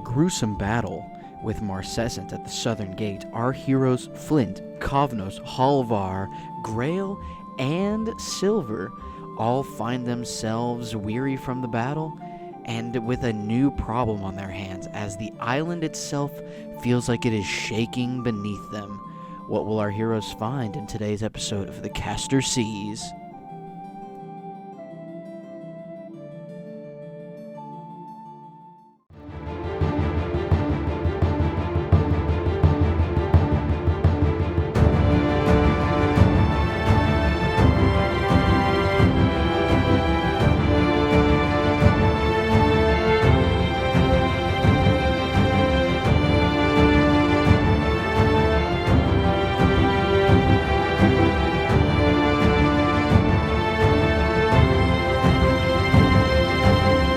gruesome battle with Marcescent at the southern gate, our heroes Flint, Kovnos, Halvar, Grail, and Silver all find themselves weary from the battle and with a new problem on their hands as the island itself feels like it is shaking beneath them. What will our heroes find in today's episode of The Caster Seas?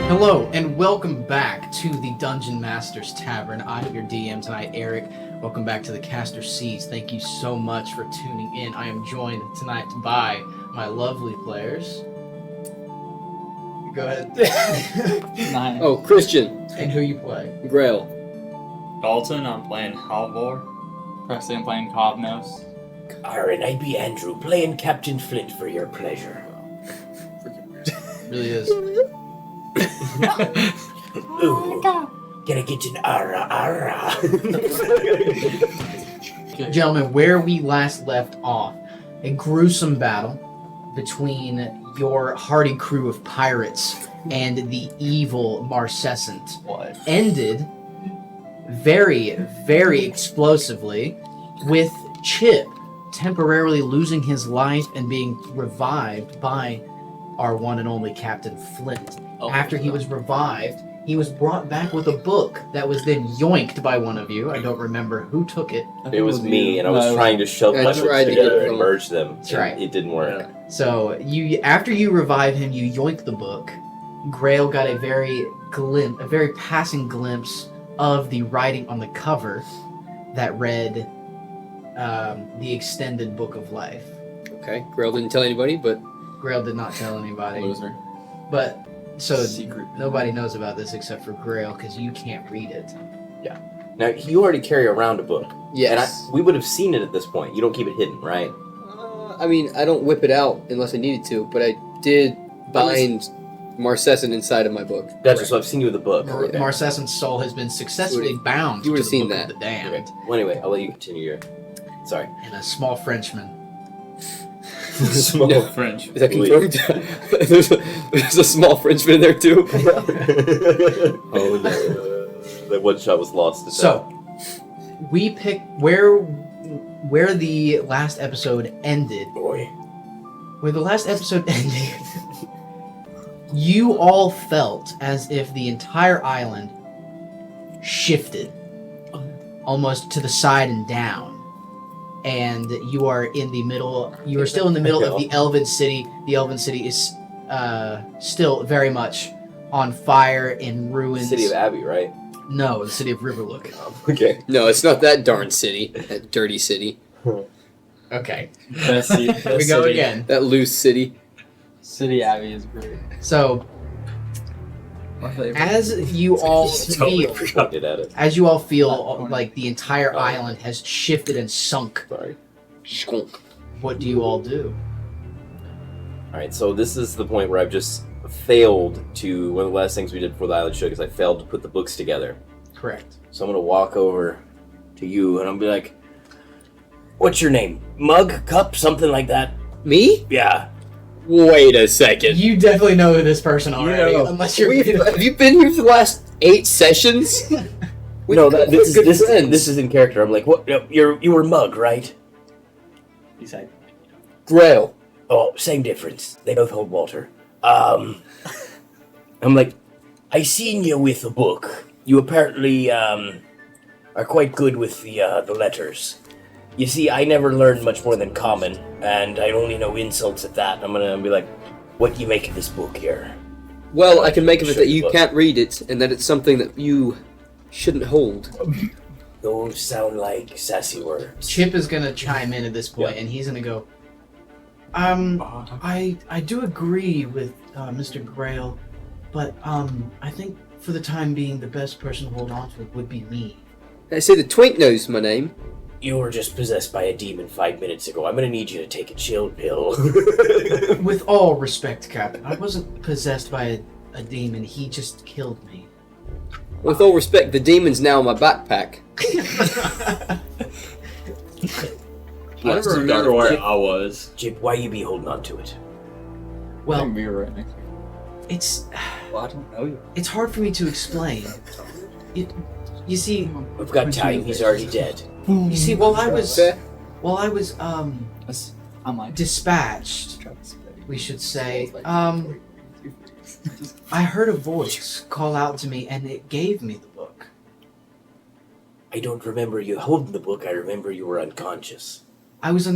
Hello, and welcome back to the Dungeon Master's Tavern. I'm your DM tonight, Eric. Welcome back to the Caster Seas. Thank you so much for tuning in. I am joined tonight by my lovely players. Go ahead. Nice. Oh, Christian. And who you play? Grail. Dalton, I'm playing Halvor. Presley, I'm playing Kovnos. Alright, I'd be Andrew, playing Captain Flint for your pleasure. Really is. Ooh, gonna get an ara. Gentlemen, where we last left off, a gruesome battle between your hardy crew of pirates and the evil Marcescent ended very, very explosively with Chip temporarily losing his life and being revived by our one and only Captain Flint. After he was revived, he was brought back with a book that was then yoinked by one of you. I don't remember who took it. It was me, and I was trying to shove my books together and merge them. That's right. It didn't work. So after you revive him, you yoink the book. Grail got a very passing glimpse of the writing on the cover that read the extended book of life. Okay, Grail didn't tell anybody, but... Grail did not tell anybody. Loser. But, so Secret. nobody knows about this except for Grail, because you can't read it. Now, you already carry around a book. Yes. And we would have seen it at this point. You don't keep it hidden, right? I mean, I don't whip it out unless I needed to, but I did bind Marcescent inside of my book. Gotcha, so I've seen you with the book. Okay. Marcescent's soul has been successfully bound You to would've the seen Book that. of the Damned. Okay. Well, anyway, I'll let you continue your... Sorry. And a small Frenchman. Small Yeah. French. Is that confirmed? there's a small Frenchman in there, too. Oh, no. That one shot was lost. So, we pick where the last episode ended. Boy. Where the last episode ended, you all felt as if the entire island shifted almost to the side and down. And you are in the middle, you are still in the middle of the Elven City. The Elven City is still very much on fire, in ruins. City of Abbey, right? No, the city of Riverlook. Okay. No, it's not that darn city. That dirty city. Okay. Best Here we go again. That loose city. City Abbey is great. So, My favorite. as you all Totally feel, forgot it at it. as you all feel like the entire island has shifted and sunk, Sorry. Skunk. what do you all do? Alright, so this is the point where I've just failed to... One of the last things we did before the island shook is I failed to put the books together. Correct. So I'm going to walk over to you and I'll be like, what's your name? Mug? Cup? Something like that? Me? Yeah. Wait a second. You definitely know who this person already, know. unless you're... Have you been here for the last 8 sessions? No, this good friends. is in character. I'm like, what? You were Mug, right? He's like, Grail. Oh, same difference. They both hold Walter. I'm like, I seen you with a book. You apparently are quite good with the letters. You see, I never learned much more than common, and I only know insults at that. I'm gonna be like, what do you make of this book here? Well, I can make of it Show that you you book. can't read it, and that it's something that you shouldn't hold. Those sound like sassy words. Chip is gonna chime in at this point, and he's gonna go, I do agree with Mr. Grail, but I think for the time being, the best person to hold on to it would be me. I say the twink knows my name. You were just possessed by a demon 5 minutes ago. I'm gonna need you to take a chill pill. With all respect, Captain, I wasn't possessed by a demon. He just killed me. With all respect, the demon's now in my backpack. I don't remember where I was. Jip, why you be holding on to it? I Well, think we were right next to you. it's Well, I don't know you. it's hard for me to explain. You see, We've got time. He's already dead. while I was Fair. I'm like, dispatched, we should say, I heard a voice call out to me, and it gave me the book. I don't remember you holding the book. I remember you were unconscious. I was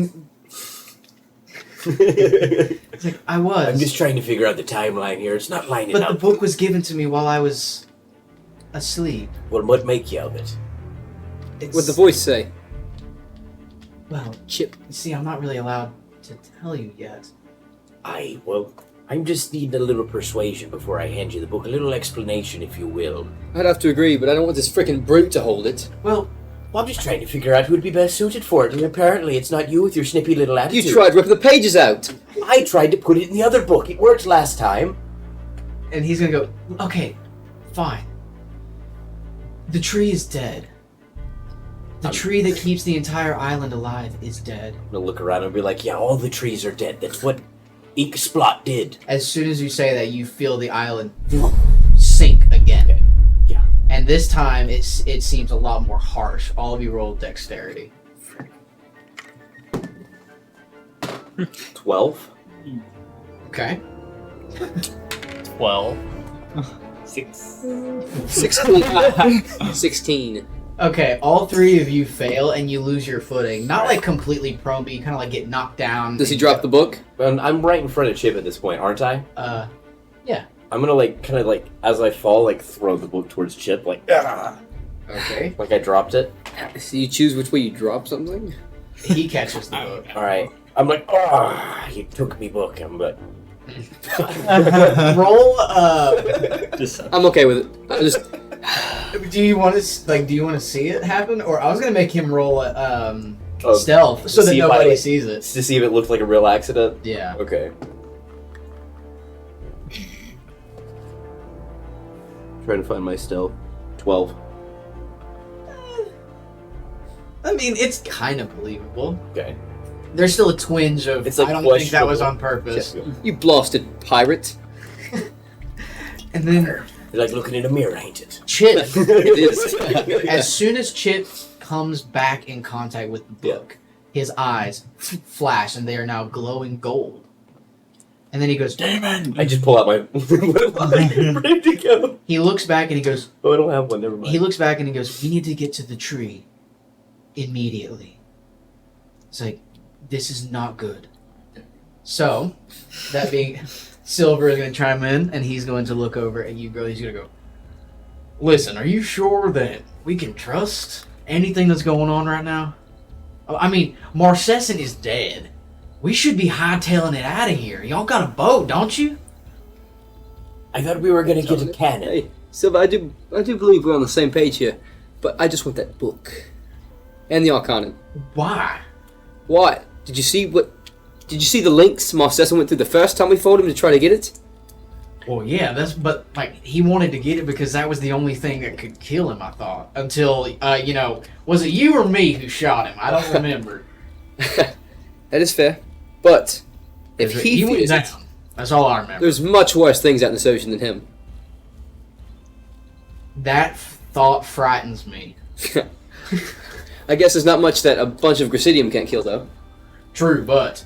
it's like I was. I'm just trying to figure out the timeline here. It's not lining But the up. book was given to me while I was asleep. Well, what make you of it? What'd the voice say? Well, Chip. you see, I'm not really allowed to tell you yet. I'm just needing a little persuasion before I hand you the book. A little explanation, if you will. I'd have to agree, but I don't want this frickin' brute to hold it. Well, I'm just trying to figure out who would be best suited for it, and apparently it's not you with your snippy little attitude. You tried ripping the pages out. I tried to put it in the other book. It worked last time. and he's gonna go, okay, fine. The tree is dead. The tree that keeps the entire island alive is dead. I'm gonna look around and be like, yeah, all the trees are dead. That's what Inksplat did. As soon as you say that, you feel the island sink again. Okay. Yeah. And this time, it seems a lot more harsh. All of you roll dexterity. 12? Okay. 12. 6. 16. 16. Okay, all three of you fail and you lose your footing. Not like completely prone, but you kind of like get knocked down. Does he drop the book? I'm right in front of Chip at this point, aren't I? Yeah. I'm gonna kind of as I fall, throw the book towards Chip, Okay. like I dropped it. So you choose which way you drop something? He catches the book. All right. I'm you took me book. I'm like, Roll. I'm okay with it. I just Do you want to Do you want to see it happen, or I was gonna make him roll Oh, stealth so that see if nobody I- sees it. to see if it looked like a real accident. Yeah. Okay. Trying to find my stealth. 12. I mean, it's kind of believable. Okay. There's still a twinge of. It's, like, I don't think that was questionable. on purpose. you blasted pirate. And then You're like looking in a mirror, ain't it? Chip. It is. As soon as Chip comes back in contact with the book, his eyes flash and they are now glowing gold. And then he goes, Damon! I just pull out my ready to go. he looks back and he goes, Oh, I don't have one. Never mind. he looks back and he goes, we need to get to the tree immediately. It's like, this is not good. So, that being, Silver is going to chime in and he's going to look over at you, girl. He's going to go, listen, are you sure that we can trust anything that's going on right now? I mean, Marcescent is dead. We should be hightailing it out of here. Y'all got a boat, don't you? I thought we were gonna get a cannon. Hey, Silver, I do believe we're on the same page here, but I just want that book and the Arcanum. Why? Why? Did you see the links Marcessa went through the first time we fought him to try to get it? Well, yeah, but he wanted to get it because that was the only thing that could kill him, I thought. Until, was it you or me who shot him? I don't remember. That is fair, but if he went feels it, down, that's all I remember. there's much worse things out in this ocean than him. That thought frightens me. I guess there's not much that a bunch of Grasidium can't kill, though. True, but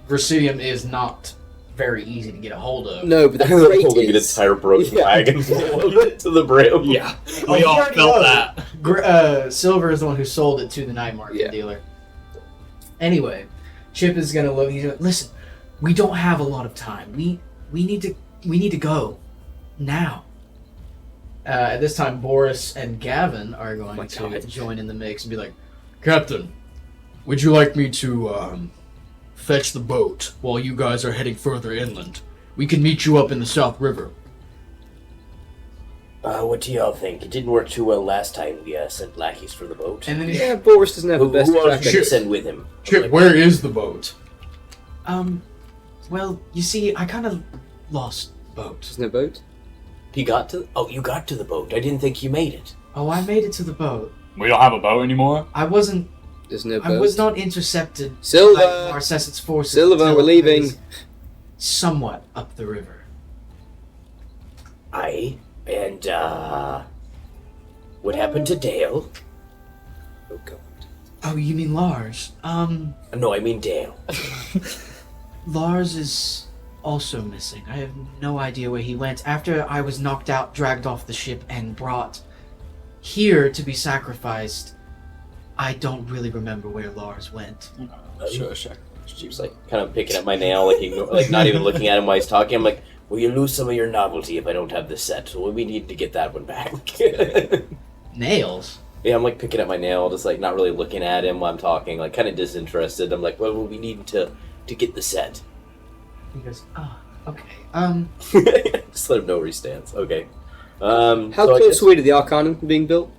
Grasidium is not very easy to get a hold of. No, but the I'm crate holding an is. entire broken Yeah. wagon full of it to the brim. Yeah. Oh, We he all already felt knows. that. Silver is the one who sold it to the night market Yeah. dealer. Anyway, Chip is gonna look. He's gonna listen. We don't have a lot of time. We need to go now. At this time, Boris and Gavin are going to God. join in the mix and be like, Captain, would you like me to fetch the boat while you guys are heading further inland? We can meet you up in the South River. What do y'all think? It didn't work too well last time we sent lackeys for the boat. And then Yeah, Boris doesn't have the Who best else track should you record. send with him? Chip, where is the boat? well, you see, I kind of lost the boat. Doesn't have a boat? He got to... Oh, you got to the boat. I didn't think you made it. Oh, I made it to the boat. We don't have a boat anymore. I wasn't. There's no boat. I was not intercepted by Silva! Marcesset's forces. Silva, until we're I leaving. was somewhat up the river. Aye. And, what happened to Dale? Oh, God. Oh, you mean Lars? No, I mean Dale. Lars is also missing. I have no idea where he went. After I was knocked out, dragged off the ship, and brought here to be sacrificed, I don't really remember where Lars went. Sure. She's like kind of picking up my nail, like not even looking at him while he's talking. I'm like, will you lose some of your novelty if I don't have this set? So we need to get that one back. Nails? Yeah, I'm like picking up my nail, just like not really looking at him while I'm talking, like kind of disinterested. I'm like, well, we need to get the set. He goes, okay. Just let him know where he stands. Okay. How so I close guess are we to the Arcanum being built?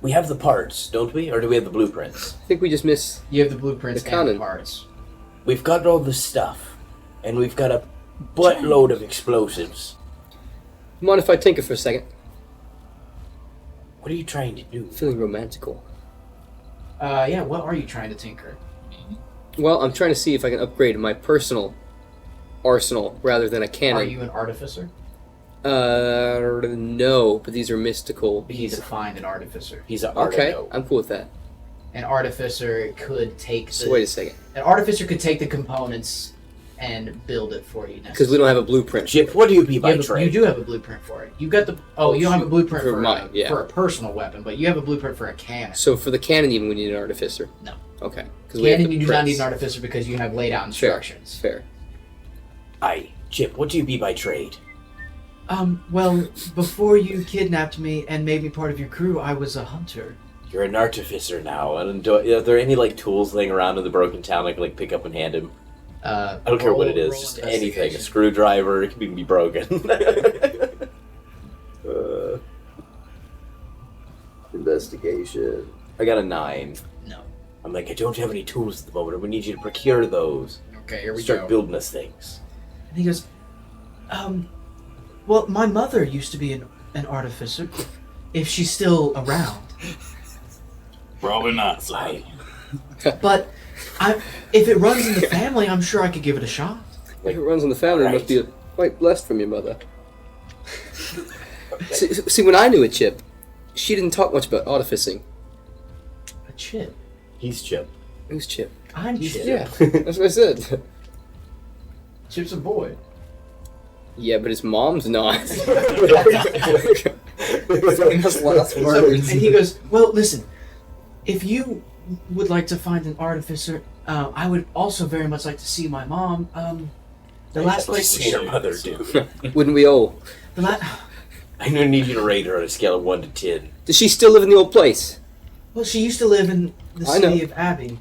we have the parts, don't we? Or do we have the blueprints? I think we just missed... You have the blueprints The and the cannon. parts. We've got all the stuff, and we've got a buttload of explosives. Mind if I tinker for a second? What are you trying to do? I'm feeling romantical. Yeah, what are you trying to tinker? Well, I'm trying to see if I can upgrade my personal arsenal rather than a cannon. Are you an artificer? No, but these are mystical. You need to find an artificer. He's an Okay, artido. I'm cool with that. An artificer could take So wait a second, an artificer could take the components and build it for you. because we don't have a blueprint. Chip, what do you be by you trade? do have a blueprint for it. You got the you don't have a shoot, blueprint for for, mine, yeah. for a personal weapon, but you have a blueprint for a cannon. So for the cannon, even we need an artificer. No. Okay, because we have Cannon, the you do not need prints. an artificer because you have laid out Fair, instructions. fair. Aye, Chip, what do you be by trade? Well, before you kidnapped me and made me part of your crew, I was a hunter. You're an artificer now. And are there any like tools laying around in the broken town I can like pick up and hand him? I don't care what it is, just anything. A screwdriver, it can even be broken. Investigation. I got a 9. No. I'm like, I don't have any tools at the moment. We need you to procure those. Okay, here we Start go. building us things. And he goes, well, my mother used to be an artificer, if she's still around. Probably not. So. Aye. But if it runs in the family, I'm sure I could give it a shot. If it runs in the family, it must be quite blessed from your mother. see, when I knew a Chip, she didn't talk much about artificing. A Chip. He's Chip. Who's Chip? I'm Chip. Yeah, that's what I said. Chip's a boy. Yeah, but his mom's not. Famous last And words. he goes, well, listen, if you would like to find an artificer, I would also very much like to see my mom. The last I'd like to see your mother, dude. Wouldn't we all? the la- I'm gonna need you to rate her on a scale of 1 to 10. Does she still live in the old place? well, she used to live in the I know. city of Abbey.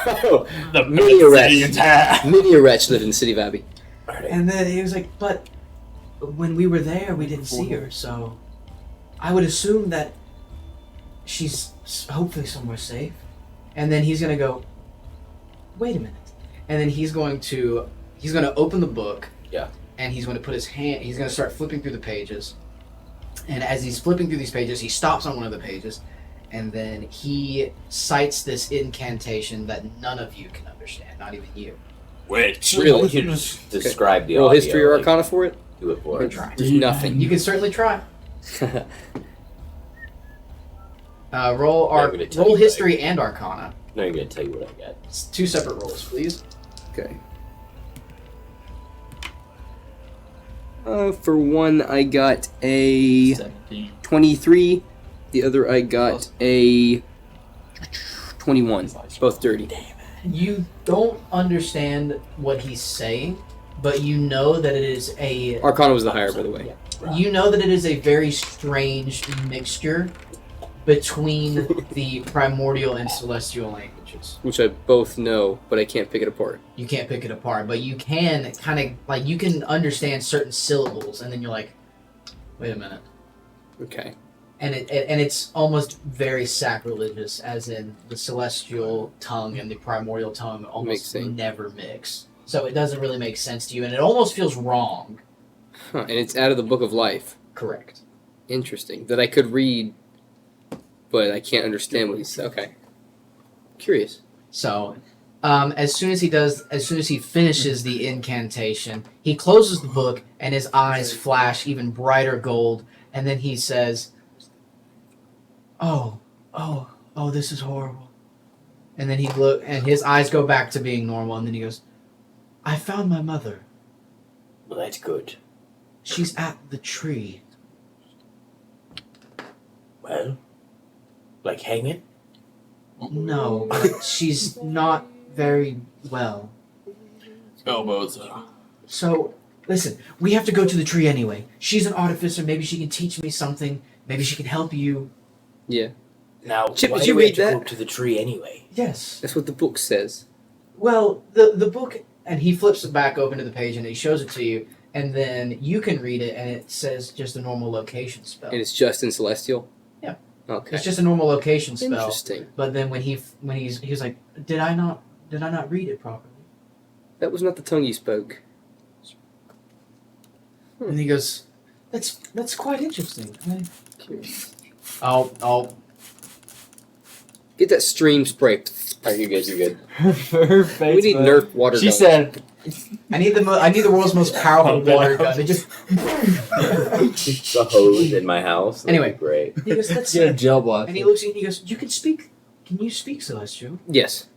Oh, The Mini best arrest. city in town. Mini Wretch lived in the city of Abbey. Alright. And then he was like, but when we were there, we didn't see her, so I would assume that she's hopefully somewhere safe. And then he's gonna go, wait a minute. And then he's gonna open the book. Yeah. And he's gonna put his hand, he's gonna start flipping through the pages. And as he's flipping through these pages, he stops on one of the pages. And then he cites this incantation that none of you can understand, not even you. Which? Really? You just describe the Roll audio, history or like, arcana for it? do it for us. There's nothing. You can certainly try. I'm gonna tell Roll you history and arcana. No, I'm gonna tell you what I got. It's 2 separate rolls, please. Okay. For one, I got a 17. 23. The other, I got a 21. Both dirty. You don't understand what he's saying, but you know that it is a Arcana was the higher, by the way. you know that it is a very strange mixture between the primordial and celestial languages. Which I both know, but I can't pick it apart. You can't pick it apart, but you can kind of like you can understand certain syllables, and then you're like, Wait a minute. Okay. And it's almost very sacrilegious, as in the celestial tongue and the primordial tongue almost Mixing. never mix. So it doesn't really make sense to you, and it almost feels wrong. Huh. And it's out of the Book of Life. Correct. Interesting. That I could read, but I can't understand what he's. Okay. Curious. So, as soon as he finishes the incantation, he closes the book, and his eyes flash even brighter gold, and then he says, "Oh, this is horrible." And then and his eyes go back to being normal, and then he goes, "I found my mother. Well, that's good. She's at the tree." Well, like hanging? No, but she's not very well. Elbows. So, listen, we have to go to the tree anyway. She's an artificer. Maybe she can teach me something. Maybe she can help you. Yeah. Now, Chip, why did do you we read have to that? go to the tree anyway? Yes. That's what the book says. Well, the book, and he flips it back open to the page and he shows it to you, and then you can read it, and it says just a normal location spell. And it's just in Celestial? Yeah. Okay. It's just a normal location spell. Interesting. But then when he was like, did I not read it properly? That was not the tongue you spoke. And he goes, that's quite interesting. Curious. I'll Get that stream spray. Alright, you good, you good. Her face. We need Nerf water She gun. said, I need the world's most powerful Pump it water out. gun. It just The hose in my house. That'd Anyway. be great. he goes, that's get a gel blast. and he looks at you and he goes, you can speak. Can you speak Celestial? Yes.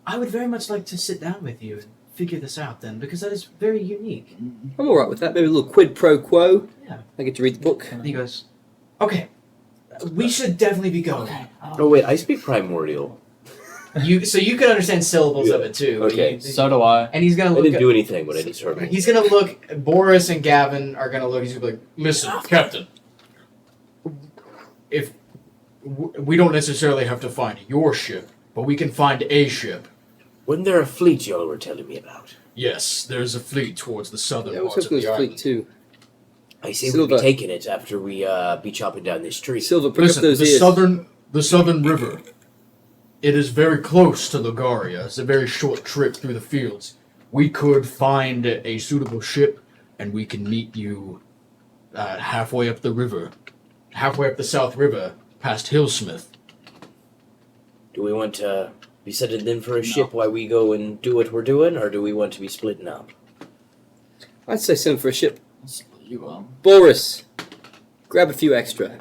I would very much like to sit down with you and figure this out then, because that is very unique. I'm alright with that. Maybe a little quid pro quo. Yeah. I get to read the book. And he goes, okay, we should definitely be going. Oh wait, I speak primordial. So you can understand syllables of it too. Okay. So do I. And he's gonna I look. didn't do anything, but I just heard. He's gonna look. Boris and Gavin are gonna look. He's gonna be like, Listen, Captain. If we don't necessarily have to find your ship, but we can find a ship. Wasn't there a fleet y'all were telling me about? Yes, there's a fleet towards the southern Yeah, I was parts of hoping it the was island. fleet too. I say we'd Silva. be taking it after we be chopping down this tree. Silver, pick Listen, up those the ears. southern river. It is very close to Ligaria. It's a very short trip through the fields. We could find a suitable ship, and we can meet you halfway up the river, halfway up the South River, past Hillsmith. Do we want to be setting in for a ship while we go and do what we're doing, or do we want to be splitting up? I'd say send for a ship. You Boris, grab a few extra.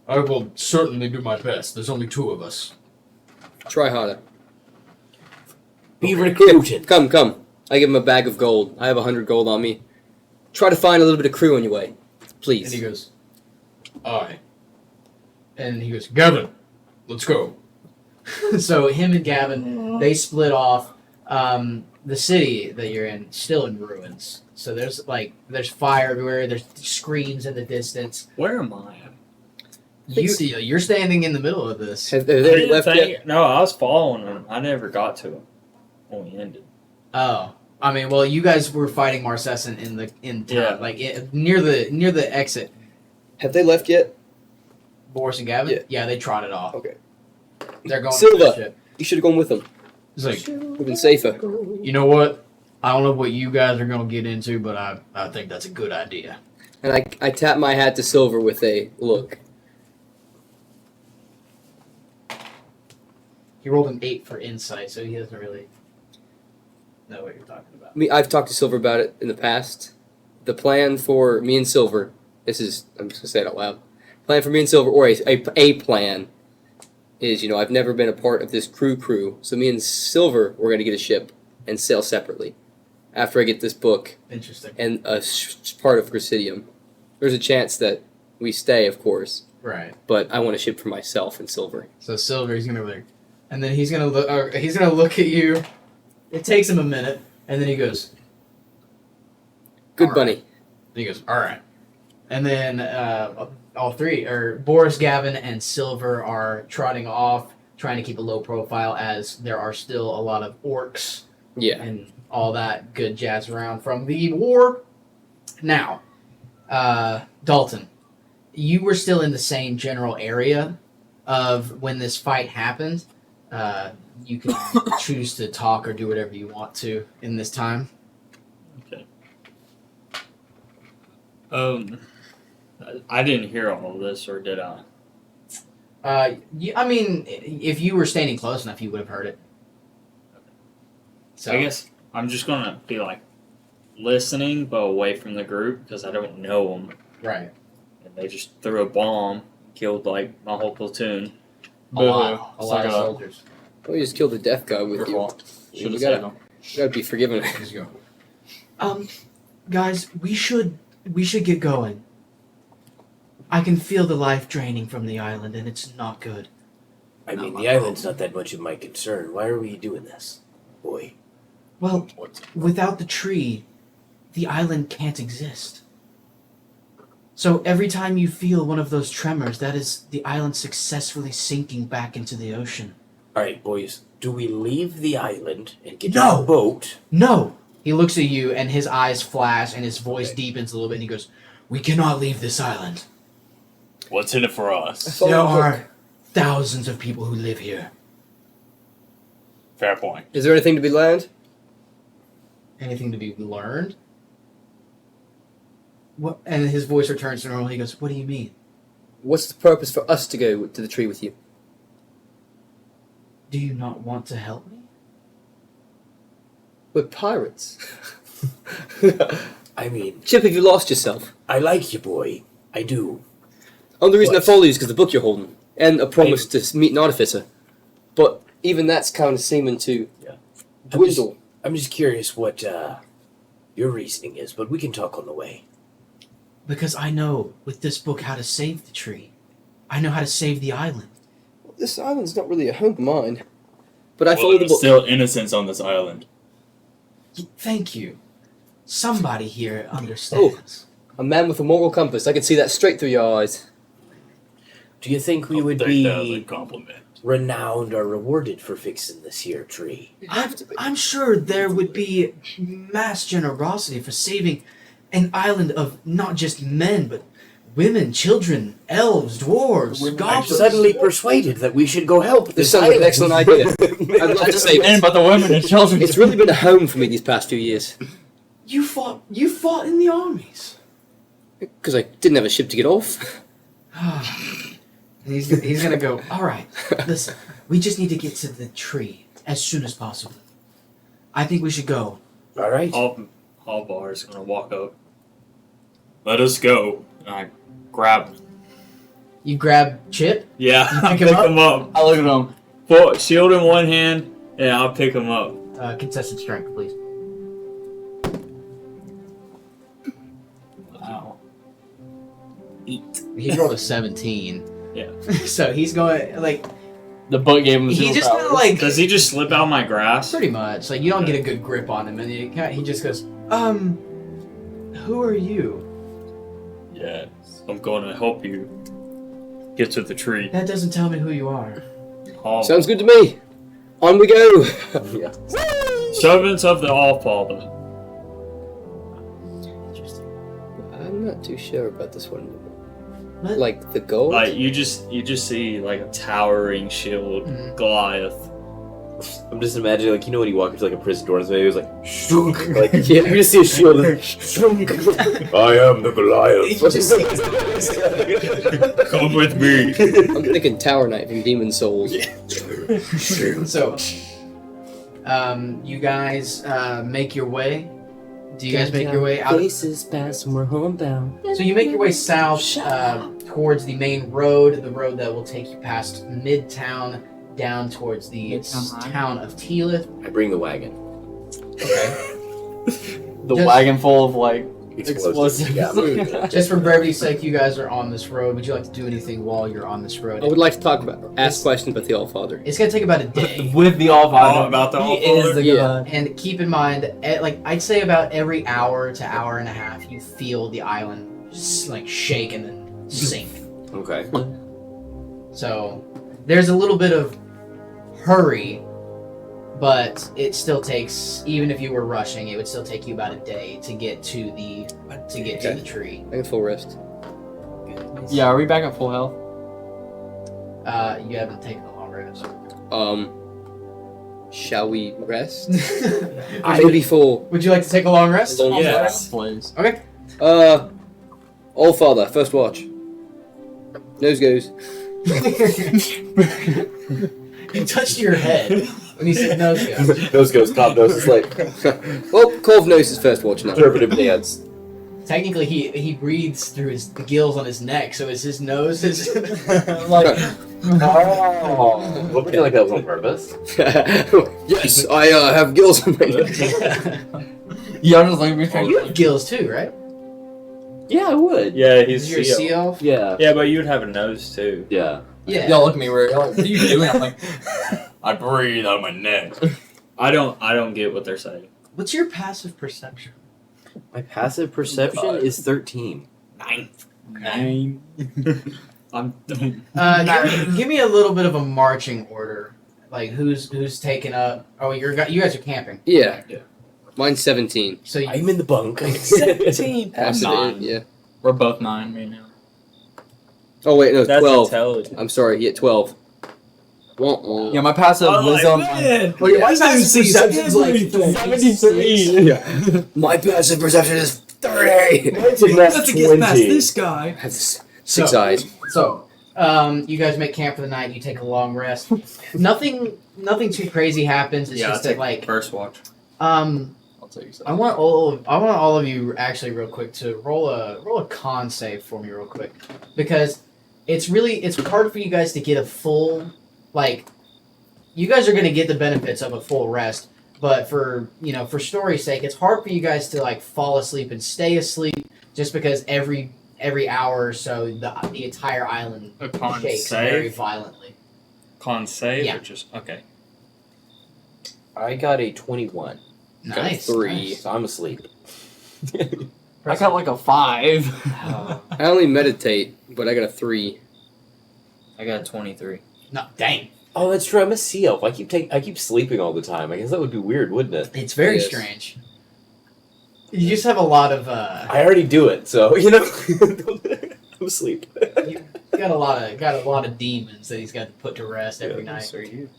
I will certainly do my best. There's only two of us. Try harder. Be recruiting. Come. I give him a bag of gold. I have 100 gold on me. Try to find a little bit of crew on your way. And he Please. goes, aye. And he goes, Gavin, let's go. So him and Gavin, they split off. The city that you're in still in ruins. So there's fire everywhere. There's screams in the distance. Where am I? You're standing in the middle of this. Have they I already didn't left think- yet? No, I was following him. I never got to him when we ended. Oh, I mean, well, you guys were fighting Marcescent in town, Yeah. near the exit. Have they left yet? Boris and Gavin. Yeah. They trotted off. Okay. They're going Silva. to the ship. You should have gone with them. He's like, Would have been safer. you know what? I don't know what you guys are going to get into, but I think that's a good idea. And I tap my hat to Silver with a look. He rolled an 8 for insight, so he doesn't really know what you're talking about. I've talked to Silver about it in the past. The plan for me and Silver, I'm just going to say it out loud. Plan for me and Silver, or a plan, is, I've never been a part of this crew. So me and Silver, we're going to get a ship and sail separately. After I get this book Interesting. and a part of Presidium. There's a chance that we stay, of course, Right. but I want a ship for myself and Silver. So Silver, he's gonna look, and then he's gonna look. He's gonna look at you. It takes him a minute, and then he goes. Good All bunny. right. He goes, all right. And then all three, or Boris, Gavin, and Silver, are trotting off, trying to keep a low profile, as there are still a lot of orcs Yeah. and all that good jazz around from the war. Now, Dalton, you were still in the same general area of when this fight happened. You can choose to talk or do whatever you want to in this time. Okay. I didn't hear all of this, or did I? I mean, if you were standing close enough, you would have heard it. So I guess I'm just gonna be like listening, but away from the group because I don't know them. right, And they just threw a bomb, killed like my whole platoon. a lot of soldiers. Oh, you just killed the death guy with you. Should You have gotta, said them. you gotta be forgiven. Let's go. Guys, we should get going. I can feel the life draining from the island, and it's not good. I mean, the island's not that much of my concern. Why are we doing this, boy? Well, without the tree, the island can't exist. So every time you feel one of those tremors, that is the island successfully sinking back into the ocean. All right, boys. Do we leave the island and get No! on a boat? No! He looks at you, and his eyes flash, and his voice deepens a little bit, and he goes, "We cannot leave this island. What's in it for us? There are thousands of people who live here." Fair point. Is there anything to be learned? Anything to be learned? What? And his voice returns to normal. He goes, "What do you mean? What's the purpose for us to go to the tree with you? Do you not want to help me?" We're pirates. I mean, Chip, have you lost yourself? I like you, boy. I do. Only reason What? I follow you is because the book you're holding, and a promise to meet an artificer. But even that's kind of seeming to dwindle. I'm just curious what your reasoning is, but we can talk on the way. Because I know with this book how to save the tree. I know how to save the island. This island's not really a home of mine. But I follow the book. Still innocents on this island. Thank you. Somebody here understands. A man with a moral compass. I can see that straight through your eyes. Do you think we would That was a be compliment. renowned or rewarded for fixing this here tree? I'm sure there would be mass generosity for saving an island of not just men, but women, children, elves, dwarves, I'm goblins. suddenly persuaded that we should go help This this sounds like an island. excellent idea. I'd love to save it. But the women and children. It's really been a home for me these past few years. You fought in the armies. Because I didn't have a ship to get off. And he's gonna go, "All right, listen, we just need to get to the tree as soon as possible. I think we should go." All right. Halvar is gonna walk up. Let us go. And I grab him. You grab Chip. Yeah, You I pick pick him him up. I look at him. Put shield in one hand, and I'll pick him up. Contested strength, please. Wow. 8. He rolled a 17. Yeah. So he's going like The book gave him he just kind of like Does he just slip out my grasp? pretty much like you don't get a good grip on him, and he just goes, who are you? Yes. I'm going to help you get to the tree. That doesn't tell me who you are. Sounds good to me. On we go. Yeah. Servants of the All-Father. I'm not too sure about this one. What? Like the gold? Like you just see like a towering shield, Mhm. Goliath. I'm just imagining, like, you know when you walk into like a prison door and somebody was like, shunk, like, Yeah. you just see a shield and shunk. I am the Goliath. Come with me. I'm thinking Tower Knight from Demon Souls. So, you guys make your way. Do you guys make your way out? Places past and we're homebound. So you make your way south towards the main road, the road that will take you past Midtown down towards the town of Teelith. I bring the wagon. Okay. The Just- wagon full of like Explosives. explosives. Yeah. Just for brevity's sake, you guys are on this road. Would you like to do anything while you're on this road? I would like to ask questions about the Allfather. It's gonna take about a day. With the All-Father. about the All-Father? Yeah. And keep in mind, like I'd say about every hour to hour and a half, you feel the island just like shake and then sink. Okay. So there's a little bit of hurry, but it still takes, even if you were rushing, it would still take you about a day to get to the tree. I can full rest. Yeah, are we back at full health? You haven't taken a long rest. Shall we rest? I will be full. Would you like to take a long rest? Yes. Please. Okay. All father, first watch. Nose goes. You touched your head when you said nose goes. Nose goes, Cobb nose is like Well, Corv knows his first watch now. conservative dance. Technically, he breathes through the gills on his neck, so is his nose his Oh, would you like that was on purpose? Yes, I have gills on my neck. Yeah, I'm just like, You have gills too, right? Yeah, I would. Yeah, he's You're a sea elf. Yeah. Yeah, but you'd have a nose too. Yeah. Yeah. y'all look at me weird. Y'all like, what are you doing? I'm like, I breathe out of my neck. I don't get what they're saying. What's your passive perception? My passive perception is 13. 9. I'm Give me a little bit of a marching order. Like who's taking up? Oh, you guys are camping. Yeah. Mine's 17. So you, I'm in the bunk. 17. Passive, 9. yeah. We're both 9 right now. Oh wait, no, That's 12. intelligent. I'm sorry, yeah, 12. Wah, wah. Yeah, my passive wisdom. well, your passive perception's like 73. Yeah. My passive perception is 30. guy. Has 6 eyes. So, you guys make camp for the night. You take a long rest. Nothing too crazy happens. It's Yeah, I'll just take that like first watch. I I'll tell you I want all of you actually real quick to roll a con save for me real quick, because it's hard for you guys to get a full, like, you guys are gonna get the benefits of a full rest, but for story's sake, it's hard for you guys to like fall asleep and stay asleep just because every hour or so the entire island A con shakes save? very violently. Con save Yeah. or just okay. I got a 21. Nice. 3. Nice. So I'm asleep. I got like a 5. I only meditate, but I got a 3. I got 23. No, dang. Oh, that's true. I'm a sea elf. I keep sleeping all the time. I guess that would be weird, wouldn't it? It's very Yes. strange. You just have a lot of I already do it, so I'm asleep. got a lot of demons that he's got to put to rest every night. So you.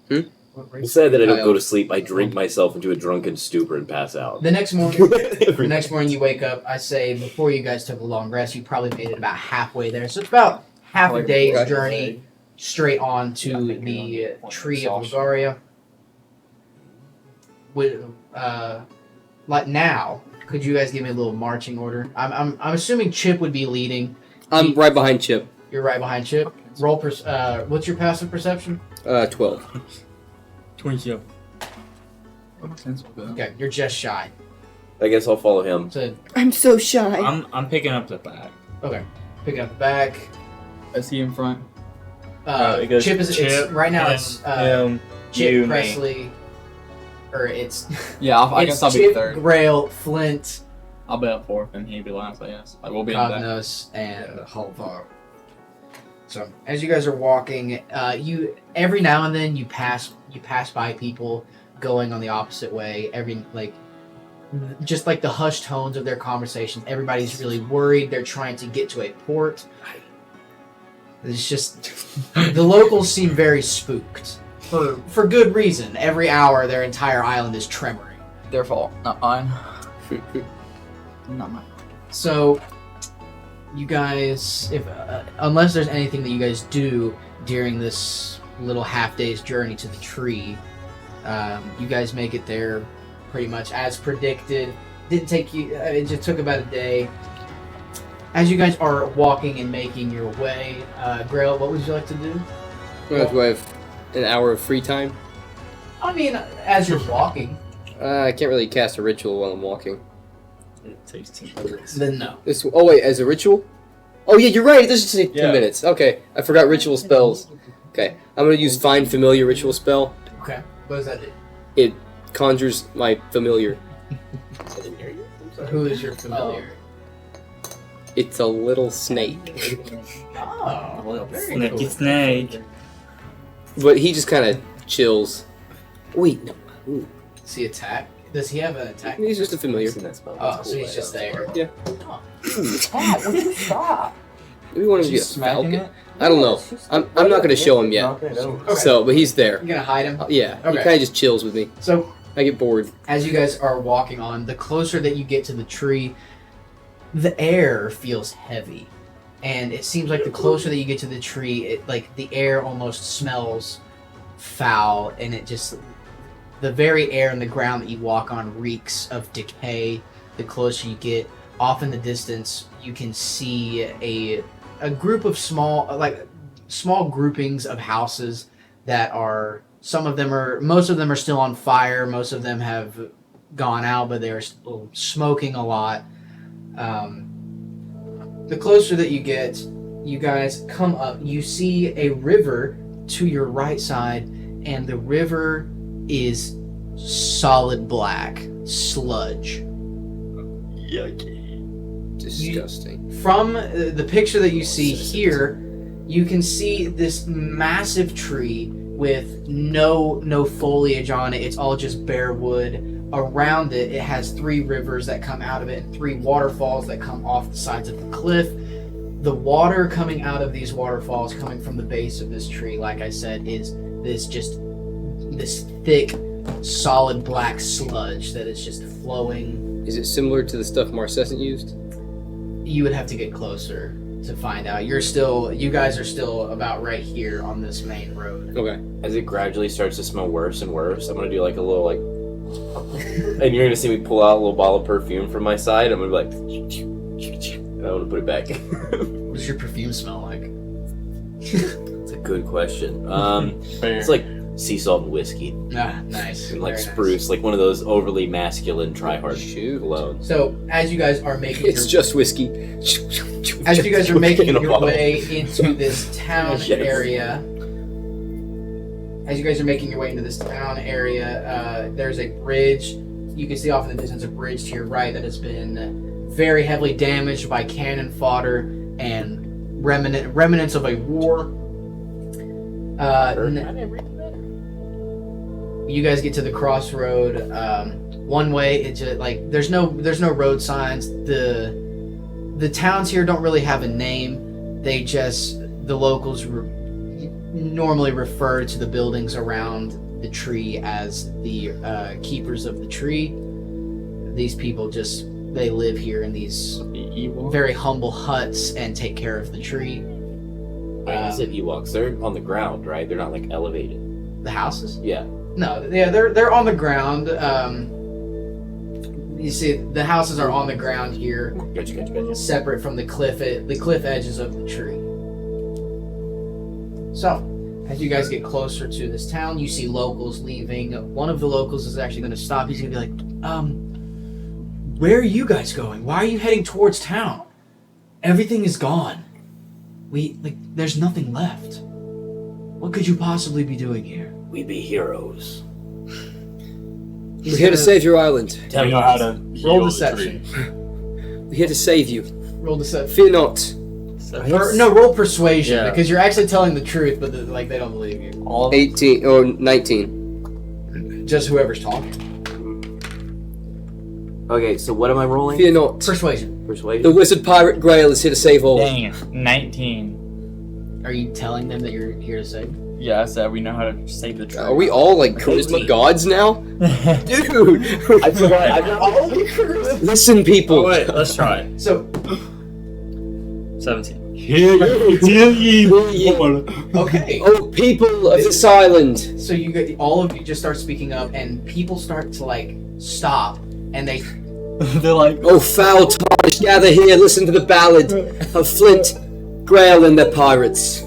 You said that I don't go to sleep. I drink myself into a drunken stupor and pass out. The next morning you wake up. I say before you guys took a long rest, you probably made it about halfway there. So it's about half a day's journey straight on to the tree of Ligaria. With like now, could you guys give me a little marching order? I'm assuming Chip would be leading. I'm right behind Chip. You're right behind Chip. Roll. What's your passive perception? 12. 27. Okay, you're just shy. I guess I'll follow him. So I'm so shy. I'm picking up the back. picking up the back. I see in front. It goes Chip is it's, right now. him, It's him, Chip you, me. Presley, or it's Yeah, I it's guess I'll be Chip, third. Grail, Flint, I'll be up 4th and he'll be last, I guess. Like, we'll be in the back. Cognos, and Halvar. So as you guys are walking, you every now and then you pass by people going on the opposite way. Just like the hushed tones of their conversations, everybody's really worried. They're trying to get to a port. It's just the locals seem very spooked for good reason. Every hour, their entire island is tremoring. Their fault, not mine. Not mine. So, you guys, if unless there's anything that you guys do during this little half day's journey to the tree, you guys make it there pretty much as predicted. Didn't take you. It just took about a day. As you guys are walking and making your way, Grail, what would you like to do? Do I have an hour of free time? I mean, as you're walking, I can't really cast a ritual while I'm walking. It takes 2 minutes. then no. Oh wait, as a ritual? Oh yeah, you're right. It does just take 2 Yeah. minutes. Okay, I forgot ritual spells. Okay, I'm gonna use Find Familiar ritual spell. Okay. What does that do? It conjures my familiar. Who is your familiar? It's a little snake. Oh, very Snaky cool. snake. But he just kind of chills. Wait, no. Ooh. Does he attack? Does he have an attack? He's just a familiar. Seen that spell. Oh, That's so cool, he's just there. Yeah. Pat, would you stop? Maybe one of you She's get a falcon. smacking it? I don't know. I'm not gonna show him yet. Okay. So, but he's there. You're gonna hide him. Yeah. He Okay. kind of just chills with me. So I get bored. as you guys are walking on, the closer that you get to the tree, the air feels heavy. And it seems like the closer that you get to the tree, it like the air almost smells foul, and it just the very air and the ground that you walk on reeks of decay. The closer you get, off in the distance, you can see a group of small groupings of houses that are most of them are still on fire. Most of them have gone out, but they're still smoking a lot. The closer that you get, you guys come up. You see a river to your right side, and the river is solid black sludge. Disgusting. From the picture that you see here, you can see this massive tree with no foliage on it. It's all just bare wood. Around it, it has 3 rivers that come out of it and 3 waterfalls that come off the sides of the cliff. The water coming out of these waterfalls, coming from the base of this tree, like I said, is this thick, solid black sludge that is just flowing. Is it similar to the stuff Marcescent used? You would have to get closer to find out. You guys are still about right here on this main road. Okay. As it gradually starts to smell worse and worse, I'm gonna do like a little like, and you're gonna see me pull out a little bottle of perfume from my side. I'm gonna be like, and I want to put it back. What does your perfume smell like? It's a good question. Fair. It's like sea salt and whiskey, Ah, nice. and like Very nice. spruce, like one of those overly masculine try-hard Shoot. colognes. So as you guys are making It's just whiskey. as you guys are making In a your bottle. way into this town Yes. area, there's a bridge. You can see off in the distance a bridge to your right that has been very heavily damaged by cannon fodder and remnants of a war. You guys get to the crossroad. One way, it's just like there's no road signs. The towns here don't really have a name. The locals normally refer to the buildings around the tree as the keepers of the tree. These people they live here in these very humble huts and take care of the tree. I said Ewoks. They're on the ground, right? They're not like elevated. The houses? Yeah. No, yeah, they're on the ground. You see, the houses are on the ground here, Gotcha. separate from the cliff edges of the tree. So, as you guys get closer to this town, you see locals leaving. One of the locals is actually going to stop. He's going to be like, where are you guys going? Why are you heading towards town? Everything is gone. There's nothing left. What could you possibly be doing here? We be heroes. We're here to save your island. We know how to Roll heal deception. the tree. We're here to save you. Roll deception. Fear not. Or, no, roll persuasion, Yeah. because you're actually telling the truth, but they don't believe you. All of 18 or 19. Just whoever's talking. Okay, so what am I rolling? Fear not. Persuasion. Persuasion. The wizard pirate Grail is here to save all. Dang it. 19. Are you telling them that you're here to save? Yeah, I said we know how to save the tree. Are we all like charisma gods now? Dude! I forgot. I'm not all charisma. Listen, people. Oh, wait, let's try it. So, 17. Hear ye, okay. Oh, people of this island. So all of you just start speaking up, and people start to stop, and they They're like, Oh, foul tarnish, gather here, listen to the ballad of Flint, Grail, and their pirates.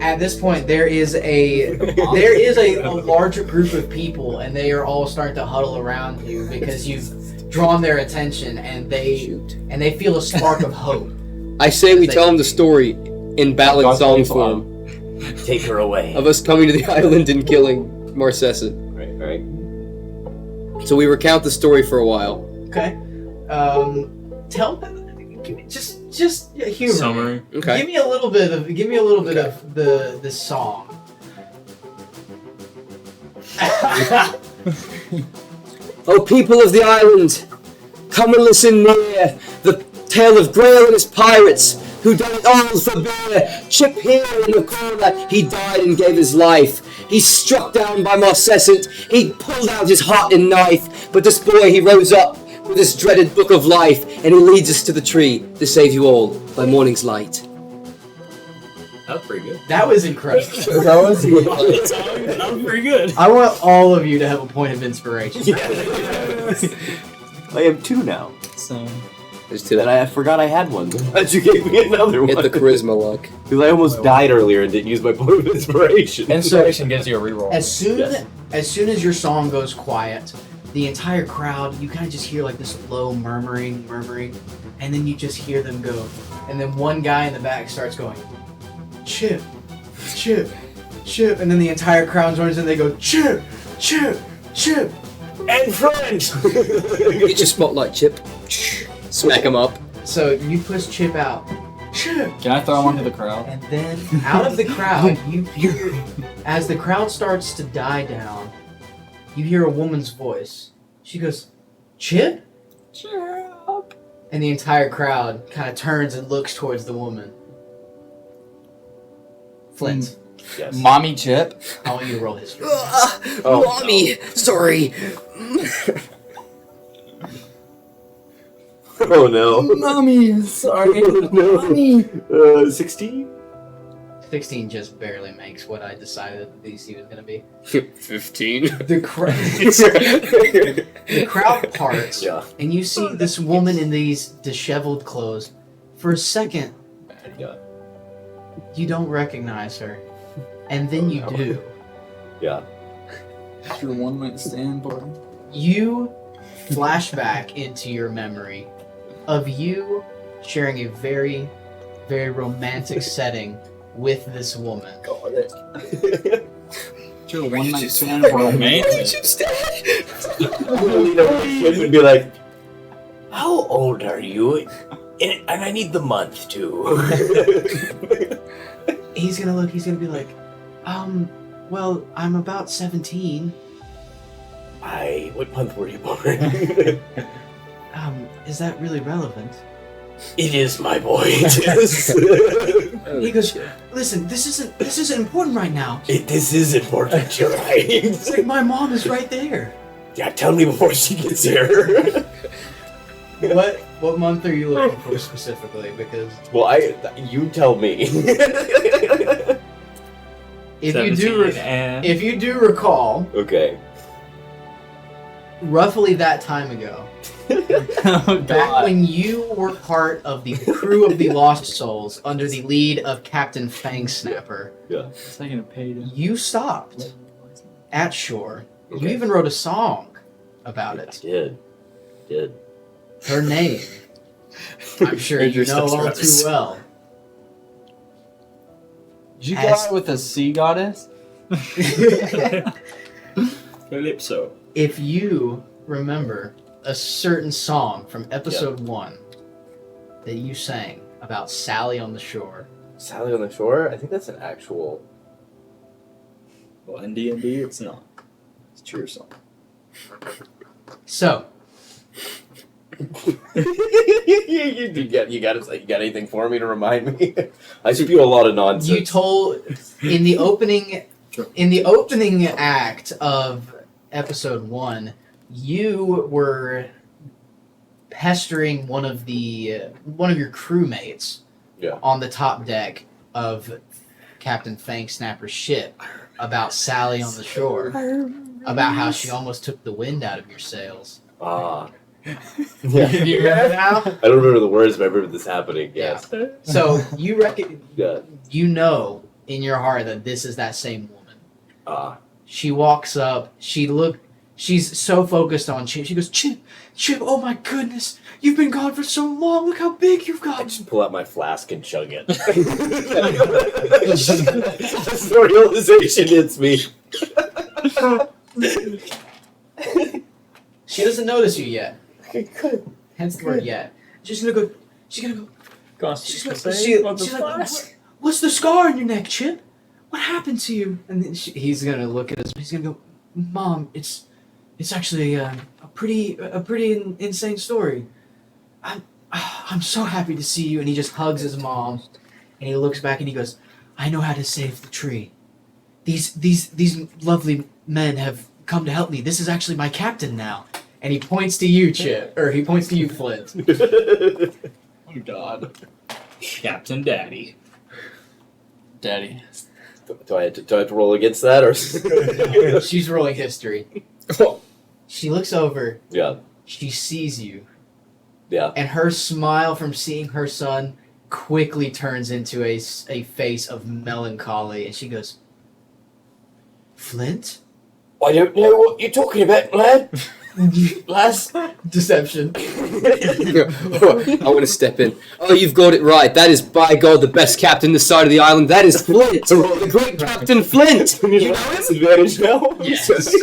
at this point there is a larger group of people, and they are all starting to huddle around you because you've drawn their attention, and they feel a spark of hope. I say we tell them the story in ballad song form Take her away. of us coming to the island and killing Marcescent. Right. So we recount the story for a while. Okay. Give me just humor. summary. Okay. Give me a little bit of the song. O people of the island, come and listen near the tale of Grail and his pirates, who done it all for beer. Chip here in the corner, he died and gave his life. He's struck down by Marcescent, he pulled out his heart and knife, but this boy he rose up with this dreaded book of life, and he leads us to the tree to save you all by morning's light. That was pretty good. That was incredible. That was That was pretty good. I want all of you to have a point of inspiration. I have 2 now. so. There's two And that I forgot I had one. But you gave me another hit one. the charisma luck. Because I almost died earlier and didn't use my point of inspiration. Inspiration gives you a reroll. As soon Yes. as your song goes quiet, the entire crowd, you kind of just hear like this low murmuring, and then you just hear them go. And then one guy in the back starts going, Chip, Chip, Chip, and then the entire crowd joins in. They go, Chip, Chip, Chip. And friends! Get your spotlight, Chip. Smack him up. So you push Chip out, Chip. Can I throw him onto the crowd? And then out of the crowd, you hear, as the crowd starts to die down, you hear a woman's voice. She goes, Chip? Chip. And the entire crowd kind of turns and looks towards the woman. Flint, Yes. Mommy Chip. I want you to roll history. Oh, Mommy! Sorry! Oh no. Mommy, sorry. No. 16? 16 just barely makes what I decided the DC was going to be. 15. The crowd parts, Yeah. and you see this woman in these disheveled clothes. For a second, Yeah. you don't recognize her. And then you do. Yeah. It's your one night stand, boy. You flash back into your memory of you sharing a very, very romantic setting with this woman. It's your one night stand, romantic. It would be like, How old are you? And I need the month too. He's gonna be like, well, I'm about 17. What month were you born? Is that really relevant? It is, my boy. It is. He goes, listen, this isn't important right now. This is important, you're It's right. like my mom is right there. Yeah, tell me before she gets here. What month are you looking for specifically? Because well, you tell me. if you do recall, Okay. roughly that time ago, Oh, back God. when you were part of the crew of the Lost Souls under the lead of Captain Fang Snapper, Taking a payday. you stopped at shore. You Okay. even wrote a song about it. Did. Her name, I'm sure you know all too well. Did you As- go out with a sea goddess? Calypso. If you remember a certain song from episode 1 that you sang about Sally on the shore, Sally on the Shore? I think that's an actual. Well, in D&D, it's not. It's your song. so you got anything for me to remind me? I spew a lot of nonsense. you told in the opening act of episode 1, you were pestering one of your crewmates Yeah. on the top deck of Captain Fang Snapper's ship about Sally on the shore, about how she almost took the wind out of your sails. Ah. Do Yeah. you remember now? I don't remember the words, but I remember this happening. Yes. So Yeah. you know in your heart that this is that same woman. Ah. She walks up. She's so focused on Chip. She goes, Chip, oh my goodness, you've been gone for so long. Look how big you've I gotten. just pull out my flask and chug it. That's the realization hits me. She doesn't notice you yet. Okay, good. Hence the word yet. She's gonna go. She's gonna go. She's like, what's the scar on your neck, Chip? What happened to you? And then he's gonna look at us. He's gonna go, Mom, it's actually a pretty insane story. I'm so happy to see you. And he just hugs his mom, and he looks back and he goes, I know how to save the tree. These lovely men have come to help me. This is actually my captain now. And he points to you, Chip, or he points to you, Flint. Oh God. Captain Daddy. Daddy. Do I have to roll against that, or? She's rolling history. She looks over. Yeah. She sees you. Yeah. And her smile from seeing her son quickly turns into a face of melancholy. And she goes, Flint? I don't know what you're talking about, lad. Lass. Deception. I want to step in. Oh, you've got it right. That is, by God, the best captain this side of the island. That is Flint, the great Captain Flint. You know him? Advantage now. Yes.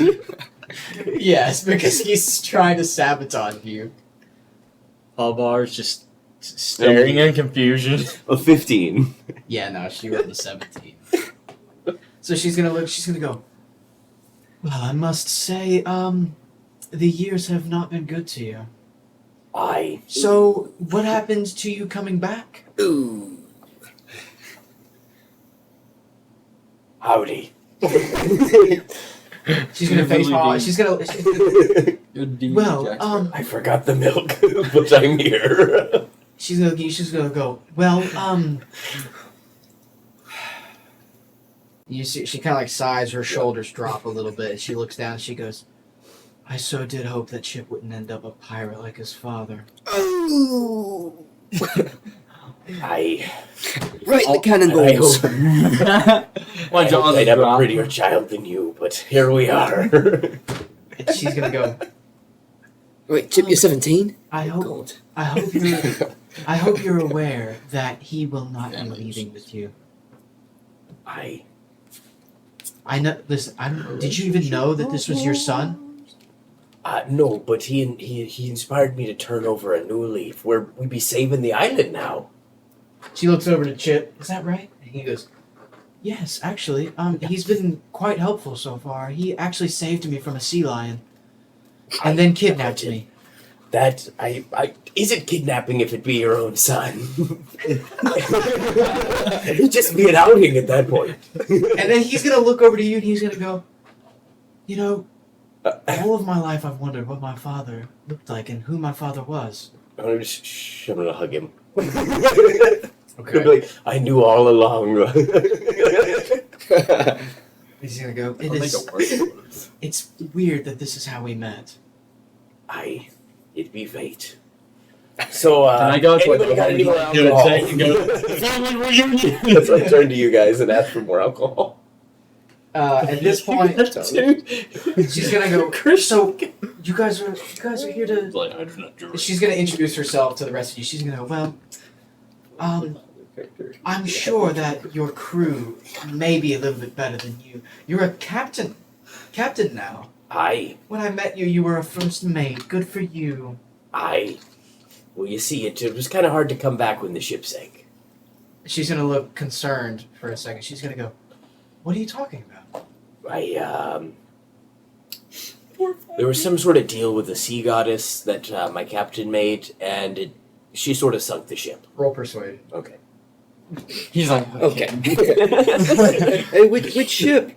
Yes, because he's trying to sabotage you. Halvar's just staring in confusion. A 15. Yeah, no, she rolled a 17. So she's gonna go, well, I must say, the years have not been good to you. Aye. So, what happened to you coming back? Ooh. Howdy. She's gonna face Hall. She's gonna. Well, I forgot the milk, but I'm here. She's gonna go. Well, You see, she kind of like sighs. Her shoulders drop a little bit. She looks down. She goes, "I so did hope that Chip wouldn't end up a pirate like his father." Oh. I Right in the cannonballs. My hope jaws I'd have a drop. prettier child than you, but here we are. And she's gonna go. Wait, Chip, you're 17? I hope. God. I hope you're aware that he will not be leaving with you. I know. Listen, did you even know that this was your son? no, but he inspired me to turn over a new leaf. We'd be saving the island now. She looks over to Chip. Is that right? And he goes, "Yes, actually. He's been quite helpful so far. He actually saved me from a sea lion, and then kidnapped me." That is it kidnapping if it be your own son? It'd just be an outing at that point. And then he's gonna look over to you and he's gonna go, "You know, all of my life I've wondered what my father looked like and who my father was." I'm gonna hug him. Okay. Like, I knew all along. He's gonna go. I'll make it worse. It's weird that this is how we met. It'd be fate. So, Can I go to anybody got any more Good, alcohol? take and go. Family reunion. That's why I turned to you guys and asked for more alcohol. At this point, Dude. she's gonna go. So, you guys are here to. Like, I do not drink. She's gonna introduce herself to the rest of you. She's gonna go. Well, I'm sure that your crew may be a little bit better than you. You're a captain now. When I met you, you were a first mate. Good for you. Well, you see, it was kind of hard to come back when the ship sank. She's gonna look concerned for a second. She's gonna go, "What are you talking about?" There was some sort of deal with the sea goddess that my captain made, and she sort of sunk the ship. Roll persuade. Okay. He's like, Okay. Hey, which ship?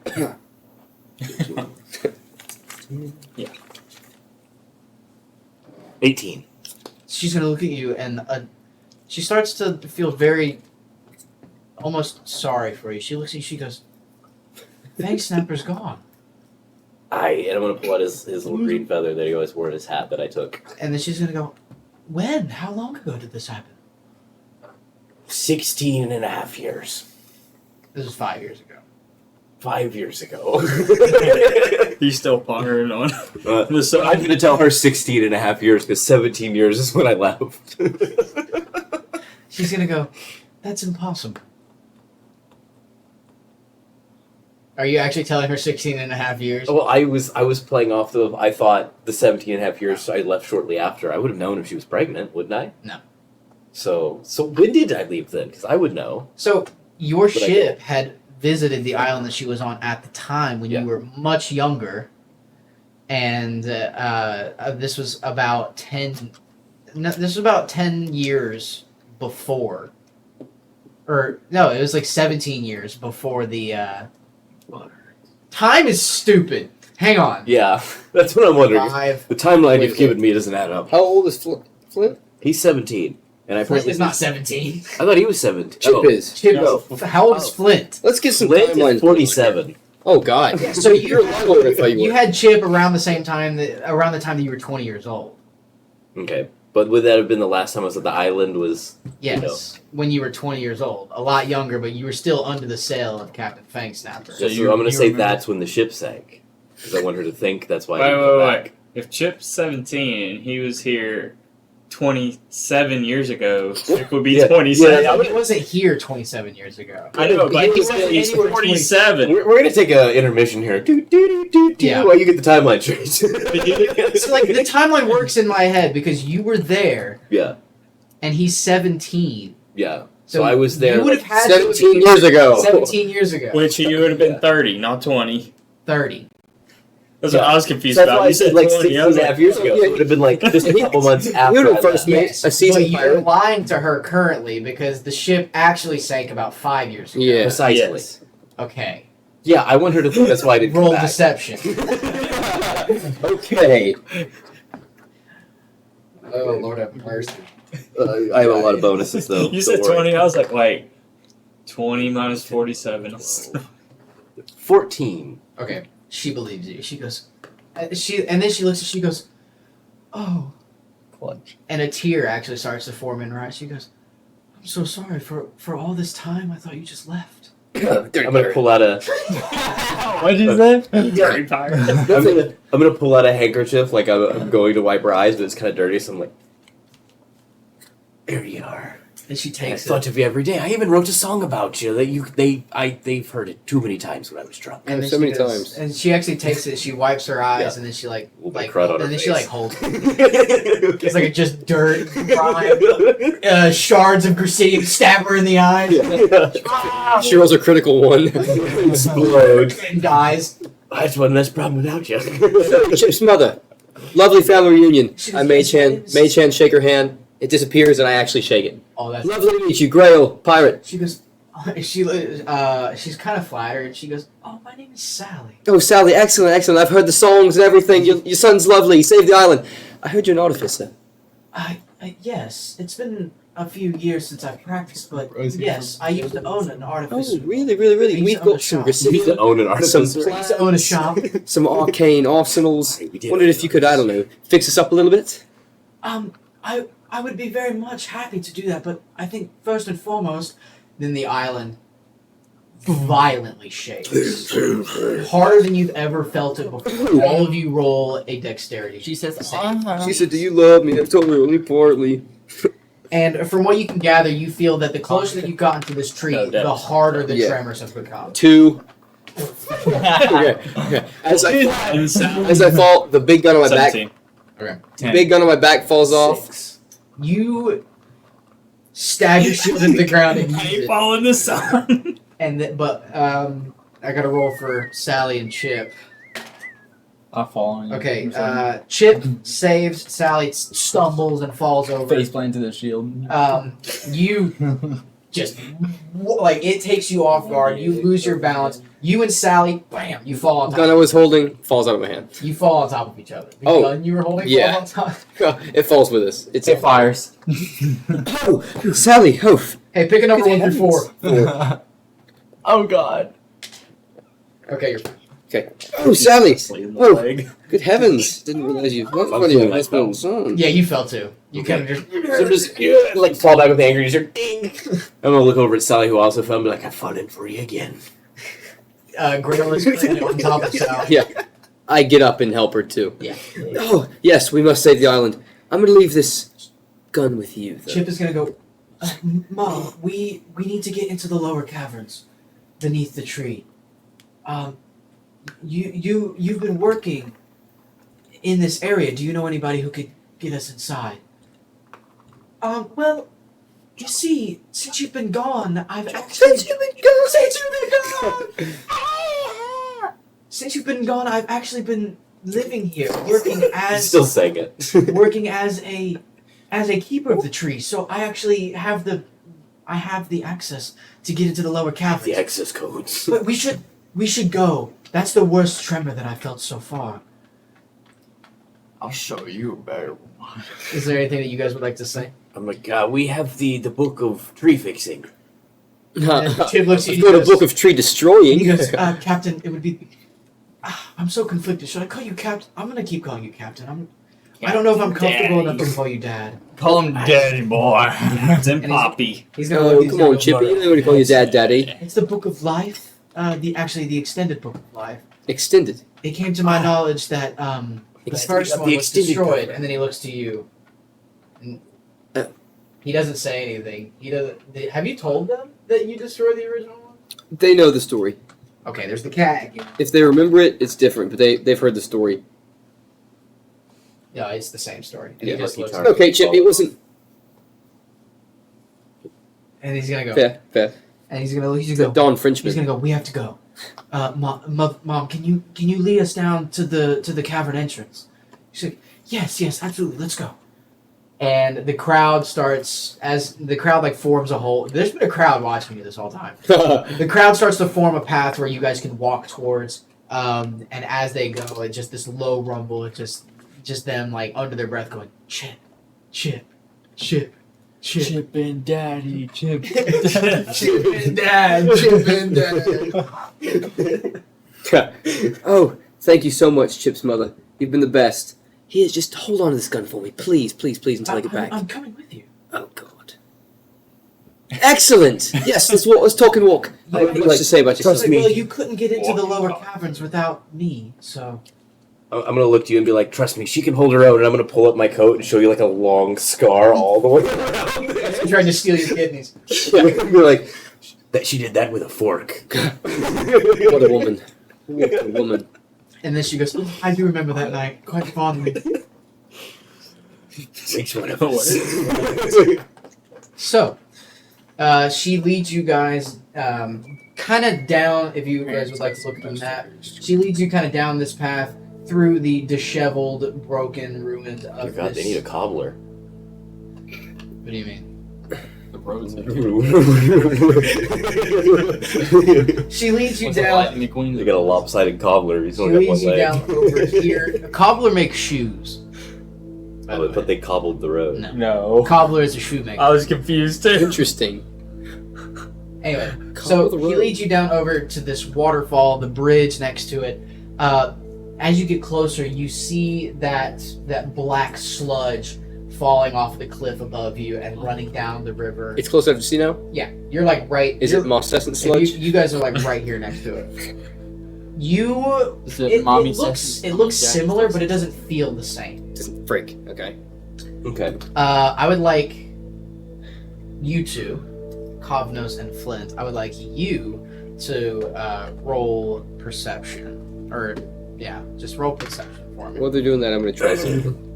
Yeah. 18. She's gonna look at you, and she starts to feel very, almost sorry for you. She looks at you. She goes, "Thanks, Snapper's gone." And I'm gonna pull out his little green feather that he always wore in his hat that I took. And then she's gonna go, "When? How long ago did this happen?" 16 and a half years. This was 5 years ago. 5 years ago. he's still pondering on the So I'm gonna tell her 16 and a half years because 17 years is when I left. She's gonna go, "That's impossible." Are you actually telling her 16 and a half years? Well, I was playing off I thought the 17 and a half years I left shortly after. I would have known if she was pregnant, wouldn't I? No. So when did I leave then? Because I would know. So, your But I ship had visited the island that she was on at the time when Yeah. you were much younger. and this was about 10. No, this was about 10 years before, or no, it was like 17 years before the. Time is stupid. Hang on. Yeah, that's what I'm wondering. 5. The timeline Wait, you've given me doesn't add up. How old is Flint? He's 17, and I Flint apparently is not 17. I thought he was 17. Chip Oh. is. Chip, No. how old is Flint? Let's get some Flint timelines. is 47. Oh God. So You're a lot older than I thought you You were. had Chip around the same time around the time that you were 20 years old. Okay, but would that have been the last time I was at the island? Was Yes, when you were 20 years old. A lot younger, but you were still under the sail of Captain Fang Snapper. so, you- I'm gonna you say remember- that's when the ship sank, because I want her to think that's why. I Wait, didn't come wait, back. wait. If Chip's 17 and he was here 27 years ago, Chip would be Yeah, 27. yeah, He wasn't here 27 years ago. I know, but He he's wasn't anywhere 47. We're gonna take a intermission here. Do, do, do, do, do, Yeah. while you get the timeline straight. So like the timeline works in my head because you were there Yeah, and he's 17. yeah. So I was there. You would have had to have 17 been years ago. 17 years ago. Which he would have been 30, not 20. 30. That's what Yeah. I was confused That's about. why I You said said like 20. 16 I was and a like, half years ago. So it would have been like just a couple months after. You were I first left. mate. Yes, A seasoned but you're pirate. lying to her currently because the ship actually sank about 5 years ago. Yeah. Precisely. Yes. Okay. Yeah, I want her to think that's why I didn't come Roll back. deception. Okay. Oh, Lord have mercy. I have a lot of bonuses though. You don't said worry. 20. I was like, wait. 20 minus 47. 14. Okay. She believes you. She goes, and then she looks and she goes, oh. Clutch. And a tear actually starts to form in her eyes. She goes, I'm so sorry for all this time. I thought you just left. I'm gonna pull out a. What did you say? Dirty pirate. I'm gonna pull out a handkerchief like I'm going to wipe her eyes, but it's kind of dirty, so I'm like, there you are. And she I takes thought it. of you every day. I even wrote a song about you. They've heard it too many times when I was drunk. And then So she many goes- times. And she actually takes it. She wipes her eyes, Yeah. and then she like Little bit of crud on her and then she face. like holds it. It's like just dirt, grime, shards of graffiti stab her in the eyes, She rolls a critical one. Explode. and dies. That's one less problem without you. Chip's mother. Lovely family reunion. She I goes, Mage Hand shake her hand. It disappears and I actually shake it. Oh, that's. Lovely to meet you, Grail, pirate. She goes. She's kind of flattered. She goes, "Oh, my name is Sally." Oh, Sally, excellent, excellent. I've heard the songs and everything. Your son's lovely. He saved the island. I heard you're an artificer. Yes, it's been a few years since I've practiced, but Rosie yes, I used to own an Oh, artificer. really, really, really? He's We've on the got some shop. You used to receipts, own an some artificer. I used to own a shop. some arcane arsenals. We did. Wondered if you could, I don't know, fix us up a little bit? I would be very much happy to do that, but I think first and foremost, then the island violently shakes. Harder than you've ever felt it before. All of you roll a dexterity. She says, She said, do you love me? I've told her only partly. And from what you can gather, you feel that the closer that you've gotten to this tree, No, the definitely. harder the Yeah. tremors have become. 2. Okay. As I fall, the big gun on my 17. back, big gun on my back falls off. 6. You stab your shield into the ground and I use ain't it. following the sun. I gotta roll for Sally and Chip. I fall on you. Okay, Chip saves, Sally stumbles and falls over. Face plant to the shield. You just, like, it takes you off guard. You lose your balance. You and Sally, bam, you fall on The gun I top. was holding falls out of my hand. You fall on top of each other. The Oh, gun you were holding yeah. falls on top. It falls with us. It's It fires. Oh, Sally, oh. Hey, pick a number 1 through 4. Oh god. Okay, Oh, Sally. Sling the Oh. leg. Good heavens. Didn't realize you. What I'm funny, feeling nice like little song. yeah, you fell too. You Okay. kind of just. So just like fall back with anger. You just ding. I'm gonna look over at Sally, who also fell, and be like, "I'm falling for you again." Grail is planted on top of Sally. Yeah. I get up and help her too. Yeah. Oh, yes, we must save the island. I'm gonna leave this gun with you, though. Chip is gonna go. Mom, we need to get into the lower caverns, beneath the tree. You've been working in this area. Do you know anybody who could get us inside? Well, you see, since you've been gone, I've actually. Since you've been gone, I've actually been living here, working as Still saying it. working as a keeper of the tree. So I actually have the access to get into the lower caverns. The access codes. But we should go. That's the worst tremor that I felt so far. I'll show you a better one. Is there anything that you guys would like to say? I'm like, we have the book of tree fixing. Chip looks at I've you. got a and book of tree destroying. He goes, Captain, it would be. I'm so conflicted. Should I call you Captain? I'm gonna keep calling you Captain. I don't know if I'm comfortable enough to call you Dad. Call him Daddy Boy. Then Poppy. He's gonna look. Oh, He's come gonna on, go, Chippy. You don't want to call your dad Daddy. It's the Book of Life. The extended Book of Life. Extended. It came to my knowledge that the first one the was extended destroyed, cover. and then he looks to you. And Uh. he doesn't say anything. He doesn't. Have you told them that you destroyed the original one? They know the story. Okay, there's the cat. If they remember it, it's different. But they've heard the story. Yeah, it's the same story. And Yeah, he just lucky looks. target. Okay, Chippy. It wasn't And he's gonna go. fair. Fair. And he's gonna go. Don He's Frenchman. gonna go. We have to go. Mom, can you lead us down to the cavern entrance? She's like, yes, absolutely. Let's go. And the crowd starts as the crowd like forms a whole. There's been a crowd watching you this whole time. The crowd starts to form a path where you guys can walk towards. And as they go, it's just this low rumble. It's just them like under their breath going, Chip. Chip and Daddy, Chip. Chip and Dad, Chip and Dad. Oh, thank you so much, Chip's mother. You've been the best. Here, just hold on to this gun for me, please, until I get back. I'm coming with you. Oh God. Excellent. Yes, let's talk and walk. What would you like to say about yourself? Trust me. Well, you couldn't get into the lower caverns without me, so. I'm gonna look to you and be like, trust me, she can hold her own, and I'm gonna pull up my coat and show you like a long scar all the way around. I'm trying to steal your kidneys. Be like, that she did that with a fork. What a woman. What a woman. And then she goes, I do remember that night quite fondly. Makes one of us. So, she leads you guys kind of down, if you guys would like to look at the map, she leads you kind of down this path through the disheveled, broken ruins Oh of God, this. they need a cobbler. What do you mean? The roads. She leads you What's the down. Lightning McQueen? They got a lopsided cobbler. He's She only got leads one you leg. down over here. A cobbler makes shoes. by the Oh, way. but they cobbled the road. No. No. Cobbler is a shoemaker. I was confused too. Interesting. Anyway, Cobble so the he road. leads you down over to this waterfall, the bridge next to it. As you get closer, you see that black sludge falling off the cliff above you and running down the river. It's close enough to see now? Yeah, you're like right. Is you're- it Mossescent if sludge? You guys are like right here next to it. Is it, It mommy looks says- similar, but it doesn't feel the same. Doesn't freak. Okay. Okay. I would like you two, Kovnos and Flint. I would like you to roll perception, or yeah, just roll perception for me. While they're doing that, I'm gonna try something.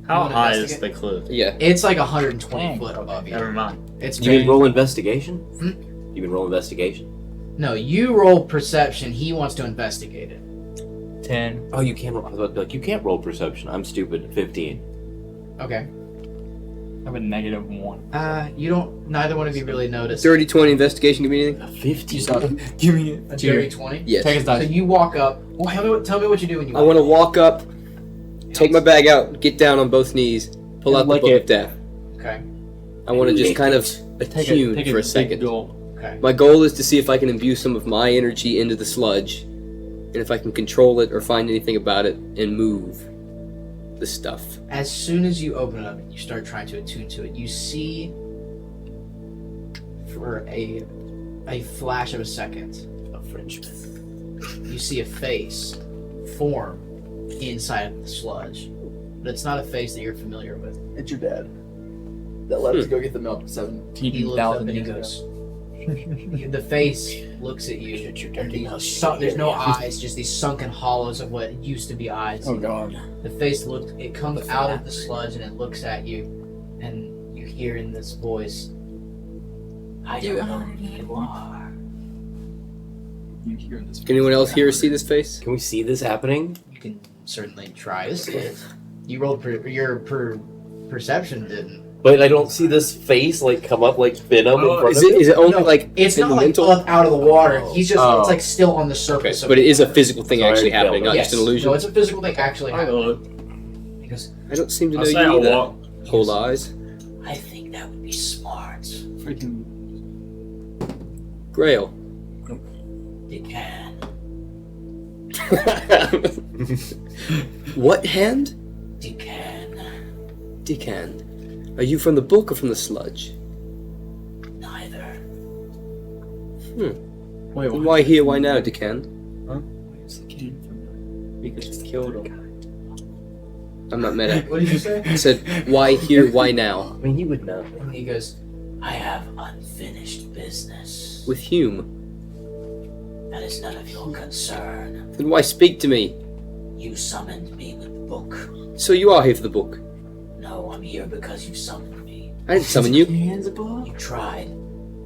How wanna high is investigate? the cliff? Yeah. It's like 120 Dang, foot above you. Never mind. It's You can very, roll investigation? Hmm? You can roll investigation? no. You roll perception. He wants to investigate it. 10. Oh, you can roll. I was about to be like, you can't roll perception. I'm stupid. 15. Okay. I have a -1. You don't. Neither one of you really notice. Dirty 20 investigation, give me anything? A 15? Give me A it. dirty 20. Yes. Take his So dice. you walk up. Tell me what you do when you. I want to walk up, take my bag out, get down on both knees, pull out the Lick book it. of death. Okay. I want to just Lick kind of Take attune take for a big second. gulp. Okay. My goal is to see if I can imbue some of my energy into the sludge, and if I can control it or find anything about it and move the stuff. As soon as you open it up and you start trying to attune to it, you see for a flash of a second, A Frenchman. you see a face form inside of the sludge. But it's not a face that you're familiar with. It's your dad. That left to go get the milk 7. He looks up 17,000 and he years ago. goes, the face looks at you. And there's no eyes, just these sunken hollows of what used to be eyes. Oh god. The face it comes out of the sludge and it looks at you, and you hear in this voice, I don't know who you are. You hear this? Can anyone else here see this face? Can we see this happening? You can certainly try to see it. You rolled perception didn't. But I don't see this face like come up like Venom in front Is of me. it only No, like It's in not the like mental? up out of the water. Oh. He's just Oh. it's like still on the surface. But it is a physical thing Sorry, actually happening, not Yes. just an illusion. No, it's a physical thing actually I happening. look. He goes, I don't seem to know I'll say you I'll either. walk. Whole eyes. I think that would be smart. Freaking. Grail. You can. What hand? You can. Decan. Are you from the book or from the sludge? Neither. Wait, And why here, why now, Decan? Because it's killed him. I'm not meta. What did you say? I said, why here, why now? I mean, he would know. And he goes, I have unfinished business. With Hume. That is none of your concern. Then why speak to me? You summoned me with the book. So you are here for the book. No, I'm here because you summoned me. I didn't summon you. You tried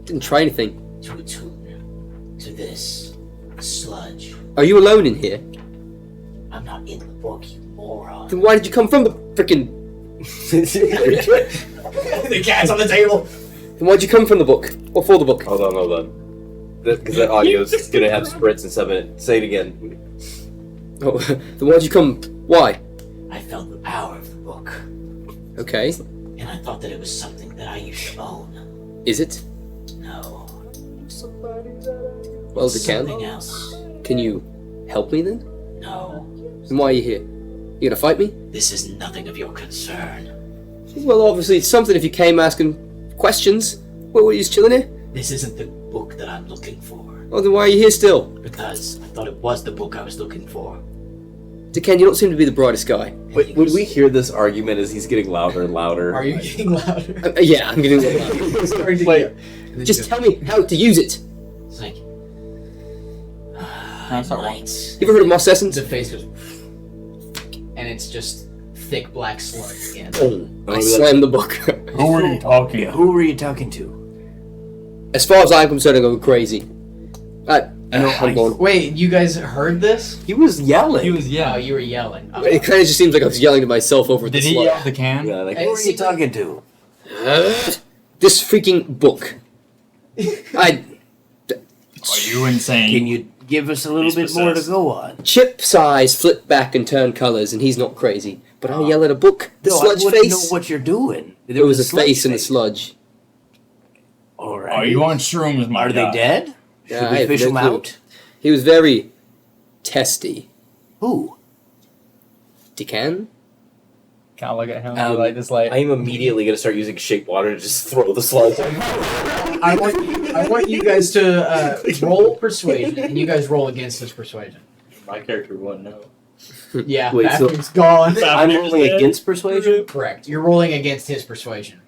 Didn't try anything. to attune to this sludge. Are you alone in here? I'm not in the book, you moron. Then why did you come from the frickin'... The cat's on the table. Then why'd you come from the book? Or for the book? Hold on. Because that audio's gonna have spritz and stuff in it. Say it again. Oh, then why'd you come? Why? I felt the power of the book, Okay. and I thought that it was something that I used to own. Is it? No, Well, something Decan. else. Can you help me then? No, Then why are you here? You gonna fight me? this is nothing of your concern. Well, obviously it's something if you came asking questions. What, were you just chilling here? This isn't the book that I'm looking for. Oh, then why are you here still? Because I thought it was the book I was looking for. Decan, you don't seem to be the brightest guy. Wait, would we hear this argument as he's getting louder and louder? Are you getting louder? Yeah, I'm getting loud. Starting to Wait. get- and then Just he tell me how to use it. goes, it's like, That's not wrong. might. You ever heard of moss essence? The face goes, and it's just thick black sludge again. Boom. I slammed the book. Who are you talking Yeah, to? who were you talking to? As far as I'm concerned, I'm going crazy. I'm going. Wait, you guys heard this? He was yelling. He was Oh, yeah. you were yelling. It kind of just seems like I was yelling to myself over Did the he sludge. yell the can? Yeah, like, Hey, Who were you talking to? This freaking book. Are you insane? Can you give us a little He's bit more to possessed. go on? Chip size, flip back and turn colors, and he's not crazy. But I yell at a book. The No, sludge I wouldn't face. know what you're doing. There was a sludge face in the sludge. All right. Are you on shrooms, my Are guy? they dead? Should Yeah, I we have fish no them clue. out? He was very testy. Who? Decan? Kind of look at him. Um, like this, like. I am immediately gonna start using shape water to just throw the sludge. I want you guys to roll persuasion, and you guys roll against his persuasion. My character wouldn't know. Yeah, Wait, so- Matthew's gone. I'm rolling against persuasion, Correct. You're rolling against his persuasion.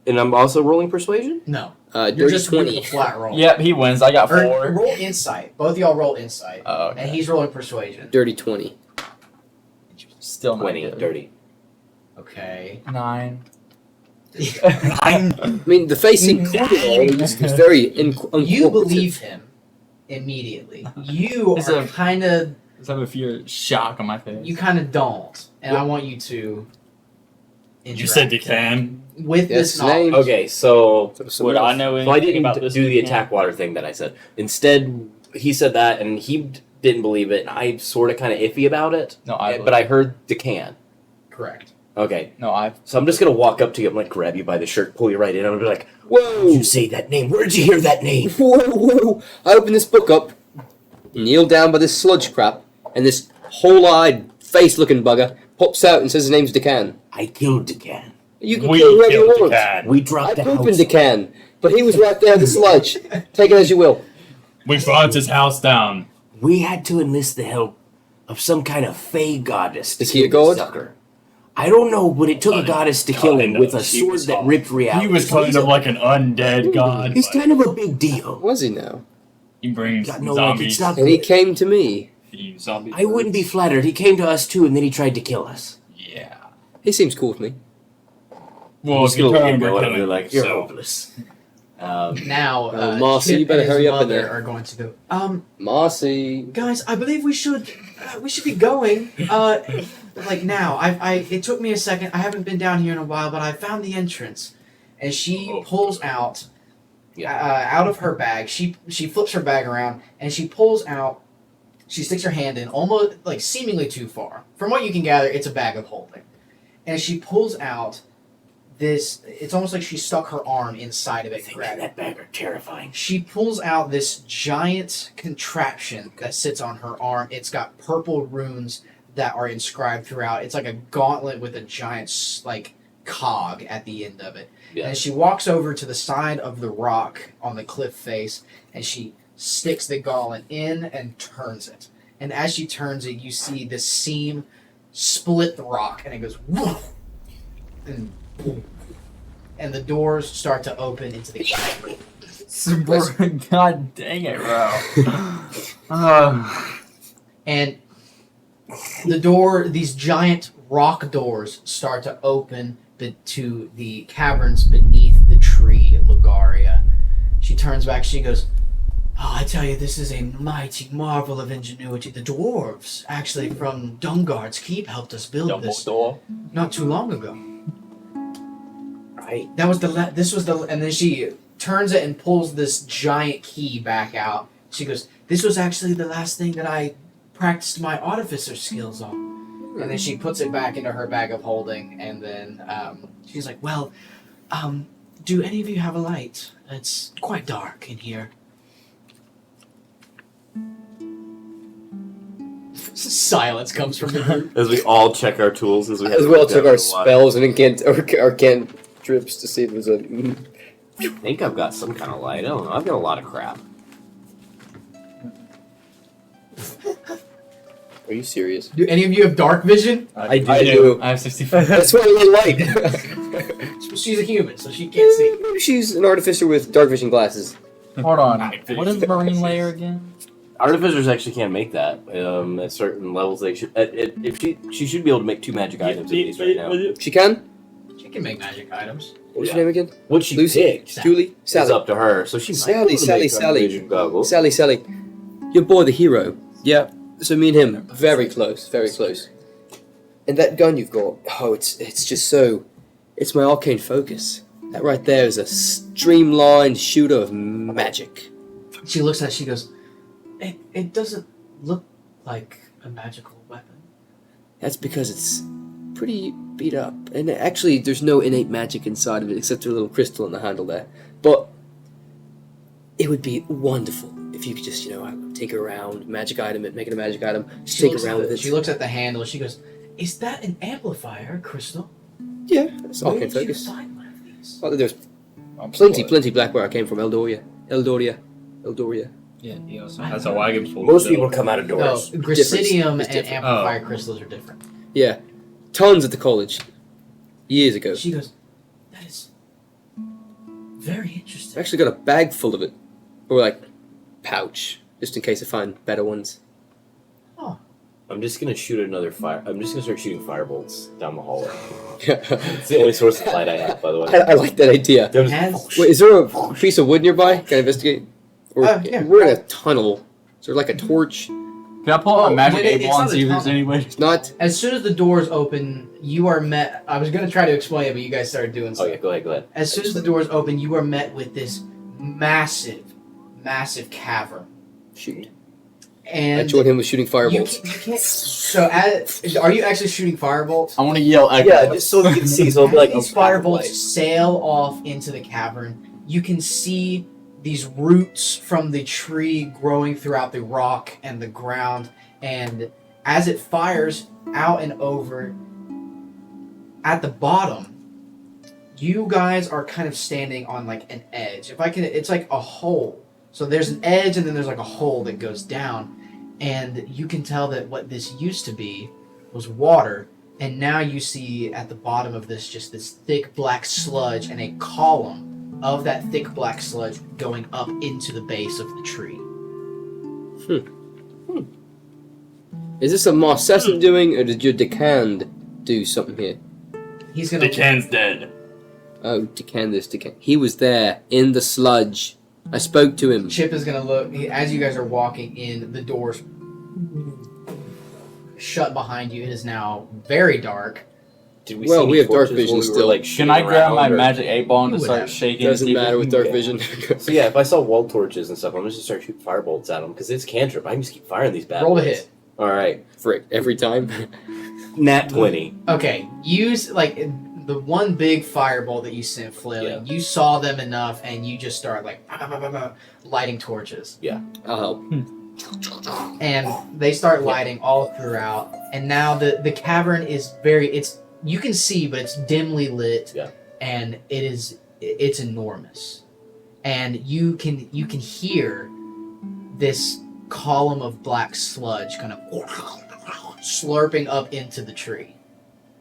and I'm also rolling persuasion. No, You're you're just just doing 20. a flat roll. Yep, he wins. I got Or 4. roll insight. Both of y'all roll insight, Oh, and okay. he's rolling persuasion. Dirty 20. Still not 20, good. dirty. Okay. 9. I mean, the face included was very You uncooperative. believe him immediately. You It's are a- kind of. Let's have a fear of shock on my face. You kind of don't, and I want you to. You said you interact can. with Yes, this knowledge. name. Okay, so Would I know so I anything didn't about this? do the weekend? attack water thing that I said. Instead, he said that, and he didn't believe it. And I'm sort of kind of iffy about it. No, I. But I heard the can. Correct. Okay, No, I. so I'm just gonna walk up to you. I'm like, grab you by the shirt, pull you right in. I'm gonna be like, Whoa! You say that name? Where'd you hear that name? Whoa! I open this book up, kneel down by this sludge crap, and this whole-eyed, face-looking bugger pops out and says his name's Decan. I killed Decan. You can We kill whoever you killed the want. cat. We I dropped the poop in house. Decan, but he was right there in the sludge. Take it as you will. We burnt his house down. We had to enlist the help of some kind of fey goddess to Is he a kill this god? sucker. I don't know, but it took a goddess to kill him Kind with a of. He sword was that all- ripped reality. He was kind of like an undead god. He's but kind of a big deal. Was he now? He brings God, no, like, zombies. it's not And he good. came to me. He zombie I wouldn't be flattered. He came to us too, and then he tried to kill us. Yeah. He seems cool with me. Well, just if you gonna turn let him, him go we're and be killing like, him, You're so. hopeless. Now, Marcy, Chip you better and his hurry up in mother there. are going to go. Marcy. Guys, I believe we should be going. Like now. It took me a second. I haven't been down here in a while, but I found the entrance. And she pulls out, out of her bag. She flips her bag around and she pulls out. She sticks her hand in, almost like seemingly too far. From what you can gather, it's a bag of holding. And she pulls out this. It's almost like she stuck her arm inside of it. Things in that bag are terrifying. She pulls out this giant contraption that sits on her arm. It's got purple runes that are inscribed throughout. It's like a gauntlet with a giant like cog at the end of it. Yeah. And she walks over to the side of the rock on the cliff face, and she sticks the gauntlet in and turns it. And as she turns it, you see the seam split the rock, and it goes woof, and boom. And the doors start to open into the cavern. God dang it, bro. And the door, these giant rock doors start to open to the caverns beneath the tree Ligaria. She turns back, she goes, "Oh, I tell you, this is a mighty marvel of ingenuity. The dwarves, actually from Dungard's Keep, helped us build this not too long ago." Right. That was and then she turns it and pulls this giant key back out. She goes, "This was actually the last thing that I practiced my artificer skills on." And then she puts it back into her bag of holding, and then she's like, "Well, do any of you have a light? It's quite dark in here." Silence comes from the group. As we all check our tools, as we Took our spells and our cantrips to see if there's a. I think I've got some kind of light. I don't know. I've got a lot of crap. Are you serious? Do any of you have dark vision? I do. I have 65. That's why I light. She's a human, so she can't see. Maybe she's an artificer with dark vision glasses. Hold on. What is the marine layer again? Artificers actually can't make that. At certain levels, they should. If she should be able to make 2 magic items at least right now. She can? She can make magic items. What's your name again? What she Lucy? picked, Julie? it's Sally. up to her. So she might Sally, be able to Sally, make Sally. vision goggles. Sally. Your boy, the hero. Yeah. So me and him, very close, very close. And that gun you've got, it's just so. It's my arcane focus. That right there is a streamlined shooter of magic. She looks at it, she goes, it doesn't look like a magical weapon. That's because it's pretty beat up. And actually, there's no innate magic inside of it except a little crystal in the handle there. But it would be wonderful if you could just, tinker around, magic item it, make it a magic item, just tinker around with it. She looks at the handle, she goes, "Is that an amplifier, Crystal? Yeah, it's Where arcane did you focus. find one of these?" Oh, there's plenty black where I came from. Eldoria. Yeah, he also has a wagon full. Most people come out of No, doors. Gricidium It's and different. amplifier crystals are different. Yeah, tons at the college, years ago. She goes, "That is very I interesting." actually got a bag full of it, or like pouch, just in case I find better ones. I'm just gonna shoot another fire. I'm just gonna start shooting firebolts down the hallway. Yeah, It's the only source of light I have, by the way. I like that idea. Has- Wait, is there a piece of wood nearby? Can I investigate? Or Yeah. we're in a tunnel. Is there like a torch? Can I pull out a magic Wait, it's 8-ball and not see if a there's tunnel. any way? It's not. As soon as the doors open, you are met. I was going to try to explain it, but you guys started doing Oh stuff. yeah, go ahead. As soon as the doors open, you are met with this massive cavern. Shoot. And I joined him with shooting you fireballs. can't. So, are you actually shooting firebolts? I want to yell echo. Yeah, just so you can see. So it'll be like These a firebolts sail off into the cavern. You can see these roots from the tree growing throughout the rock and the ground, and as it fires out and over, at the bottom, you guys are kind of standing on like an edge. It's like a hole. So there's an edge, and then there's like a hole that goes down, and you can tell that what this used to be was water. And now you see at the bottom of this just this thick black sludge and a column of that thick black sludge going up into the base of the tree. Is this a Marcescent doing, or did your decand do something here? He's gonna. The can's dead. Oh, Decan. He was there in the sludge. I spoke to him. Chip is gonna look as you guys are walking in. The doors shut behind you. It is now very dark. Did we Well, see we have dark torches vision while we were, still. like, Can shooting I grab around, my or- magic 8 ball and You just would start have. shaking? Doesn't and see if matter it with can dark get- vision. So yeah, if I saw wall torches and stuff, I'm just start shooting firebolts at them because it's cantrip. I can just keep firing these bad Roll to boys. hit. All right, Frick, every time. nat 20. Okay, use like the one big firebolt that you sent flailing. You saw them enough, and you just start like lighting torches, I'll help. and they start lighting all throughout. And now the cavern is you can see, but it's dimly lit, Yeah. and it's enormous, and you can hear this column of black sludge kind of slurping up into the tree.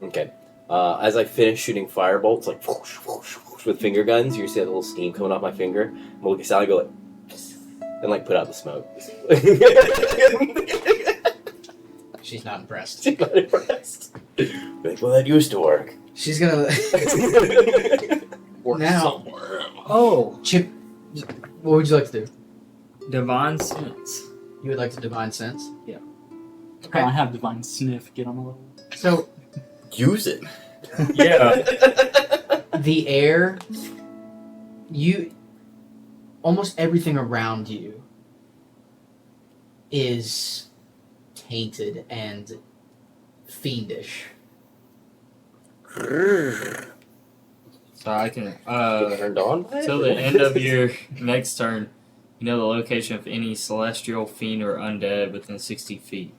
Okay. As I finish shooting firebots, like whoosh, whoosh, whoosh, with finger guns, you see that little steam coming off my finger. I'm gonna look at Sally and go like, and like put out the smoke. She's not impressed. She's not impressed. Like, well, that used to work. She's gonna Work Now- somewhere. Oh, Chip. What would you like to do? divine sense. You would like to divine sense. Okay. I have divine sniff. Get on the level. So Use it. Yeah. the air, almost everything around you is tainted and fiendish. So I can Turned on. till the end of your next turn, you know the location of any celestial fiend or undead within 60 feet.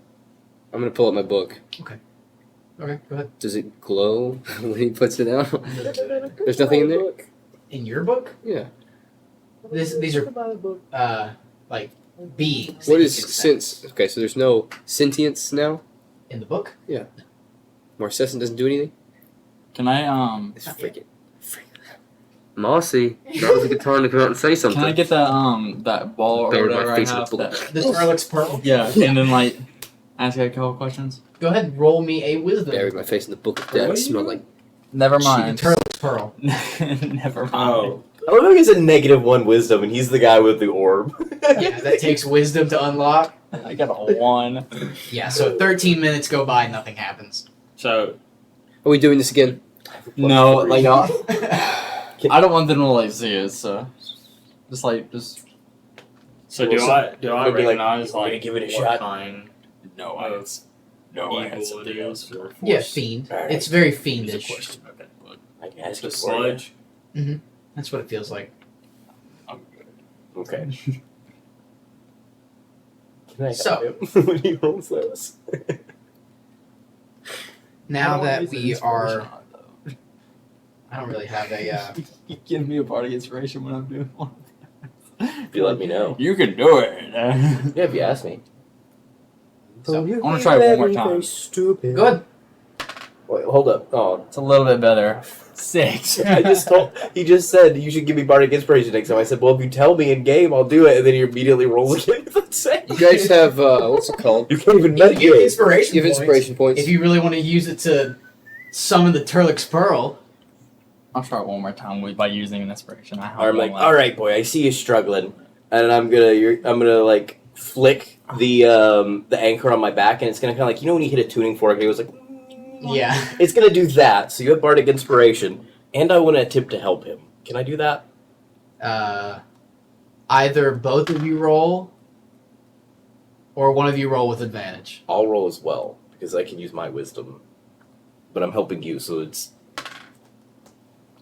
I'm gonna pull up my book. Okay, go ahead. Does it glow when he puts it out? There's nothing in there? In your book, Yeah. these are like beings. What that you is can sense. sense? Okay, so there's no sentience now? In the book? Marcescent doesn't do anything? Can I It's freaking. Mossy, that was a good time to come out and say something. Can I get that ball or Buried my whatever I face in have? the bullet. That, The Turlex Pearl. yeah, and then like ask a couple questions. Go ahead and roll me a wisdom. Buried my face in the book of death. It smelled like. Never The mind. Turlex Pearl. Never mind. Oh. I love how he's a -1 wisdom, and he's the guy with the orb. Yeah, that takes wisdom to unlock. I got a 1. Yeah, so 13 minutes go by, nothing happens. So Are we doing this again? No, like I don't want them to like see it, so just. So do Well, I I'd be like, recognize "You wanna like give it a what shot?" kind No, of I had evil something it is? else. Or Yeah, force? fiend. Alright. It's very Here's a fiendish. question. Okay, look, I can ask The it for you. sludge. That's what it feels like. I'm good. Okay. Can I So- help him when he rolls those? Now that Use an we inspiration are, on it, though. I don't really have a. You give me a party inspiration when I'm doing one. If you let me know. You can do it. Yeah, if you ask me. So, I want to try it one more time. Stupid. go ahead. Wait, hold up. Oh, It's a little bit better. 6. I just told. He just said you should give me bardic inspiration next time. I said, well, if you tell me in game, I'll do it, and then he immediately rolls again. That's the same. You guys have, what's it called? You can't even You can give metagame. inspiration Give points inspiration points. if you really want to use it to summon the Turlex Pearl. I'll try it one more time by using an inspiration. I have I'm one like, left. all right, boy, I see you struggling, and I'm gonna like flick the anchor on my back, and it's gonna kind of like, you know when you hit a tuning fork, and it was like, Yeah. it's gonna do that. So you have bardic inspiration, and I want to attempt to help him. Can I do that? Either both of you roll, or one of you roll with advantage. I'll roll as well because I can use my wisdom, but I'm helping you, so it's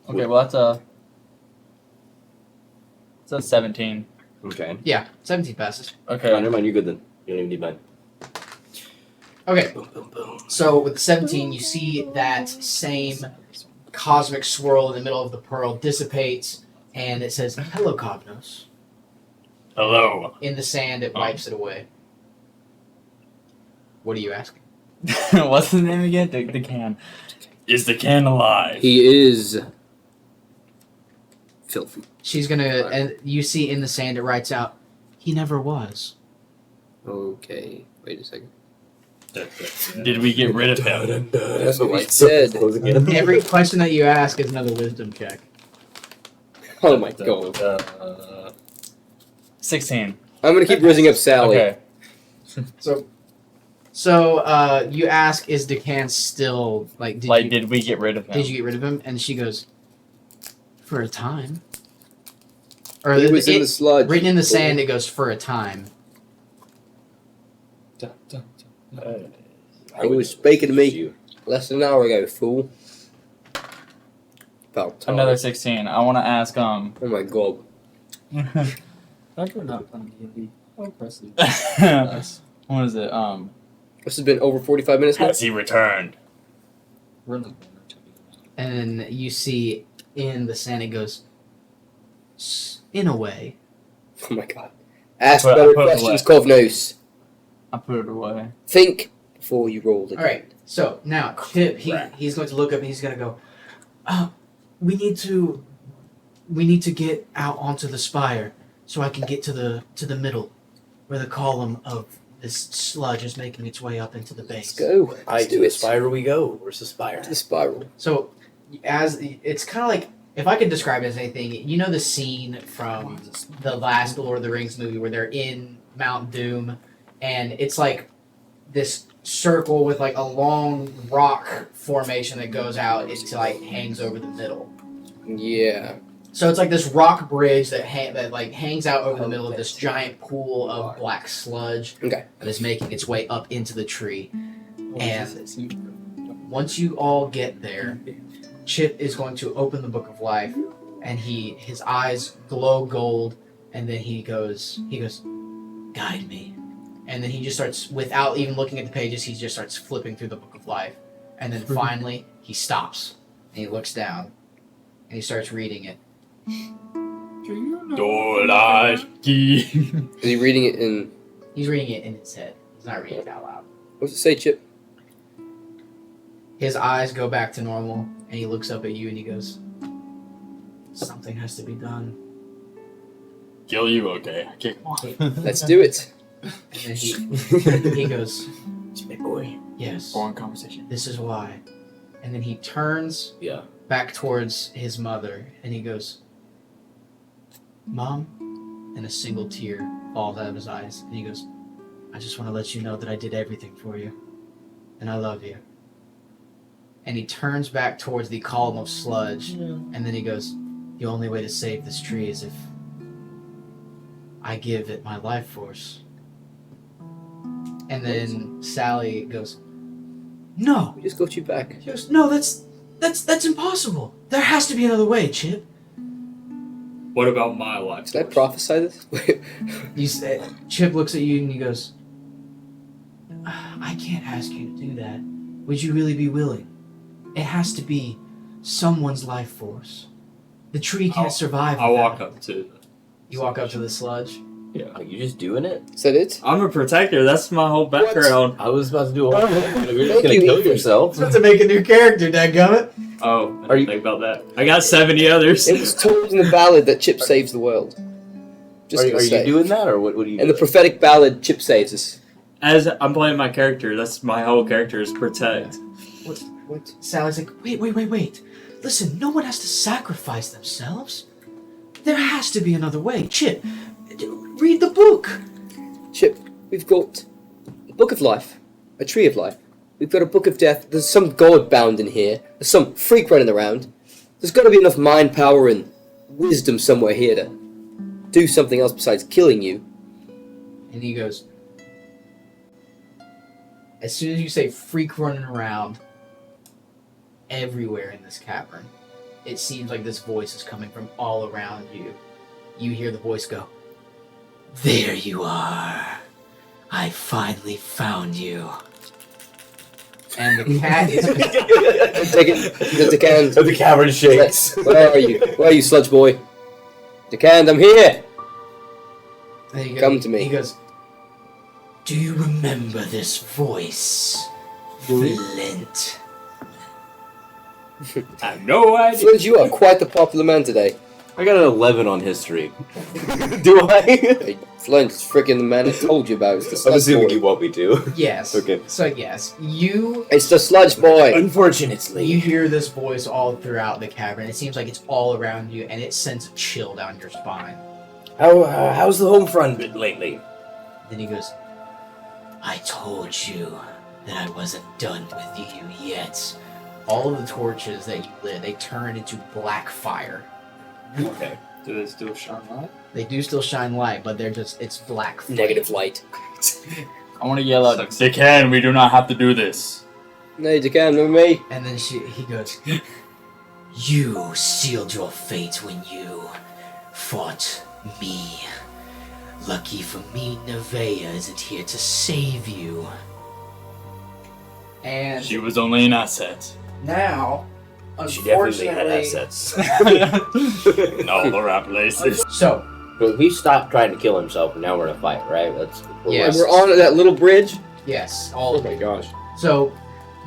Okay, well that's a 17. okay. Yeah, 17 passes. Okay. Oh, never mind. You're good then. You don't even need mine. Okay, Boom, boom, boom. so with 17, you see that same cosmic swirl in the middle of the pearl dissipates, and it says, "Hello, Cognos." Hello. In the sand, it wipes it away. What are you asking? What's his name again? The can. Is the can alive? He is filthy. She's gonna, and you see in the sand, it writes out, "He never was." Okay. Wait a second. Did we get rid of him? That's what we said. Close again. Every question that you ask is another wisdom check. Oh my god. 16. I'm gonna keep raising up Sally. Okay. So you ask, is Decan still like? Did we get rid of him? Did you get rid of him? And she goes, for a time. Or He was in the sludge. written in the sand. It goes for a time. He was speaking to me less than an hour ago, fool. About time. Another 16. I want to ask, Oh my god. Thought you were not playing D&D. How impressive. what is it? This has been over 45 minutes now. Has he returned? We're in the And then you see in the sand. It goes, in a way. Oh my god. Ask Put it better away. questions, Kovnos. I put it away. Think before you roll the All right. So now Chip, he's going to look up and he's going to go, we need to get out onto the spire so I can get to the middle where the column of this sludge is making its way up into the base. Let's go. Let's To do the it. spiral we go. Where's the spire? To the spiral. So as it's kind of like, if I could describe it as anything, you know the scene from the last Lord of the Rings movie where they're in Mount Doom and it's like this circle with like a long rock formation that goes out into like hangs over the middle. Yeah. So it's like this rock bridge that hangs out over the middle of this giant pool of black sludge Okay. that is making its way up into the tree. And once you all get there, Chip is going to open the Book of Life, and his eyes glow gold, and then he goes, guide me. And then he just starts, without even looking at the pages, he just starts flipping through the Book of Life. And then finally, he stops, and he looks down, and he starts reading it. Is he reading it in... He's reading it in his head. He's not reading it out loud. What's it say, Chip? His eyes go back to normal, and he looks up at you, and he goes, something has to be done. Kill you, okay. Okay. Let's do it. And then he goes, It's big boy. yes, Boring conversation. this is why. And then he turns Yeah. back towards his mother, and he goes, Mom? And a single tear falls out of his eyes, and he goes, I just want to let you know that I did everything for you, and I love you. And he turns back towards the column of sludge, and then he goes, the only way to save this tree is if I give it my life force. And then Sally goes, no! We just got you back. She goes, no, that's impossible. There has to be another way, Chip. What about my life? Did I prophesy this? Chip looks at you and he goes, I can't ask you to do that. Would you really be willing? It has to be someone's life force. The tree can't survive. I'll without walk it." up to. You walk up to the sludge. Yeah. Are you just doing it? Is that it? I'm a protector. That's my whole background. I was about to do a whole thing. You're just Thank gonna you. kill yourself. to make a new character, dadgummit. Oh, I Are didn't you- think about that. I got 70 others. It was told in the ballad that Chip saves the world. Just Are gonna you say. doing that, or what are you In doing? the prophetic ballad, Chip saves us. As I'm playing my character, that's my whole character is protect. What? Sally's like, wait. Listen, no one has to sacrifice themselves. There has to be another way. Chip, read the book. Chip, we've got a book of life, a tree of life. We've got a book of death. There's some god bound in here. There's some freak running around. There's got to be enough mind power and wisdom somewhere here to do something else besides killing you. And he goes, as soon as you say freak running around, everywhere in this cavern, it seems like this voice is coming from all around you. You hear the voice go, there you are. I finally found you. And the cat is... Take it. The Decand. The cavern shakes. Where are you? Where are you, sludge boy? Decand, I'm here. And he Come to me. He goes, do you remember this voice? Flint. I have no idea. Flint, you are quite the popular man today. I got an 11 on history. Do I? Hey, Flint's freaking the man I told you about. It's the I'm sludge assuming boy. you want me to. Yes. Okay. So yes, you It's the sludge boy. Unfortunately. you hear this voice all throughout the cavern. It seems like it's all around you, and it sends a chill down your spine. How's the home front been lately? Then he goes, "I told you that I wasn't done with you yet." All of the torches that you lit, they turn into black fire. Okay. Do they still shine light? They do still shine light, but it's black flame. Negative light. I want to yell out, they can, we do not have to do this. No, you can, remember me? And then he goes, "You sealed your fate when you fought me. Lucky for me, Nevaeh isn't here to save you." And She was only an asset. now, She definitely had unfortunately, assets. In all the right places. so But he stopped trying to kill himself, and now we're in a fight, right? Yeah. And we're on that little bridge. yes, all Oh of my it. gosh. So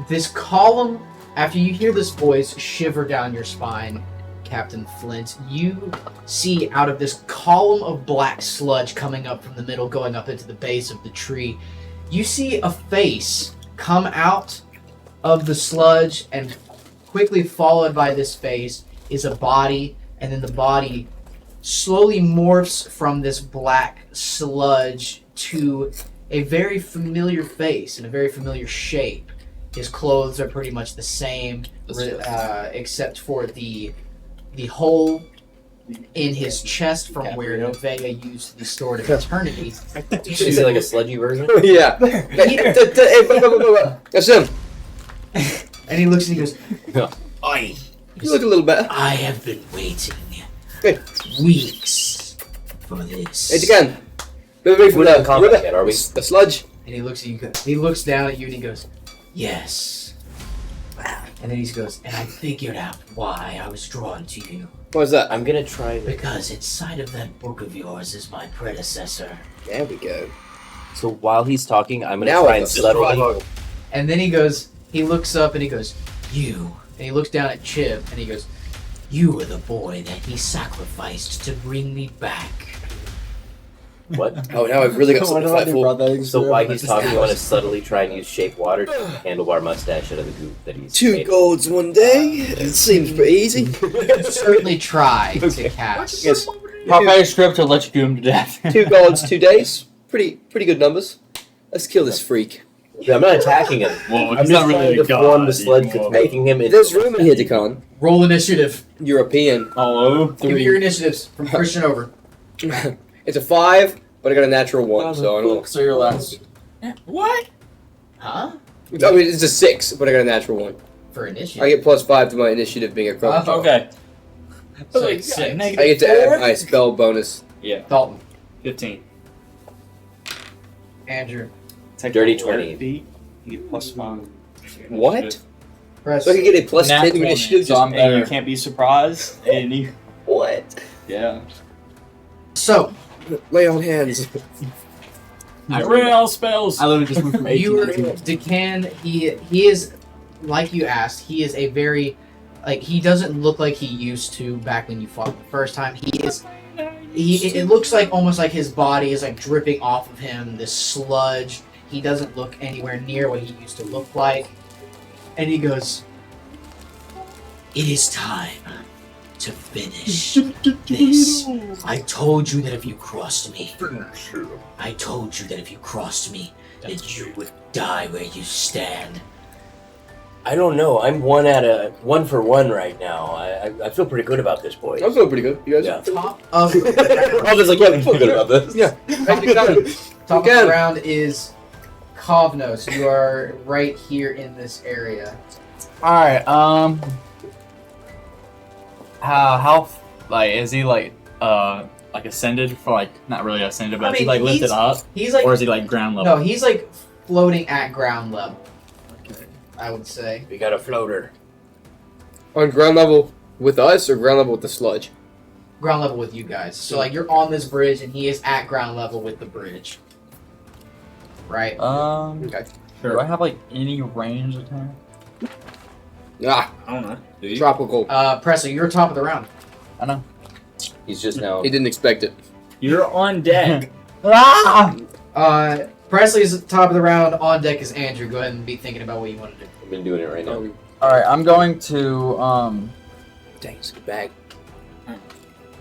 this column, after you hear this voice shiver down your spine, Captain Flint, you see out of this column of black sludge coming up from the middle, going up into the base of the tree, you see a face come out of the sludge, and quickly followed by this face is a body, and then the body slowly morphs from this black sludge to a very familiar face and a very familiar shape. His clothes are pretty much the same, except for the hole in his chest from where Nevaeh used the sword of eternity. Is it like a sludgy version? Yeah. That's him. And he looks and he goes, You look a little better. "I have been waiting Hey. weeks for this." Hey, again. Maybe from We're not the in combat river. yet, are we? The sludge. And he looks at you. He looks down at you and he goes, "Yes." And then he goes, "And I figured out why I was drawn to you. What was that? I'm gonna try this. Because inside of that book of yours is my predecessor." There we go. So while he's talking, I'm gonna Now try I and feel subtly. surprised. And then he goes, he looks up and he goes, "You." And he looks down at Chip and he goes, "You were the boy that he sacrificed to bring me back." What? Oh, now I've really got something to fight for. So while he's talking, I want to subtly try and use shape water to handlebar mustache out of the goop that he's Two made. golds one day. It seems pretty easy. Certainly try to cast. Yes. Prepare a script to let you goom to death. 2 golds, 2 days. Pretty good numbers. Let's kill this freak. Yeah, I'm not attacking him. Well, I'm he's just not trying really to a god. form the you sludge can that's go- making him into There's room in here, Decon. Roll initiative. European. Hello? Give me your initiatives from Christian over. It's a 5, but I got a natural 1, so I don't know. So you're last. What? Huh? I mean, it's a 6, but I got a natural 1. For initiative. I get +5 to my initiative being a crop. Okay. So Like it's six. I get to add my spell bonus. Dalton. 15. Andrew. Take Dirty a 20. feet, you get +5. What? Press. So I can get a +10 Nat to 20, initiative, so just I'm better. You can't be surprised. And you, What? yeah. So, Lay on hands. I ran out of spells. I literally just went from 18 you are to Decan. He is, like you asked, he is a very, like, he doesn't look like he used to back when you fought the first time. It looks like almost like his body is like dripping off of him, this sludge. He doesn't look anywhere near what he used to look like. And he goes, "It is time to finish this. I told you that if you crossed me, that you would die where you stand." I don't know. I'm 1 for 1 right now. I feel pretty good about this, boys. I'm feeling pretty good. You guys? Yeah. Top of I was like, yeah, I feel good about this. Yeah. top of the round is Kovnos. You are right here in this area. Alright, how, like, is he, like ascended for, like, not really ascended, but I is he, mean, like, lifted he's- up? He's like Or is he, like, ground level? no, he's like floating at ground level. I would say. We got a floater. On ground level with us or ground level with the sludge? Ground level with you guys. So like you're on this bridge and he is at ground level with the bridge. Right? Okay. Do I have, like, any range attack? Ah, I don't know. Do you? tropical. Presser, you're top of the round. I know. He's just now. He didn't expect it. You're on deck. Presley's at the top of the round. On deck is Andrew. Go ahead and be thinking about what you want to do. I've been doing it right now. All right, I'm going to Dang, it's a bag.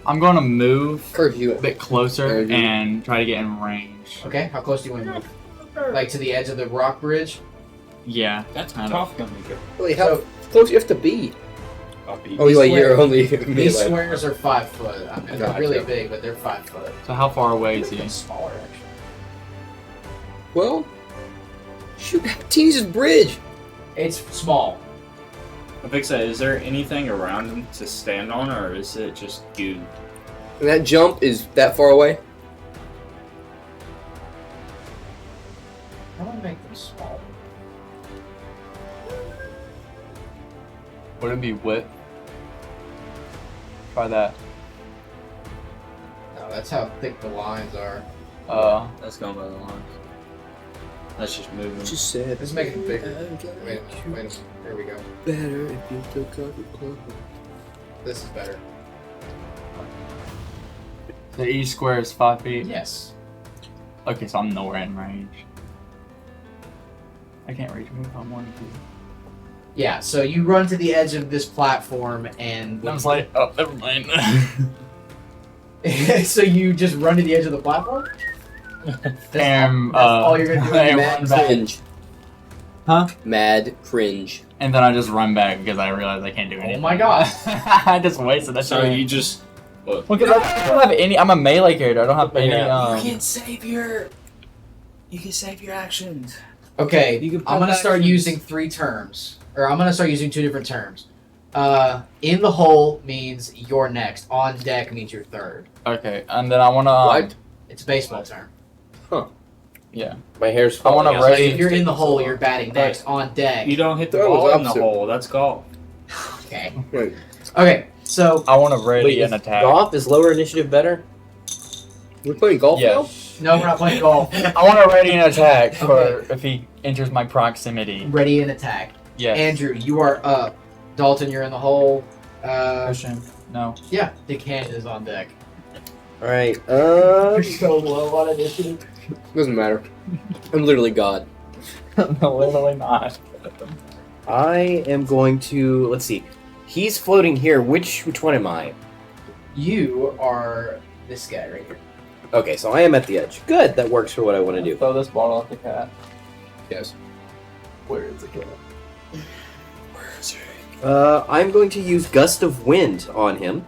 I'm going to move Curse you. a bit closer There you go. and try to get in range. Okay, how close do you want to move? Like to the edge of the rock bridge? Yeah. That's kind tough gonna go. Wait, how close you have to be? I'll be. Oh, wait, you're squares- only These melee. squares are 5 foot. I mean, they're Gotcha. really big, but they're 5 foot. So how far away is he? It's smaller, actually. Well, shoot, teenies bridge. It's small. Avixa, is there anything around him to stand on, or is it just goo? And that jump is that far away? How do I make them small? Would it be width? Try that. No, that's how thick the lines are. That's going by the lines. That's just moving. Just said. Let's make it bigger. Wait, wait. There we go. Better if you took off your clothes. This is better. So each square is 5 feet. Yes. Okay, so I'm nowhere in range. I can't reach him if I'm wanting to. Yeah, so you run to the edge of this platform and I was like, oh, never mind. so you just run to the edge of the platform? Damn. That's all you're gonna do and is run run back. Cringe. Huh? Mad cringe. And then I just run back because I realize I can't do anything. Oh my god. I just wasted that. So shit. you just. What? Well, 'cause I don't have any. I'm a melee character. I don't have any. Yeah. You can save your. You can save your actions. Okay, You can I'm put gonna start actions. using 3 terms. Or I'm gonna start using 2 different terms. In the hole means you're next. On deck means you're third. Okay, and then I wanna. What? It's a baseball term. Yeah. My hair's I wanna falling out. So ready- if you're in the hole, you're batting next. On deck. You don't hit the That was ball in the opposite. hole. That's golf. Okay. Wait. Okay, so I want to ready Wait, an is attack. golf is lower initiative better? We're playing golf Yeah. no, we're not playing golf. I want to ready an attack for Okay. if he enters my proximity. Ready and attack. Yes. Andrew, you are up. Dalton, you're in the hole. Christian. No. Yeah, Dick Hand is on deck. Alright, You're so low on initiative. Doesn't matter. I'm literally God. No, literally not. I am going to, let's see. He's floating here. Which one am I? You are this guy right here. Okay, so I am at the edge. Good, that works for what I want to do. Throw this bottle at the cat. Yes. Where is the cat? I'm going to use Gust of Wind on him.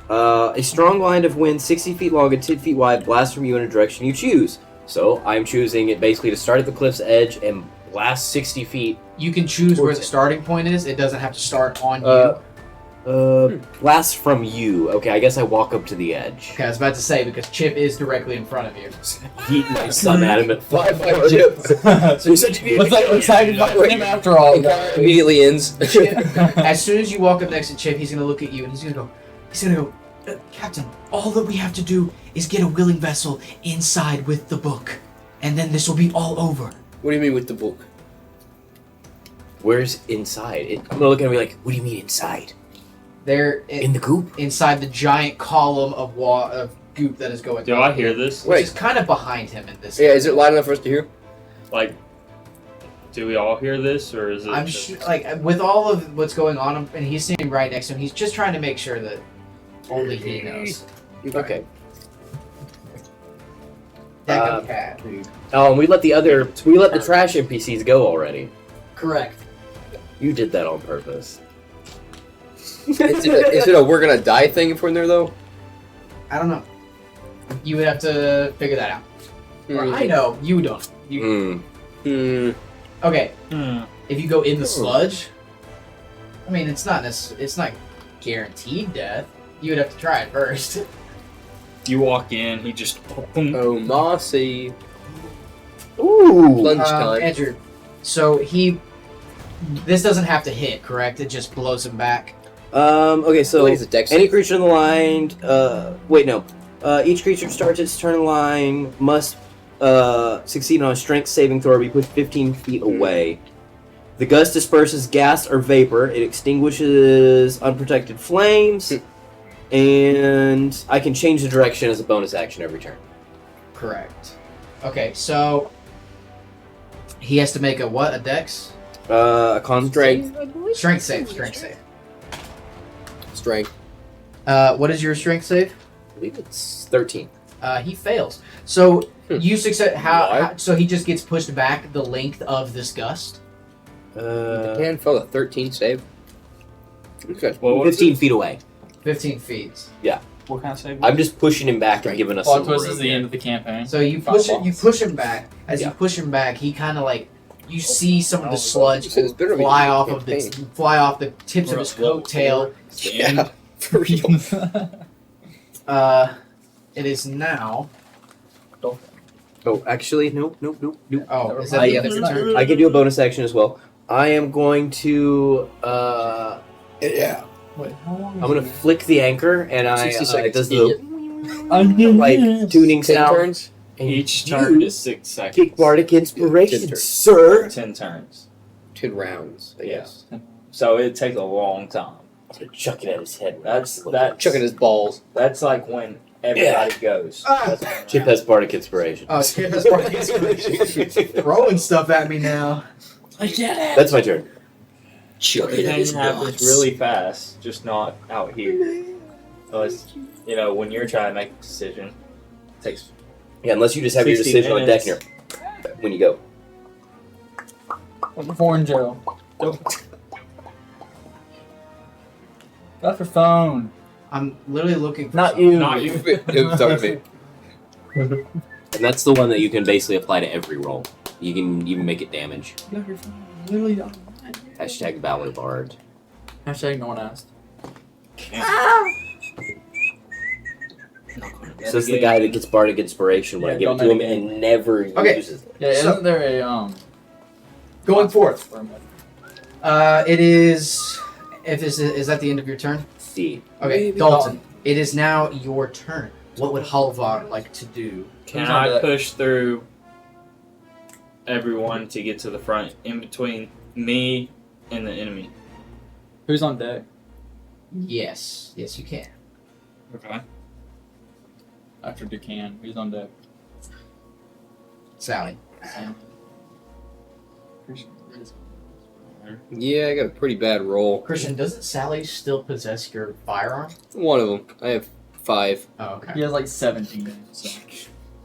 A strong line of wind 60 feet long and 10 feet wide blasts from you in a direction you choose. So I'm choosing it basically to start at the cliff's edge and blast 60 feet. You can choose where Towards the it. starting point is. It doesn't have to start on you. Blast from you. Okay, I guess I walk up to the edge. Okay, I was about to say because Chip is directly in front of you. Heat my son at him at 5 So you said Let's like excited about him after all. immediately ends. As soon as you walk up next to Chip, he's gonna look at you and he's gonna go, Captain, all that we have to do is get a willing vessel inside with the book. And then this will be all over. What do you mean with the book? Where's inside? I'm gonna look at him and be like, what do you mean inside? They're In the goop? inside the giant column of goop that is going Do up, I hear this? which Wait. is kind of behind him in this. Yeah, is it loud enough for us to hear? Like, do we all hear this, or is it? I'm just- sure, like, with all of what's going on, and he's sitting right next to him, he's just trying to make sure that only he knows. Okay. That cat. Oh, and we let the trash NPCs go already. Correct. You did that on purpose. Is it a we're gonna die thing if we're in there though? I don't know. You would have to figure that out. Or I know, you don't. You, Hmm. okay, Hmm. if you go in the sludge, I mean, it's not guaranteed death. You would have to try it first. You walk in, he just. Oh, mossy. Ooh. Lunch time. Andrew, so this doesn't have to hit, correct? It just blows him back. Okay, so Like it's a dex any save. creature in the line, wait, no. Each creature starts its turn in line must succeed on a strength saving throw or be pushed 15 feet away. The gust disperses gas or vapor. It extinguishes unprotected flames. And I can change the direction as a bonus action every turn. Correct. Okay, so he has to make a what? A dex? A con Strength. Strength save. Strength save. Strength. What is your strength save? I believe it's 13. He fails. So Hmm. you success. Why? How? So he just gets pushed back the length of this gust. Dan fell a 13 save. Okay. Well, what is 15 it? feet away. 15 feet. What kind of save? I'm just pushing him back and giving us Plot some twist room. is the end of the campaign. So you Final push it. You boss. push him back. As Yeah. you push him back, he kind of like you see some of the sludge So it's better fly be off of the tips of his coattail. Yeah. For real. It is now. Oh, actually, nope. Oh, is that the end of your turn? I can do a bonus action as well. I am going to. Yeah. Wait, how long? I'm gonna flick the anchor, and I 60 it seconds, does idiot. the like tuning 10 sound. turns? And Each turn you is 6 seconds. kick bardic inspiration, 10 turns. sir. 10 turns. 10 rounds, I Yeah. guess. So it takes a long time. So chuck it at his head. That's Chucking his balls. That's like when everybody goes. Ah! That's when Chip has bardic inspiration. Oh, Skip has brought throwing stuff at me now. I get it. That's my turn. Chucking The at pain his happens nuts. really fast, just not out here. Unless, when you're trying to make a decision, it takes. Yeah, unless you just have your 60 decision on deck minutes. here when you go. What the foreign Joe? Got your phone. I'm literally looking for Not something. you. Not you. It was talking to me. And that's the one that you can basically apply to every roll. You can even make it damage. Got your phone. Literally. Hashtag Valor Bard. Hashtag no one asked. So that's the guy that gets bardic inspiration when I Yeah, give it don't to him make it. and never Okay. uses it. Yeah, So- isn't there a Going forth. for him? It is. Is that the end of your turn? See. Okay, Maybe. Dalton. It is now your turn. What would Halvar like to do? Can Who's on I deck? push through everyone to get to the front in between me and the enemy? Who's on deck? Yes, you can. Okay. After Ducan. Who's on deck? Sally. Sam. Yeah, I got a pretty bad roll. Christian, doesn't Sally still possess your firearm? One of them. I have 5. Oh, okay. He has like 17. So.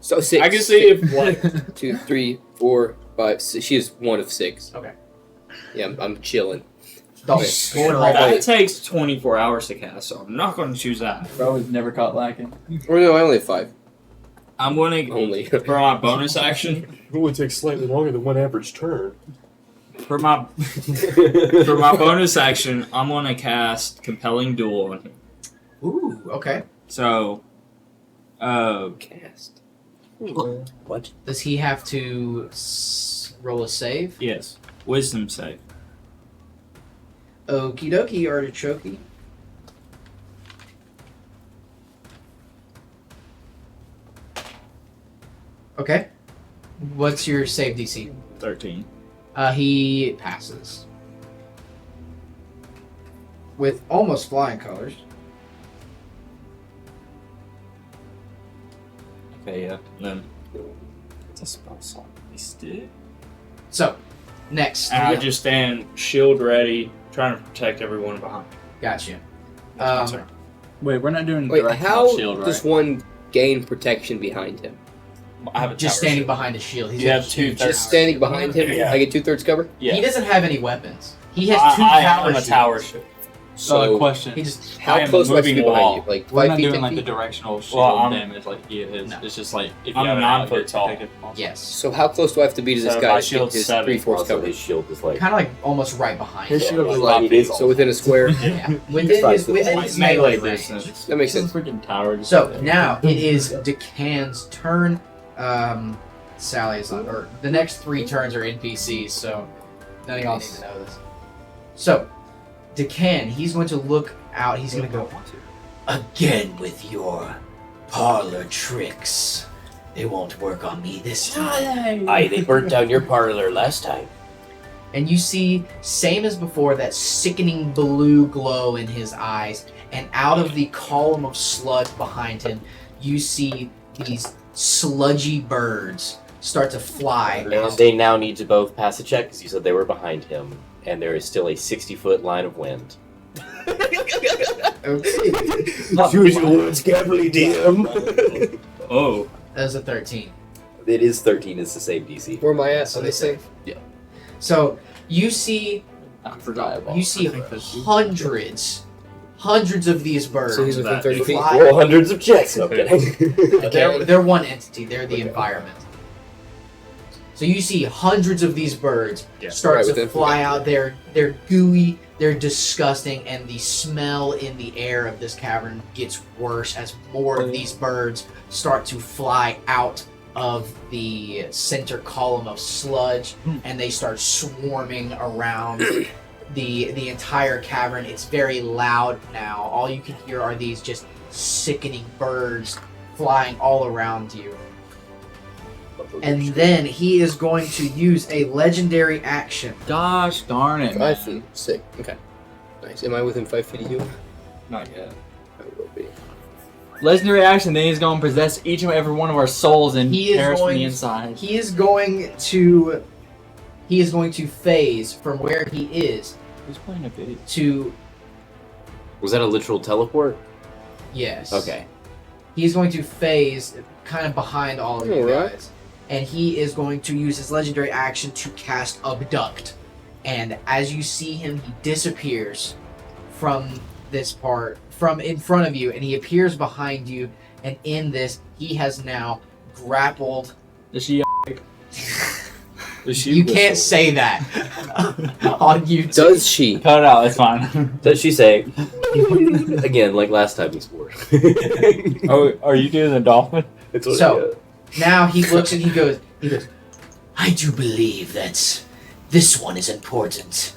So 6. I can see if like 2, 3, 4, 5, 6. She is 1 of 6. Okay. Yeah, I'm chilling. Dalton, Wait. go ahead. that takes 24 hours to cast, so I'm not going to choose that. Bro was never caught lacking. Or no, I only have 5. I'm going to Only. for my bonus action. It would take slightly longer than one average turn. For my bonus action, I'm going to cast Compelling Duel on him. Ooh, okay. So, Cast. What? Does he have to roll a save? yes, Wisdom save. Okie dokie, artichoke. Okay. What's your save DC? 13. He passes. With almost flying colors. Okay, yeah. Then it's a spell slot. Wasted. So, next. And I just stand shield ready, trying to protect everyone behind. Gotcha. That's my turn. Wait, we're not doing Wait, directional how shield, right? does one gain protection behind him? I have a Just tower standing shield. behind a shield. He's You got have a two huge thirds. Just standing behind him, Yeah. I get 2/3 cover? Yeah. He doesn't have any weapons. He has I, two I tower am a shields. tower shield. So, question. He just I how am close do I have to moving be a behind wall. you? Like We're 5 not feet, doing 10 like the feet? directional shield I'm- damage like he is. No. It's just like if I'm you have 9 it out, foot you're tall. protected also. yes. So how close do I have to be to this So guy my to get shield's his 7. 3/4 Also, cover? his shield is like. Kind of like almost right behind His him. shield is like like it is So within a square? Yeah. Within his melee range. distance. That makes This is sense. freaking tower. just So there. now it is Decan's turn. Sally's on, or the next 3 turns are NPCs, so none of y'all need to know this. So, Decan, he's going to look out. He's going to go again with your parlor tricks. They won't work on me this time. Aye, they burnt down your parlor last time. And you see, same as before, that sickening blue glow in his eyes. And out of the column of sludge behind him, you see these sludgy birds start to fly. And they now need to both pass a check because you said they were behind him, and there is still a 60-foot line of wind. Okay. Choose your words carefully, DM. Oh. That was a 13. It is 13. It's the same DC. Where am I at? So So they they say. So you see I forgot about. You see hundreds of these birds. So he's within 30 feet. fly. Roll hundreds of checks. No, I'm kidding. They're one entity. They're the environment. So you see hundreds of these birds start Right to within. fly out. They're gooey. They're disgusting, and the smell in the air of this cavern gets worse as more of these birds start to fly out of the center column of sludge, and they start swarming around the entire cavern. It's very loud now. All you can hear are these just sickening birds flying all around you. And then he is going to use a legendary action. Gosh darn it, man. 5 feet. 6. Okay. Nice. Am I within 5 feet of you? Not yet. I will be. Legendary action, then he's going to possess each and every one of our souls and He is tear us from going- the inside. He is going to phase from where he is Who's playing a video? to Was that a literal teleport? yes. Okay. He's going to phase kind of behind all of you Alright. guys. And he is going to use his legendary action to cast Abduct. And as you see him, he disappears from this part, from in front of you, and he appears behind you. And in this, he has now grappled. Does she? You can't say that on YouTube. Does she? Cut it out. It's fine. Does she say again, like last time we swore? Oh, are you doing the dolphin? It's what So- Now he looks and he goes, I do believe that this one is important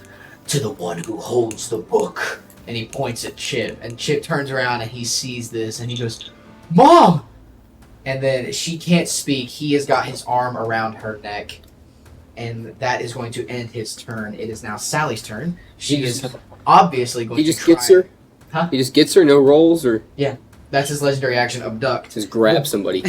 to the one who holds the book. And he points at Chip, and Chip turns around and he sees this and he goes, Mom! And then she can't speak. He has got his arm around her neck. And that is going to end his turn. It is now Sally's turn. She is obviously going He to just gets her? Huh? He just gets her, no rolls, or That's his legendary action, Abduct. just grab somebody?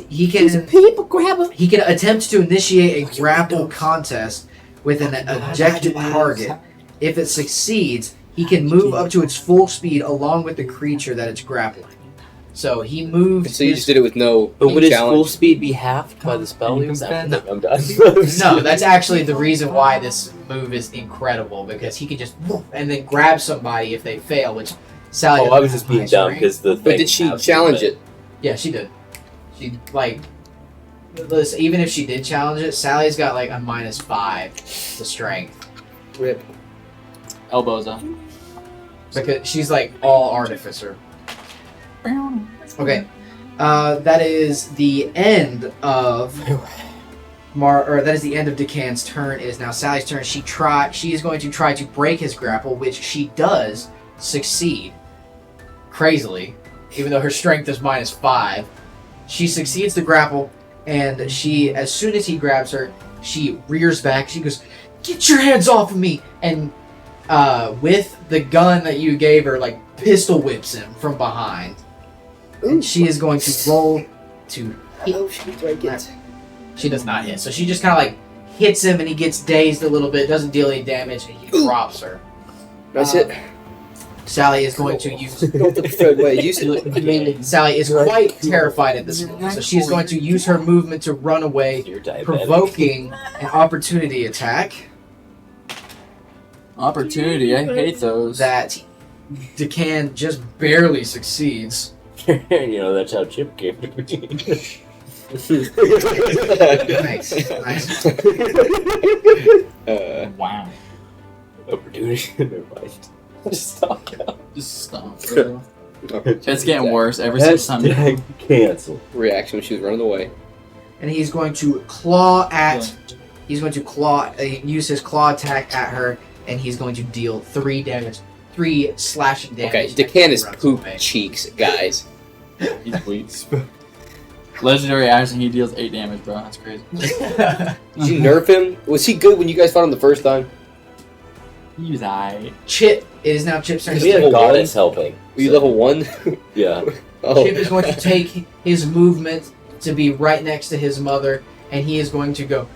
He can People grab He can attempt to initiate a grapple contest with an objective target. If it succeeds, he can move up to its full speed along with the creature that it's grappling. So he moves. So you just did it with no But would his full challenge? speed be halved by the spell? You can Is that- spend- I'm done. No, that's actually the reason why this move is incredible, because he can just whoop and then grab somebody if they fail, which Sally. Oh, doesn't I was have just being high dumb strength. because the thing. But did she has challenge limit. it? Yeah, she did. She like. Listen, even if she did challenge it, Sally's got like a -5 to strength Rip. Elbows up. because she's like all artificer. Okay, that is the end of that is the end of Decan's turn. It is now Sally's turn. She is going to try to break his grapple, which she does succeed. Crazily, even though her strength is -5, she succeeds the grapple, and she, as soon as he grabs her, she rears back. She goes, "Get your hands off of me!" And with the gun that you gave her, like pistol whips him from behind. And she is going to roll to hit. Oh, she break it. She does not hit. So she just kind of like hits him, and he gets dazed a little bit, doesn't deal any damage, and he drops her. That's it. Sally is going to use. Don't the preferred way. Use it. I mean, Sally is quite terrified at this moment, so she is going to use her movement to run away, You're diabetic. provoking an opportunity attack Opportunity. I hate those. that Decan just barely succeeds. You know, that's how Chip came to be. Nice, nice. Wow. Opportunity. Never mind. Just stop now. Just stop. Bro. It's getting worse ever since Sunday. Hashtag cancel. reaction when she was running away. And he's going to claw at. He's going to use his claw attack at her, and he's going to deal 3 damage, 3 slashing damage. Okay, as Decan he is runs poop away. cheeks, guys. He's weak. Legendary action, he deals 8 damage, bro. That's crazy. Did you nerf him? Was he good when you guys fought him the first time? He was aight. Chip, it is now Chip's turn. We had a level goddess helping. Were you level 1? Yeah. Oh. Chip is going to take his movement to be right next to his mother, and he is going to go,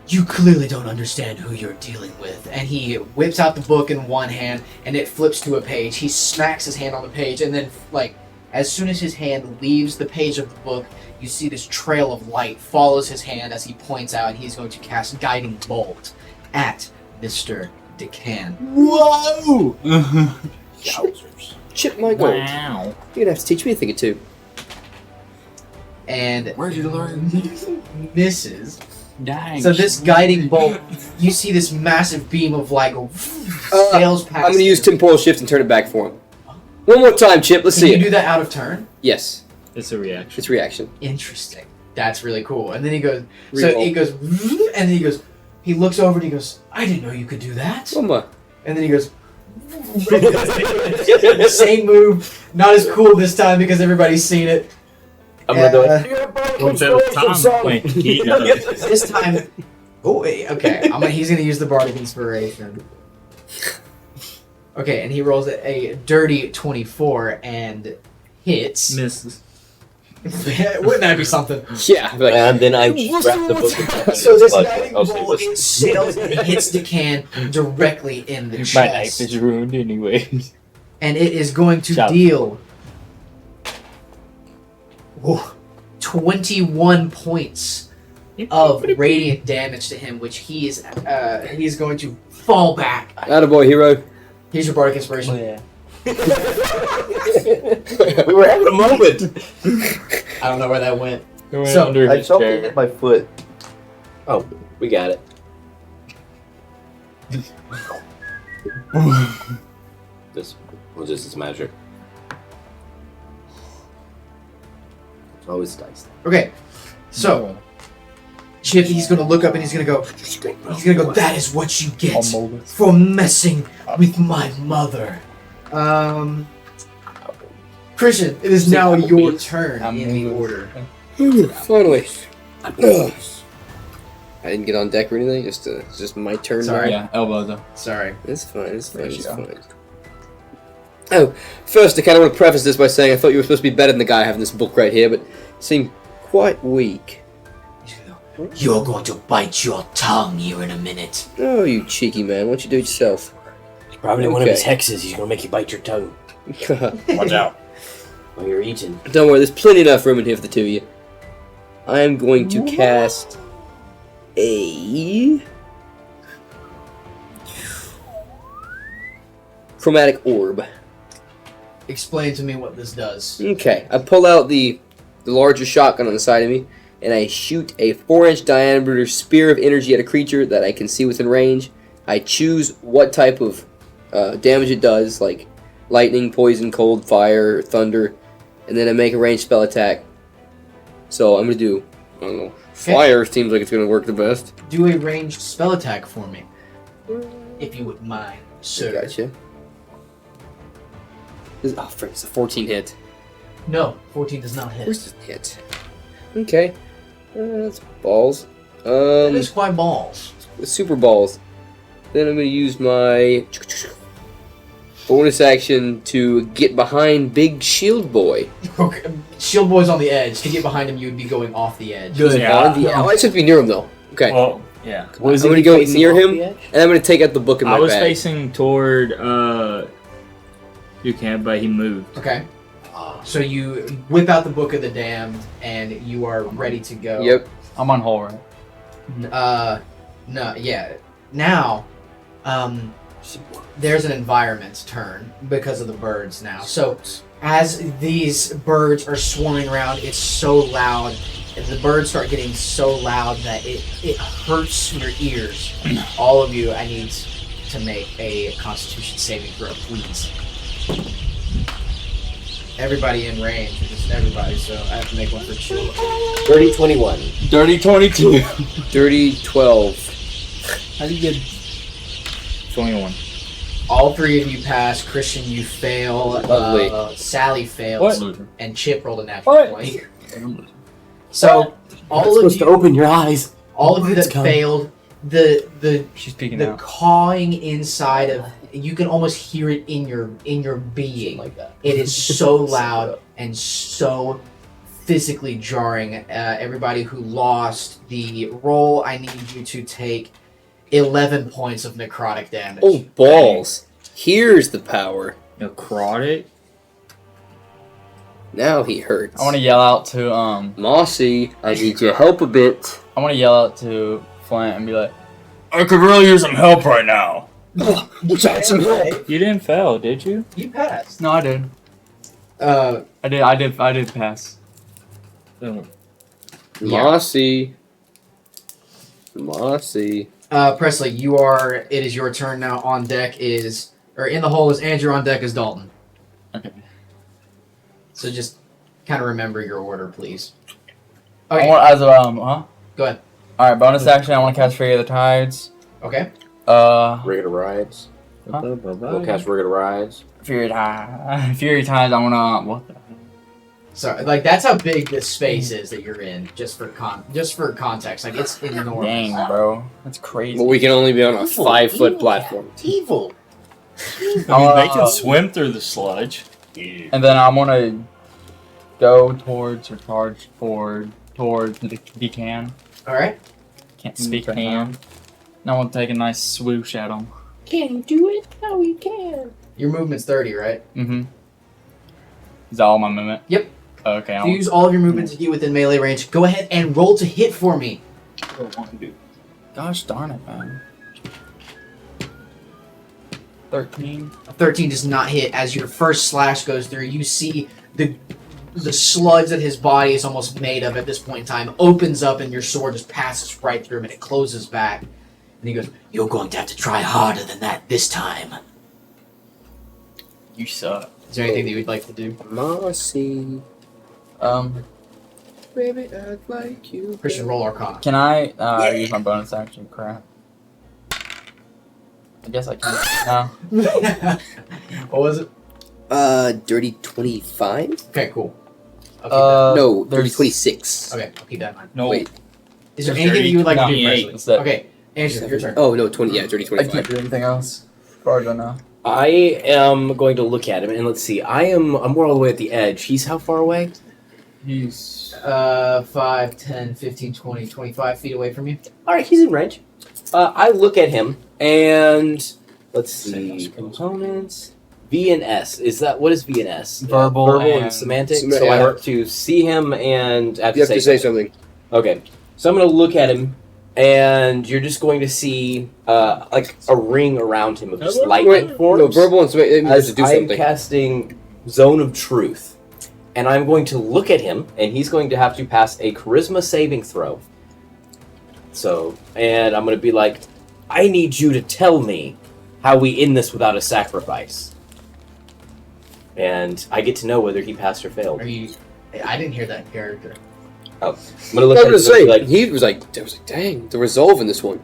"You clearly don't understand who you're dealing with." And he whips out the book in one hand, and it flips to a page. He smacks his hand on the page, and then, like, as soon as his hand leaves the page of the book, you see this trail of light follows his hand as he points out, and he's going to cast Guiding Bolt at Mr. Decan. Whoa! Chip my gold. Wow. You're gonna have to teach me a thing or two. And Where'd you learn? misses. Dang. So this Guiding Bolt, you see this massive beam of light go sails past. I'm gonna use you. temporal shift and turn it back for him. One more time, Chip. Let's Can see you it. do that out of turn? Yes, It's a reaction. it's reaction. Interesting. That's really cool. And then he goes, Reroll. he goes, and then he goes, he looks over and he goes, "I didn't know you could do that." Oh my. And then he goes, same move, not as cool this time because everybody's seen it. I'm gonna do Uh, it. Well, the time when he does. This time, oh wait, okay, he's gonna use the Bardic Inspiration. Okay, and he rolls a dirty 24 and hits. Misses. Wouldn't that be something? Yeah. I'd be like, And then I wrap the book in So this Like, guiding I'll say bolt this. it sails and it hits Decan directly in the My life chest, is ruined anyway. and it is going to Shout. deal 21 points of radiant damage to him, which he's going to fall back. attaboy, hero. Here's your Bardic Inspiration. Yeah. We were having a moment. I don't know where that went. It So, under I his felt it chair. hit my foot. Oh, we got it. This was just magic. It's always dice. Okay, so Chip, he's gonna look up and he's gonna go. "That is what you get for messing with my mother." Christian, it is now your turn in the order. Finally. Ugh. I didn't get on deck or anything. Just my turn. Sorry. Yeah, elbow though. Sorry. It's fine. It's fine. There you It's go. fine. Oh, first I kind of want to preface this by saying I thought you were supposed to be better than the guy having this book right here, but you seem quite weak. You're going to bite your tongue here in a minute. Oh, you cheeky man! Why don't you do it yourself? It's probably one of his Okay. hexes. He's gonna make you bite your tongue Don't Watch out. while you're eating. worry. There's plenty enough room in here for the two of you. I am going to cast a chromatic orb. Explain to me what this does. Okay, I pull out the larger shotgun on the side of me, and I shoot a 4-inch diameter spear of energy at a creature that I can see within range. I choose what type of damage it does, like lightning, poison, cold, fire, thunder, and then I make a ranged spell attack. So I'm gonna do, I don't know, fire seems like it's gonna work the best. Do a ranged spell attack for me, if you wouldn't mind, sir. Gotcha. Oh, frick, it's a 14 hit. No, 14 does not hit. Where's the hit? Okay, that's balls. That is quite balls. Super balls. Then I'm going to use my bonus action to get behind Big Shield Boy. Okay. Shield Boy's on the edge. To get behind him, you would be going off the edge. Good. Yeah. On the, I just have to be near him though. Okay. Well, yeah. I'm going to go near him, and I'm going to take out the book in my I was bag. facing toward Ducan, but he moved. Okay. So you whip out the Book of the Damned, and you are ready to go. Yep. I'm on hole, right? No, yeah. Now, there's an environment turn because of the birds now. So, as these birds are swarming around, it's so loud, and the birds start getting so loud that it hurts your ears. All of you, I need to make a Constitution saving throw, please. Everybody in range, just everybody, so I have to make one for Chill. Dirty 21. Dirty 22. Dirty 12. How do you get 21. All three of you pass. Christian, you fail. Lovely. Sally fails. what? And Chip rolled a natural What? 20. So all of supposed to you, open your eyes. all of you that It's coming. failed, the She's peeking the out. cawing inside of you can almost hear it in your being. Like that. It is so loud and so physically jarring. Everybody who lost the roll, I need you to take 11 points of necrotic damage. Oh, balls. Here's the power. Necrotic? Now he hurts. I want to yell out to Mossy, I need your help a bit. I want to yell out to Flint and be like, I could really use some help right now. You got some help. You didn't fail, did you? You passed. "No, I did. I did pass." Oh. Mossy. Mossy. Presley, it is your turn now. On deck is, or in the hole is Andrew, on deck is Dalton. Okay. So just kind of remember your order, please. I Okay, want go ahead. All right, bonus action. I want to cast Fury of the Tides. Okay. Rigor rides. Huh? We'll cast Rigor rides. Fury Tides. I want to. What the? Sorry, like that's how big this space is that you're in. Just for context, like it's enormous. Dang, bro, that's crazy. But we can only be on a Evil, 5-foot evil, platform. Evil. I mean, they can swim through the sludge. And then I want to go towards or charge forward towards the decan. All right. Can't speak right now. And I want to take a nice swoosh at him. Can you do it? No, you can. Your movement's 30, right? Mm-hmm. Is that all my movement? Yep. Okay. If you use all of your movement to get within melee range, go ahead and roll to hit for me. Gosh darn it, man. 13. 13 does not hit. As your first slash goes through, you see the sludge that his body is almost made of at this point in time opens up, and your sword just passes right through him, and it closes back. And he goes, "You're going to have to try harder than that this time." You suck. Is there anything that you would like to do? Mossy. Baby, act like you. Christian, roll Arcana. Can I use my bonus action? Crap. I guess I can. No. What was it? Dirty 25? Okay, cool. I'll keep that. No, dirty there's- 26. Okay, I'll keep that in mind. No. Wait. Is there There's anything that you would like to do, 38. Presley? It's that- Okay, Andrew, your turn. Oh, no, 20. Yeah, dirty I 25. can't do anything else. As far as I know. I am going to look at him and let's see. I'm more all the way at the edge. He's how far away? He's 5, 10, 15, 20, 25 feet away from you. All right, he's in range. I look at him and let's see. Components. V and S. What is V and S? Verbal and and semantic. Sem- So I yeah. have to see him and I have You have to say something. Okay, so I'm gonna look at him, and you're just going to see like a ring around him of just lightning Wait, forms. no, verbal and semantic. You have As to do I'm something. casting Zone of Truth, and I'm going to look at him, and he's going to have to pass a Charisma saving throw. So, and I'm going to be like, I need you to tell me how we end this without a sacrifice. And I get to know whether he passed or failed. Are you? I didn't hear that character. I'm gonna look I at him was and gonna be say, like, he was like, dang, the resolve in this one.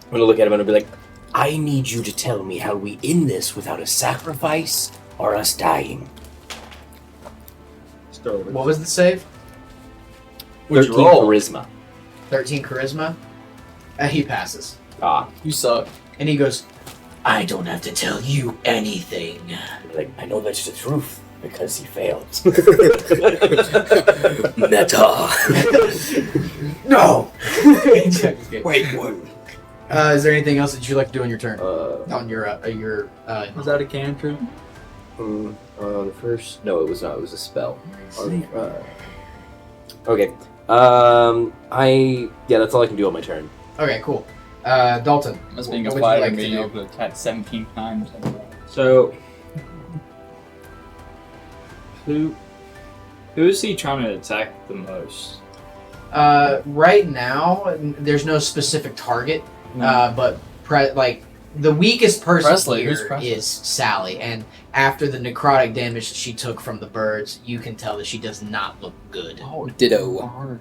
I'm gonna look at him and I'll be like, I need you to tell me how we end this without a sacrifice or us dying. What was the save? 13 charisma. 13 charisma. He passes, you suck. and he goes, "I don't have to tell you anything." I'm like, I know that's the truth because he failed. Meta. No. Wait, what? Is there anything else that you'd like to do on your turn? Uh, On your Was that a cantrip? the first? No, it was not. It was a spell. Okay. That's all I can do on my turn. Okay, cool. Dalton. Must being a what would you fighter like and to being do? able to attack 17 times. So, who is he trying to attack the most? Right now, there's no specific target, but the weakest person Presley, who's here Presley? is Sally, and after the necrotic damage that she took from the birds, you can tell that she does not look good. Ditto.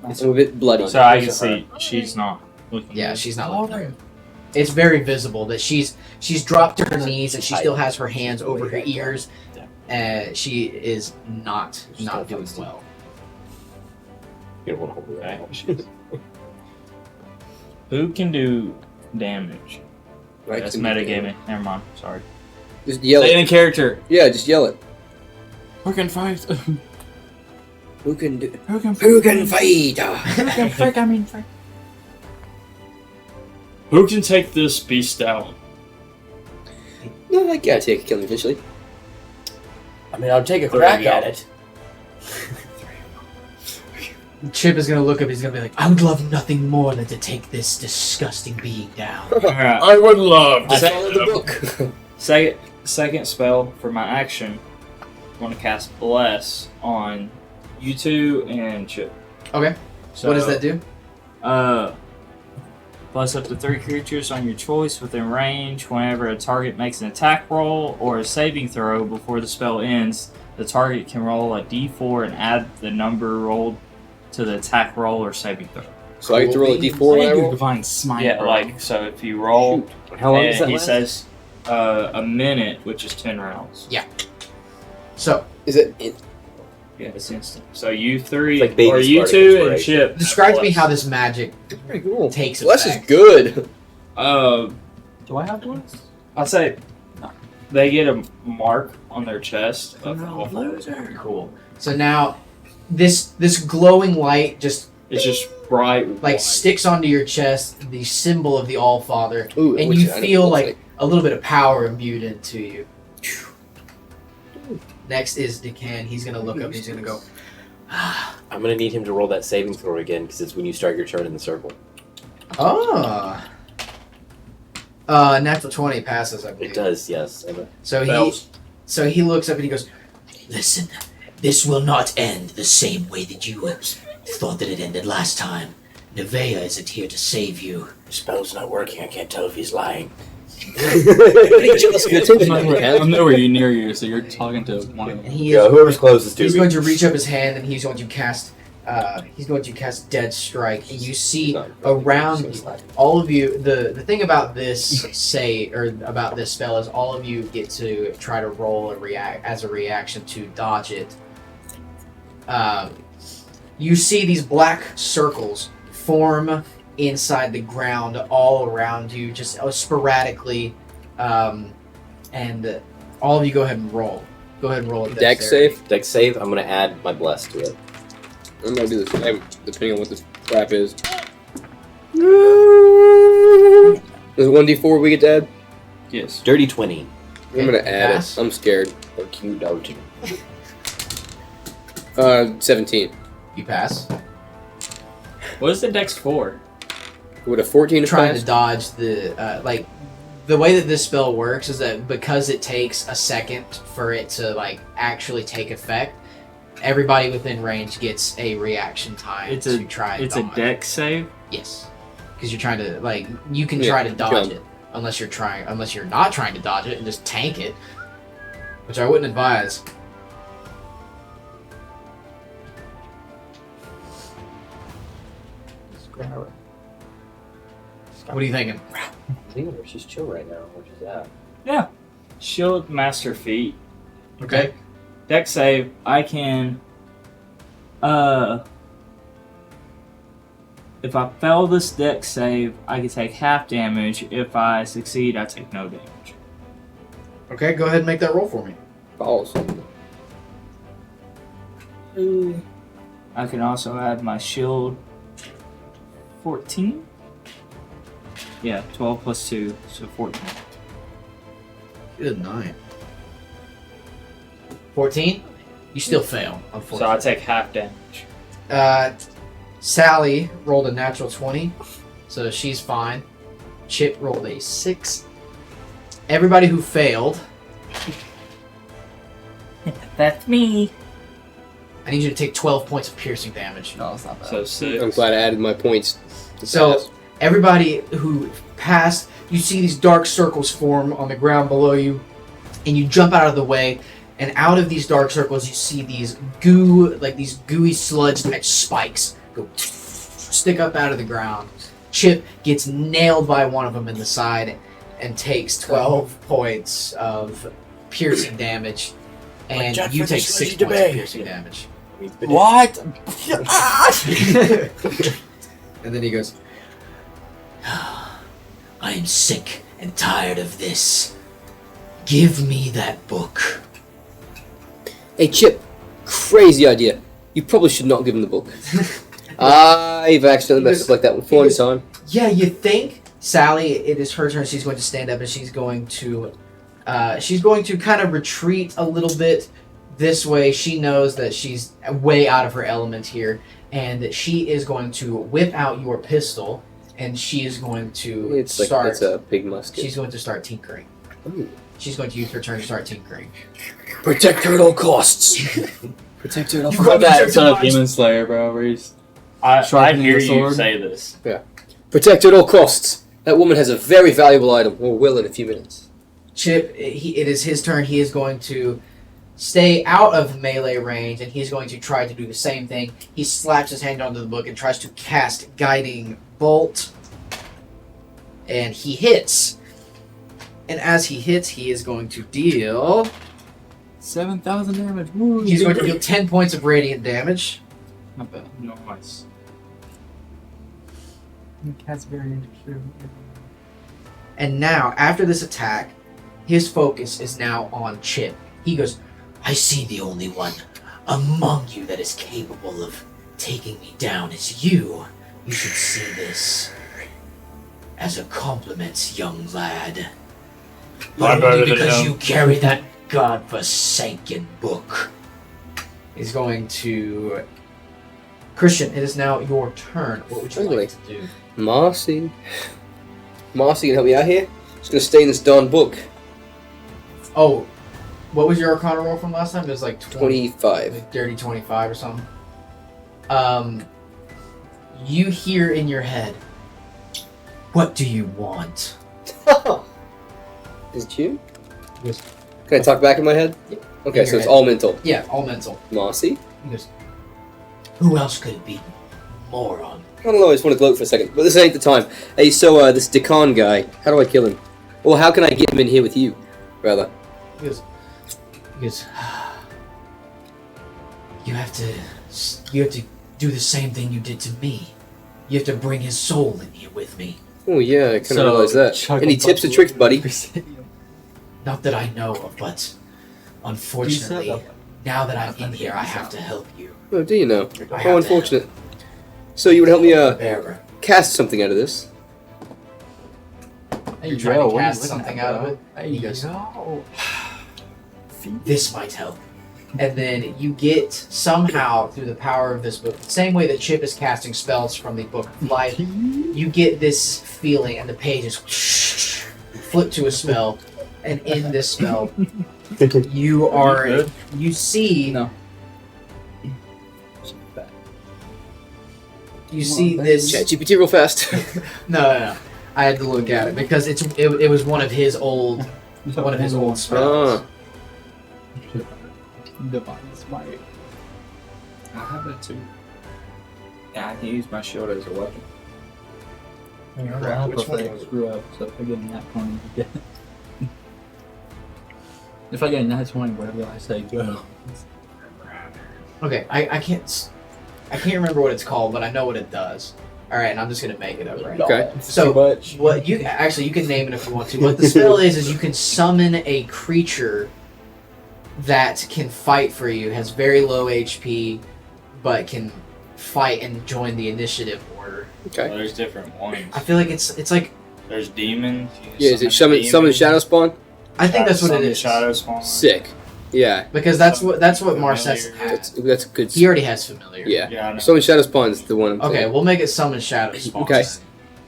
It's a bit bloody. So I can see she's not looking. Yeah, good. she's not looking good. It's very visible that she's dropped to her knees and she still has her hands over her ears, She is not doing well. You don't want to hold her out. Who can do damage? Right, That's can do metagaming. Never mind. Sorry. Just yell Say it. in character. Yeah, just yell it. Who can fight? Who can do? Who can Who can fight? fight? Who can take this beast down? No, I gotta take a kill eventually. I mean, I'll take a There crack you go. at it. Chip is gonna look up. He's gonna be like, "I would love nothing more than to take this disgusting being down." Alright. I would love to I say followed the book. Second spell for my action. I want to cast Bless on you two and Chip. Okay. So, What does that do? Bless up to 3 creatures on your choice within range. Whenever a target makes an attack roll or a saving throw before the spell ends, the target can roll a d4 and add the number rolled to the attack roll or saving throw. So I get to roll a d4 when I roll. Divine Smite. Yeah, bro. like, so if you roll, How long and does that he last? says a minute, which is 10 rounds. So, Is it? Yeah, it's instant. So you three, It's like baby or you Spartacus, two and right? Chip. describe to me Bless. how this magic Pretty cool. takes Bless is effect. good. Do I have Bless? I'd say they get a mark on their chest. Of Cool. So now, this glowing light just It's just bright like white. sticks onto your chest, the symbol of the All Father, Ooh, and which you I know feel looks like a little bit of power imbued into you. Next is Decan. He's gonna look up and he's gonna go, I'm gonna need him to roll that saving throw again because it's when you start your turn in the circle. "Oh." Natural 20 passes, I believe. It does, yes. So Fails. he looks up and he goes, "Listen, this will not end the same way that you thought that it ended last time. Nevaeh isn't here to save you." The spell's not working. I can't tell if he's lying. I'm nowhere near you, so you're talking to one of And them. he Yeah, is, whoever's closest to he's me. going to reach up his hand and he's going to cast Dead Strike, and you see around all of you. The thing about this about this spell is all of you get to try to roll a reaction to dodge it. You see these black circles form inside the ground all around you, just sporadically, and all of you go ahead and roll. Go ahead and roll a Dex dexterity. save. Dex save, I'm gonna add my bless to it. I'm gonna do the same depending on what this crap is. There's 1d4 we get to add. Yes. Dirty 20. I'm gonna add pass. it. I'm scared. Or cute dirty. 17. You pass. What is the dex for? Would a 14 have Trying to passed? dodge the the way that this spell works is that because it takes a second for it to actually take effect, everybody within range gets a reaction time to try and It's a dodge. dex save. Yes, because you're trying to you can Yeah, try to dodge jump. it unless you're not trying to dodge it and just tank it, which I wouldn't advise. What are you thinking? Leave her. She's chill right now. Where she's at. Yeah. Shield master feat. Okay. Dex save. I can. If I fail this dex save, I can take half damage. If I succeed, I take no damage. Okay, go ahead and make that roll for me. Balls. I can also add my shield. 14. Yeah, 12 plus 2, so 14. Good night. 14? You still fail, So I unfortunately. take half damage. Sally rolled a natural 20, so she's fine. Chip rolled a 6. Everybody who failed, That's me. I need you to take 12 points of piercing damage. No, it's not bad. So 6. I'm glad I added my points. to So- pass. Everybody who passed, you see these dark circles form on the ground below you, and you jump out of the way, and out of these dark circles you see these gooey sludge type spikes go stick up out of the ground. Chip gets nailed by one of them in the side and takes 12 points of piercing damage. and Jack you for the take 6 sledge to points of bay. piercing damage. What? And then he goes, I am sick and tired of this. Give me that book. Hey, Chip. Crazy idea. You probably should not give him the book. I've accidentally messed up like that one 400 times. Yeah, you think? Sally, it is her turn. She's going to stand up and she's going to kind of retreat a little bit this way. She knows that she's way out of her element here, and she is going to whip out your pistol, and she is going to It's a big musket. She's going to start tinkering. Ooh. She's going to use her turn to start tinkering. Protect her at all costs. Protect her. You got that Demon Slayer, bro. Where he's I Sharpening hear the you sword. say this. Protect her at all costs. That woman has a very valuable item, or will in a few minutes. Chip, it is his turn. He is going to stay out of melee range, and he's going to try to do the same thing. He slaps his hand onto the book and tries to cast Guiding Bolt, and he hits. And as he hits, he is going to deal... 7,000 damage. Woo. He's going to deal 10 points of radiant damage. Not bad. Nice. Cat's very interesting. And now, after this attack, his focus is now on Chip. He goes, I see the only one among you that is capable of taking me down is you. You should see this as a compliment, young lad. But I'm better only than because him. you carry that godforsaken book. He's going to... Christian, it is now your turn. What would you Really? like to do? Marcy, you can help me out here? Just gonna stay in this darn book. Oh, what was your Arcana roll from last time? It was like 25. like dirty 25 or something. You hear in your head, what do you want? Is it you? Yes. Can I talk back in my head? Yeah. Okay, In so your it's head. all mental. Yeah, all mental. Marcy? He goes, who else could it be? Moron. I don't know, I just want to gloat for a second, but this ain't the time. Hey, so, this Decan guy, how do I kill him? Well, how can I get him in here with you, rather? He goes, you have to do the same thing you did to me. You have to bring his soul in here with me. Oh, yeah, I kind of realized that. Any tips or tricks, buddy? Not that I know of, but unfortunately, now that I'm in here, I have to help you. Oh, do you know? I have How to unfortunate. So you would help me, Bearer. cast something out of this? You're trying to cast something out of it? He goes, this might help. And then you get, somehow, through the power of this book, the same way that Chip is casting spells from the Book of Life, you get this feeling, and the pages flip to a spell, and in this spell, you see... No. You see this... ChatGPT real fast. No. I had to look at it, because it was one of his old spells. Ah. Divine Smite. I have it too. Yeah, I can use my shield as a weapon. Which one? Screw up. So if I get a nat 20, you get. If I get a nat 20, whatever I say, go. Okay, I can't remember what it's called, but I know what it does. All right, and I'm just gonna make it up right now. Okay. So Too much. what you can name it if you want to. What the spell is you can summon a creature that can fight for you, has very low HP, but can fight and join the initiative order. Okay. Well, there's different ones. I feel like it's like There's demons. You can Yeah, is it summon summon Shadow Spawn? I think that's what it Summon is. Shadow Spawn. Sick. Yeah, Because that's what Familiar. Marcus has. that's a good. He already has familiar. Yeah. Yeah, I know. Summon Shadow Spawn is the one I'm Okay, saying. we'll make it summon shadow spawn. Okay.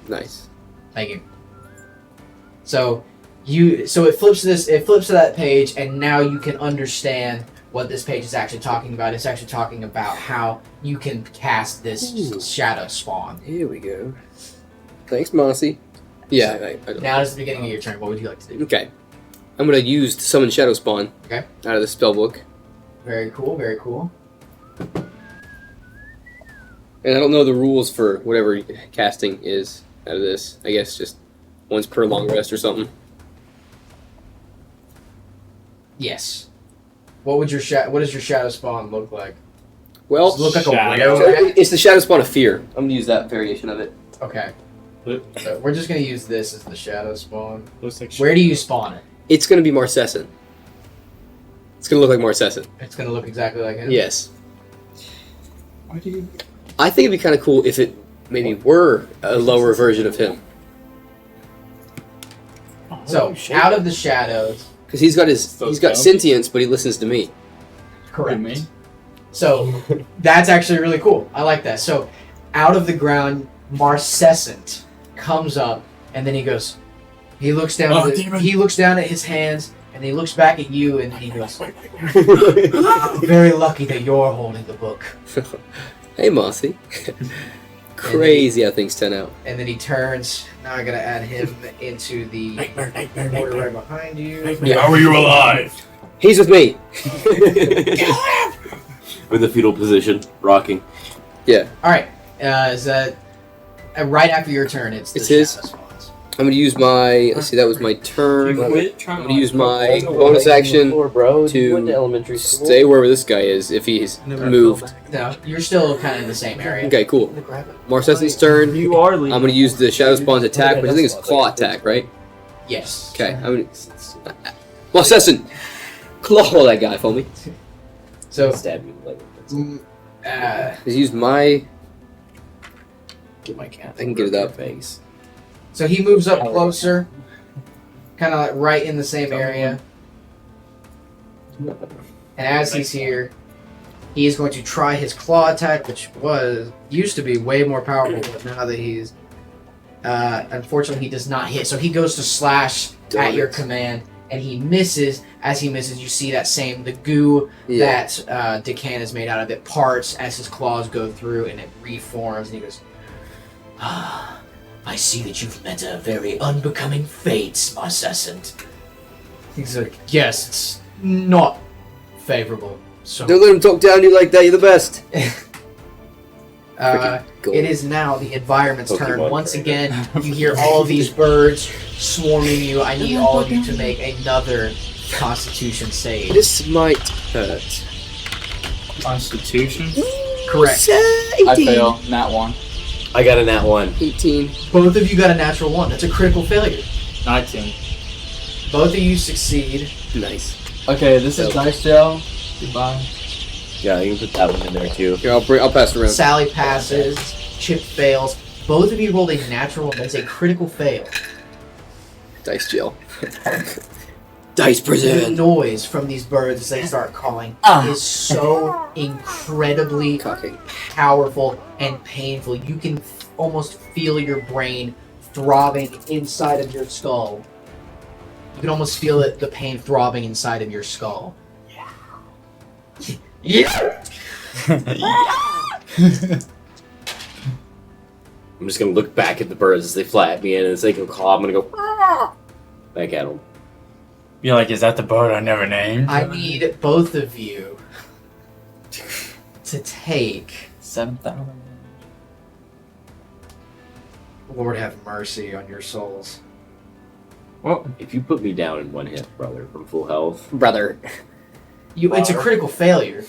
Nice. Thank you. So it flips to that page, and now you can understand what this page is actually talking about. It's actually talking about how you can cast this Ooh. shadow spawn. Here we go. Thanks, Marcy. Yeah, I don't. Now is the beginning of your turn. What would you like to do? Okay. I'm gonna use to summon Shadow Spawn. Okay. Out of the spell book. Very cool, very cool. And I don't know the rules for whatever casting is out of this. I guess just once per long rest or something. Yes. What does your shadow spawn look like? Well, Does it look like a Shadow. were-rat? it's the shadow spawn of fear. I'm gonna use that variation of it. Okay. So we're just gonna use this as the shadow spawn. Looks like Where do you spawn it? It's gonna be Marcescent. It's gonna look like Marcescent. It's gonna look exactly like him. Yes. Why do you? I think it'd be kind of cool if it maybe were a lower version of him, So out of the shadows. because he's got Those sentience, but he listens to me. Correct. Me? So that's actually really cool. I like that. So out of the ground, Marcescent comes up, and then he goes. He looks down. Oh, at demon. he looks down at his hands, and he looks back at you, and he goes, "Very lucky that you're holding the book." Hey, Marcy. Crazy how things turn out. And then he turns. Now I gotta add him into the order right behind you. Yeah. How are you alive? He's with me. In the fetal position, rocking. All right. Is that right after your turn? It's It's his. shadow spawns. I'm gonna use my. Let's see, that was my turn. Quit I'm trying gonna use my Bro, bonus action bro. to You went to elementary school. stay wherever this guy is if he's moved. No, you're still kind of in the same area. Okay, cool. Marcescent's turn. You are leaving. I'm gonna use the Shadow Spawn's attack, which I think is claw attack, right? Yes. Okay, I'm gonna. Marcescent! Claw that guy for me. So, Stab you like Just use my. get my cat. I can get it up. Face. so he moves up closer, kind of like right in the same area. And as he's here, he is going to try his claw attack, which used to be way more powerful, but now that he's unfortunately he does not hit. So he goes to slash at your command, and he misses. As he misses, you see the goo Yeah. that Decan is made out of. It parts as his claws go through, and it reforms. And he goes, "Ah, I see that you've met a very unbecoming fate, Marcescent." He's like, "Yes, it's not favorable." So Don't let him talk down to you like that. You're the best. Cool. it is now the environment's turn. Pokemon Once trainer. again, you hear all of these birds swarming you. I need all of you to make another Constitution save. This might hurt. Constitution. Correct. I fail. Nat 1. I got a nat 1. 18. Both of you got a natural 1. That's a critical failure. 19. Both of you succeed. Nice. Okay, this is Dice Gel. Goodbye. Yeah, you can put that one in there too. Here, I'll pass it around. Sally passes. Chip fails. Both of you rolled a natural 1. That's a critical fail. Dice gel. Dice The prison. noise from these birds as they start calling is so incredibly Cocking. powerful and painful. You can almost feel your brain throbbing inside of your skull. You can almost feel the pain throbbing inside of your skull. Yeah. I'm just gonna look back at the birds as they fly at me, and as they go call, I'm gonna go back at them. You're like, is that the bird I never named? I need both of you to take. 7,000. Lord have mercy on your souls. Well, If you put me down in one hit, brother, from full health, Brother. It's a critical failure.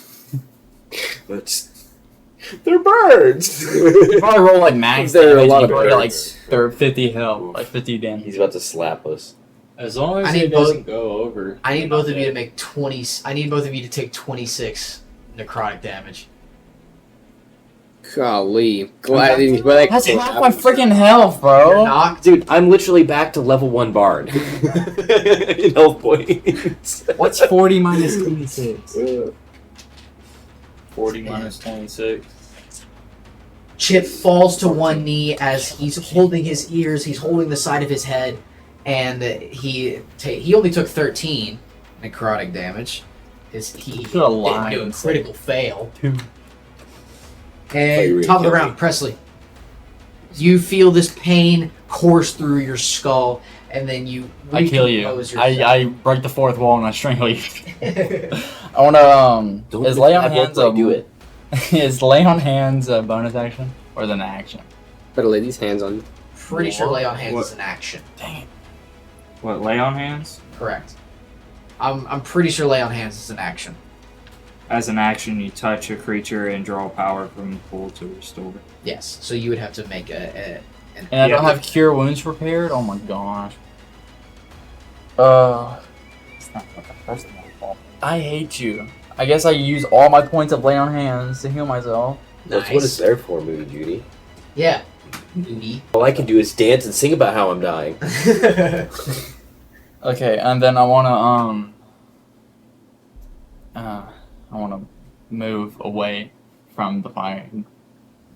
they're birds. you probably roll like max There are a damage, lot you of probably get like birds. 50 health, like 50 damage. He's about to slap us. As long as I need it doesn't go over. I need both of you to make 20. I need both of you to take 26 necrotic damage. Golly. Glad I didn't but That's half my freaking health, You're bro. knocked. Dude, I'm literally back to level 1 bard. In health points. What's 40 minus 26? 40 minus 26. Chip falls to one knee as he's holding his ears. He's holding the side of his head, and he only took 13 necrotic damage. He Should've lied didn't do a and said critical fail. 2. And top of the round, Presley. You feel this pain course through your skull, and then you I kill you. recompose I yourself. break the fourth wall and I strangle you. I wanna Don't is lay on have hands do it. is lay on hands a bonus action or is it an action? Better lay these hands on you. Pretty sure lay on hands What? is an action. Dang it. What, lay on hands? Correct. I'm pretty sure lay on hands is an action. As an action, you touch a creature and draw power from the pool to restore. Yes. So you would have to make an And I don't have Cure Wounds prepared? Oh my gosh. It's not the first one. I hate you. I guess I use all my points of lay on hands to heal myself. That's what it's there for, Moody Judy. Yeah. Moody. All I can do is dance and sing about how I'm dying. Okay, and then I wanna move away from the fire and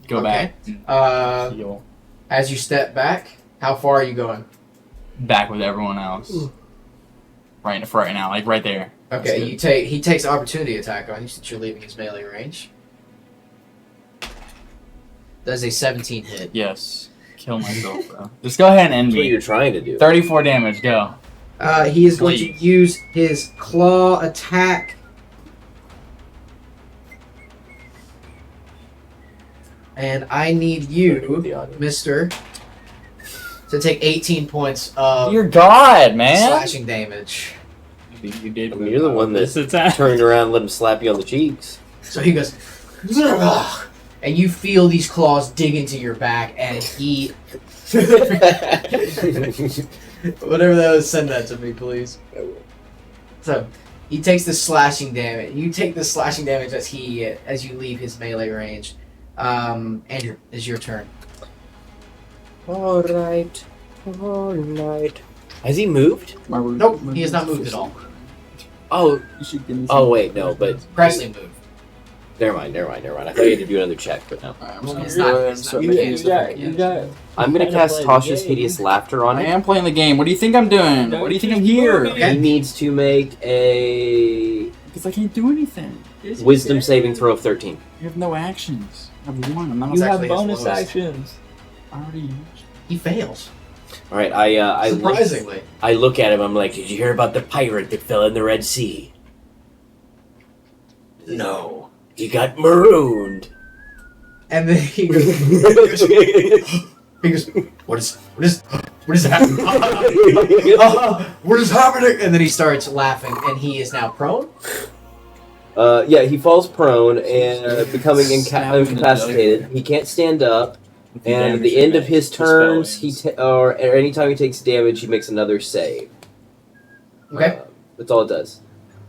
go back and heal. As you step back, how far are you going? Back with everyone else. Right now, like right there. Okay, he takes opportunity attack on you since you're leaving his melee range. Does a 17 hit. Yes. Kill myself, bro. Just go ahead and end That's what me. you're trying to do. 34 damage, go. He is going to use his claw attack. And I need you, mister, to take 18 points of Dear God, man. slashing damage. You did. I mean, you're the one that This attack. turned around and let him slap you on the cheeks. So he goes, "Ugh," and you feel these claws dig into your back, and he. Whatever that was, send that to me, please. So he takes the slashing damage. You take the slashing damage as you leave his melee range. Andrew, it's your turn. Alright. Has he moved? Nope, he has not moved at all. Oh, wait, no, but Presley moved. never mind. I thought you had to do another check, but no. It's not mechanical. I'm gonna cast Tasha's Hideous Laughter on I him. am playing the game. What do you think I'm doing? What do you think I'm here? Okay. He needs to make a Because I can't do anything. Wisdom saving throw of 13. You have no actions. I have one. I'm not You a have have bonus bonus lowest. actions. I already used. He fails. All right, I Surprisingly. I look at him. I'm like, did you hear about the pirate that fell in the Red Sea? No, he got marooned. And then he goes, what is happening? What is happening? And then he starts laughing, and he is now prone. Yeah, he falls prone and becoming Stab him in the incapacitated. He can't stand up, and at the end of his turns, or anytime he takes damage, he makes another save. Okay. That's all it does.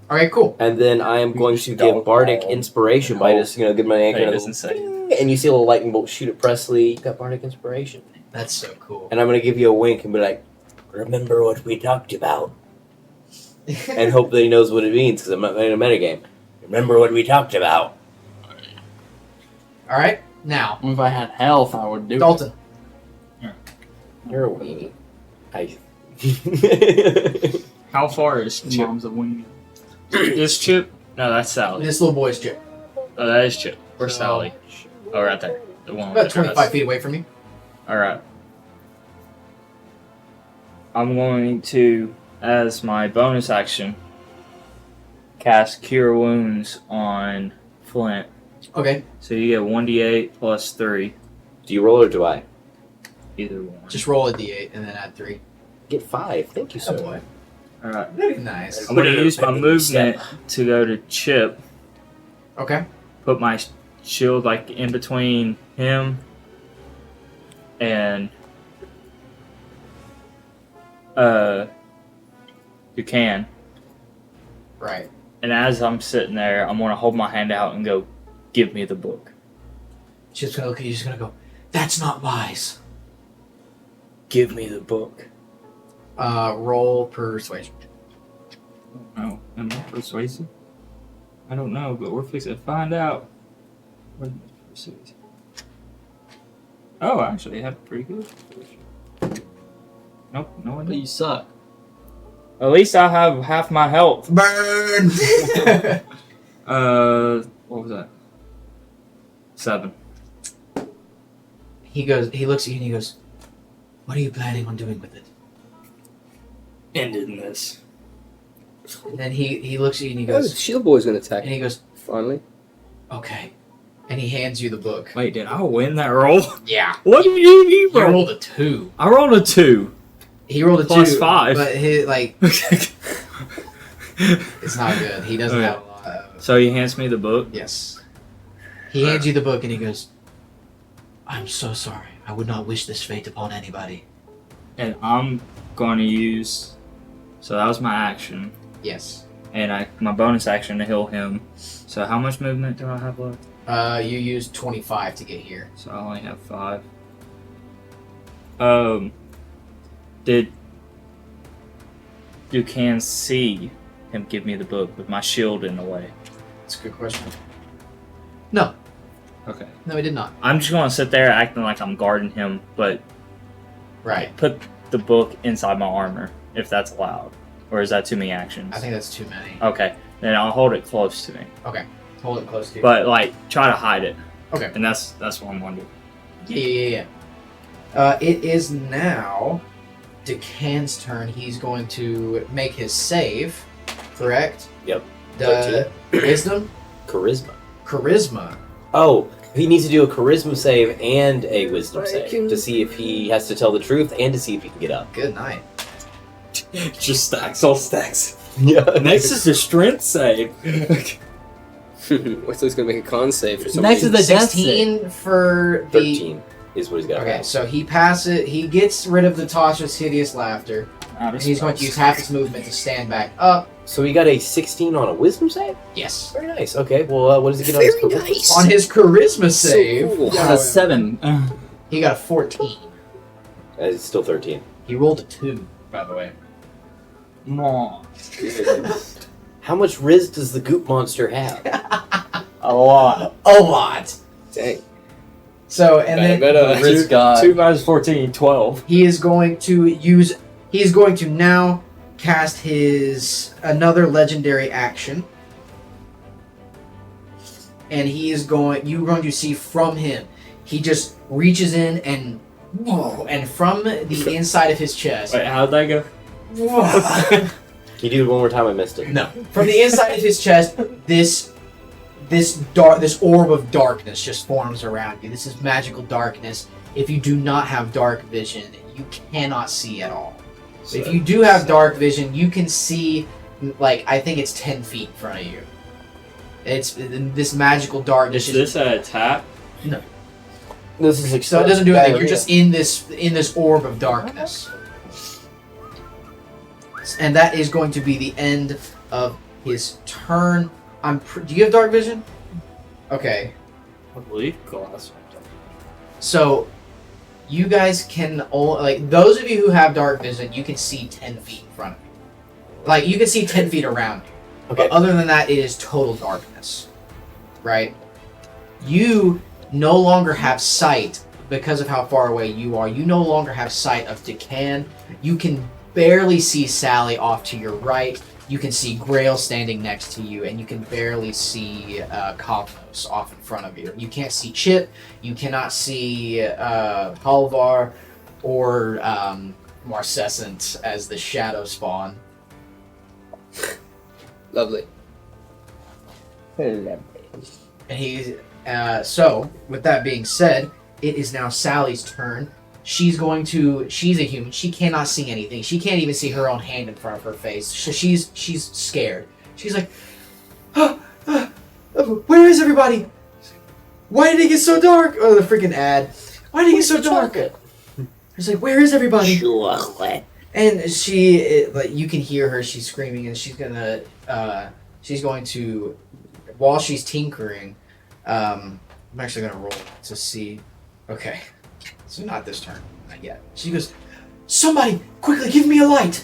All right, cool. And then I am going to give Bardic Inspiration by just give my anchor, Hey, it doesn't say. and you see a little lightning bolt shoot at Presley. You got Bardic Inspiration, That's so cool. and I'm going to give you a wink and be like, "Remember what we talked about," and hope that he knows what it means because I'm not playing a metagame. Remember what we talked about. All right, now, If I had health, I would do Dalton. You're a weenie. How far is it. Chip? Mom's a wing. Is Chip? No, that's Sally. This little boy's chip. Oh, that is Chip. Where's So- Sally? Oh, right there. The one About with the 25 dress. feet away from you. Alright. I'm going to, as my bonus action, cast Cure Wounds on Flint. Okay, So you get 1d8 plus 3. Do you roll or do I? Either one. just roll a d8 and then add 3. Get 5. Thank you, Oh sir. boy. Alright. Very nice. I'm going to use my movement to go to Chip, Okay. put my shield like in between him and Ducan. Right. And as I'm sitting there, I'm gonna hold my hand out and go, "Give me the book. Chip's gonna look at you, just gonna go, that's not wise. Give me the book." Roll persuasion. Oh, am I persuasive? I don't know, but we're fixing to find out. What is persuasive? Oh, actually, I have pretty good. Nope, no one But did. you suck. At least I have half my health. Burn! What was that? 7. he looks at you and he goes, what are you planning on doing with it? Ending this. And then he looks at you and he Oh, goes, Shield Boy's gonna attack and he goes, finally. okay. And he hands you the book. Wait, did I win that roll? Yeah. What did you You roll? rolled a 2. I rolled a 2. He rolled a Plus 2. 5. But It's not good. He doesn't Okay. have a lot of... So he hands me the book. Yes. He hands you the book and he goes, I'm so sorry. I would not wish this fate upon anybody. And I'm going to use. So that was my action. Yes. And my bonus action to heal him. So how much movement do I have left? You used 25 to get here. So I only have 5. Did Ducan see him give me the book with my shield in the way? That's a good question. No. Okay. No, he did not. I'm just going to sit there acting like I'm guarding him, but Right. put the book inside my armor, if that's allowed. Or is that too many actions? I think that's too many. Okay. Then I'll hold it close to me. Hold it close to you. But, like, try to hide it. Okay. And that's what I'm going to do. Yeah. It is now Decan's turn. He's going to make his save, correct? Yep. The wisdom? Charisma. Charisma. Oh, he needs to do a charisma save and a wisdom save to see if he has to tell the truth and to see if he can get up. Good night. Just stacks, all stacks. Yeah. Next is the strength save. Wesley's gonna make a con save for some Next is reason. the death 16 for the... 13 is what he's got. Okay, so he passes. He gets rid of the Tasha's hideous laughter. Out of And he's going to spells. use half his movement to stand back up. So he got a 16 on a wisdom save? Yes. Very nice. Okay, well, what does he get on his charisma? On his charisma save, cool. Got a 7. he got a 14. It's still 13. He rolled a 2, by the way. No. How much Riz does the goop monster have? A lot. A lot. Dang. So, and then Riz got 2 minus 14, 12. he is going to use. He is going to now cast his another legendary action, and he is going. You're going to see from him. He just reaches in and from the inside of his chest. Wait, how'd that go? Can you do it one more time? I missed it. No, from the inside of his chest, this orb of darkness just forms around you. This is magical darkness. If you do not have dark vision, you cannot see at all. So, If you do have dark vision, you can see, like, I think it's 10 feet in front of you. It's this magical darkness. Is this a tap? this is So it doesn't do anything. You're just in this orb of darkness. And that is going to be the end of his turn. Do you have dark vision? Okay. I believe glass. So, you guys can those of you who have dark vision, you can see 10 feet in front of you. Like, you can see 10 feet around you. Okay. But other than that, it is total darkness. Right? You no longer have sight because of how far away you are. You no longer have sight of Decan. You can barely see Sally off to your right. You can see Grail standing next to you, and you can barely see Cosmos off in front of you. You can't see Chip. You cannot see Halvar or Marcescent as the shadow spawn. Lovely. And he's so. With that being said, it is now Sally's turn. She's a human. She cannot see anything. She can't even see her own hand in front of her face. So she's scared. She's like, where is everybody? Why did it get so dark? Oh, the freaking ad. Why did it get so dark? It's like, where is everybody? And she, you can hear her. She's screaming, and she's going to, while she's tinkering, I'm actually going to roll to see. Okay. So not this turn. Not yet. She goes, somebody, quickly give me a light.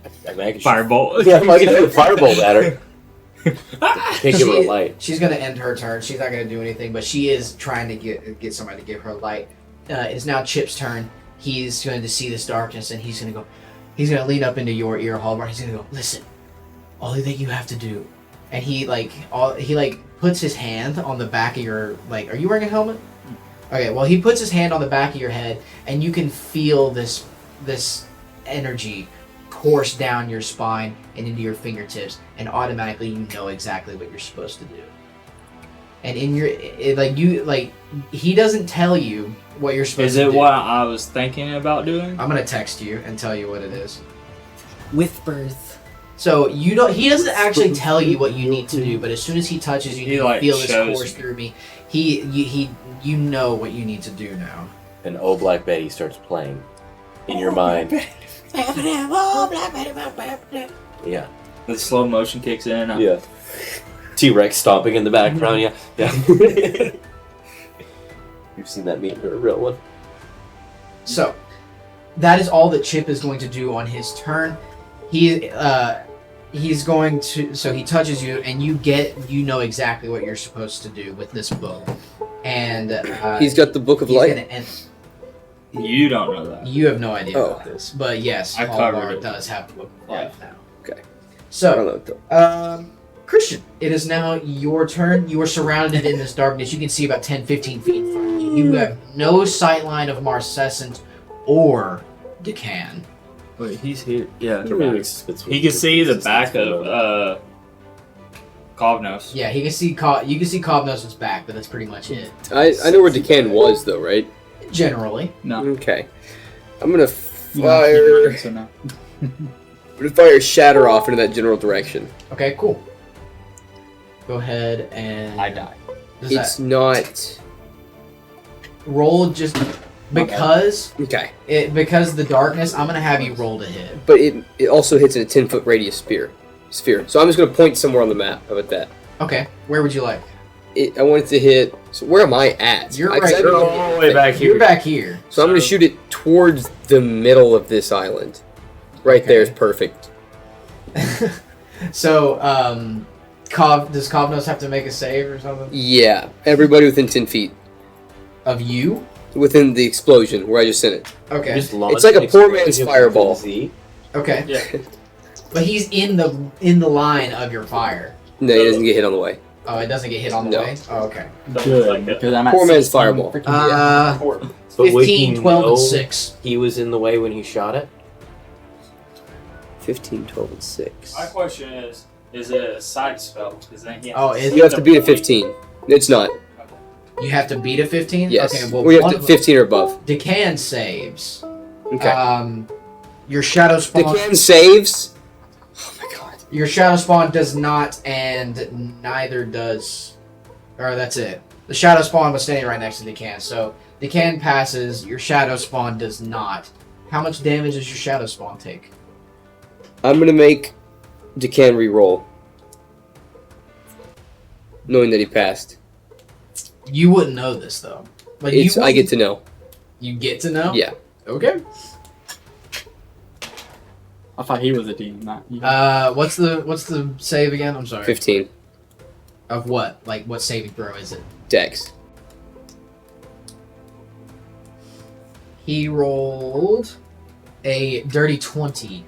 I can shoot- Fireball. Yeah, I can do a fireball at her. Can't give her a light. She's going to end her turn. She's not going to do anything, but she is trying to get somebody to give her light. It's now Chip's turn. He's going to see this darkness, and he's going to lean up into your ear, Halvar. He's going to go, listen, all that you have to do. And he puts his hand on the back of your, are you wearing a helmet? Okay, well, he puts his hand on the back of your head, and you can feel this energy course down your spine and into your fingertips, and automatically you know exactly what you're supposed to do. And in your, he doesn't tell you what you're supposed Is to do. it what I was thinking about doing? I'm gonna text you and tell you what it is. Whispers. So you don't. He doesn't actually tell you what you need to do, but as soon as he touches you, He, you like, feel this shows course you. through me. You know what you need to do now. And Oh Black Betty starts playing in your mind. Yeah. The slow motion kicks in. Yeah. T-Rex stomping in the background. Yeah. Yeah. You've seen that meme, a real one. So that is all that Chip is going to do on his turn. He's going to. So he touches you, and you know exactly what you're supposed to do with this book. And He's got the Book of he's Light. gonna end. You don't know that. You have no idea Oh. about this, but yes, I covered Hallbar it. does have the Book of Life now. Okay. I So, don't know. Though. Christian, it is now your turn. You are surrounded in this darkness. You can see about 10, 15 feet in front of you. You have no sight line of Marcescent or Decan. Wait, he's here. Yeah. Dramatics. He can see the back of Cognos. Yeah, he can see. You can see Cobnos's back, but that's pretty much it. I know where Decan was though, right? Generally, No. Okay. I'm gonna You don't keep fire. running, so no. I'm gonna fire Shatter off into that general direction. okay, cool. Go ahead and I die. Does It's that not. roll just because Okay. because the darkness? I'm gonna have you roll to hit. But it also hits in a 10-foot radius sphere. So I'm just gonna point somewhere on the map. How about that? Okay, where would you like? I want it to hit. So where am I at? You're I- 'cause right I don't know- all the way back here. You're back here. So I'm gonna shoot it towards the middle of this island. Right Okay. there is perfect. So, does Cognos have to make a save or something? Yeah. Everybody within 10 feet. Of you? Within the explosion where I just sent it. Okay. Just launch It's like a an poor explosion man's from fireball. Z. Okay. Yeah. But he's in the line of your fire. No, he doesn't get hit on the way. Oh, it doesn't get hit on the No. way? Oh, okay. Good, because I'm at Poor man's 16 fireball. freaking- But would 15, he 12, know and 6. he was in the way when he shot it? 15, 12, and 6. My question is it a side spell? Because then he has Oh, to is You have to beat a 15. It's not. You have to beat a 15? Yes. Okay, well, We one have of to 15 or above. them, Decan saves. Okay. Your shadow The spawn. can saves. Oh my god. Your shadow spawn does not, and neither does. Or that's it. The shadow spawn was standing right next to Decan, so Decan passes. Your shadow spawn does not. How much damage does your shadow spawn take? I'm gonna make Decan re-roll. Knowing that he passed. You wouldn't know this though. Like I get to know. You get to know. Yeah. Okay. I thought he was a demon, not you. What's the save again? I'm sorry. 15. Of what? Like what saving throw is it? Dex. He rolled a dirty 20.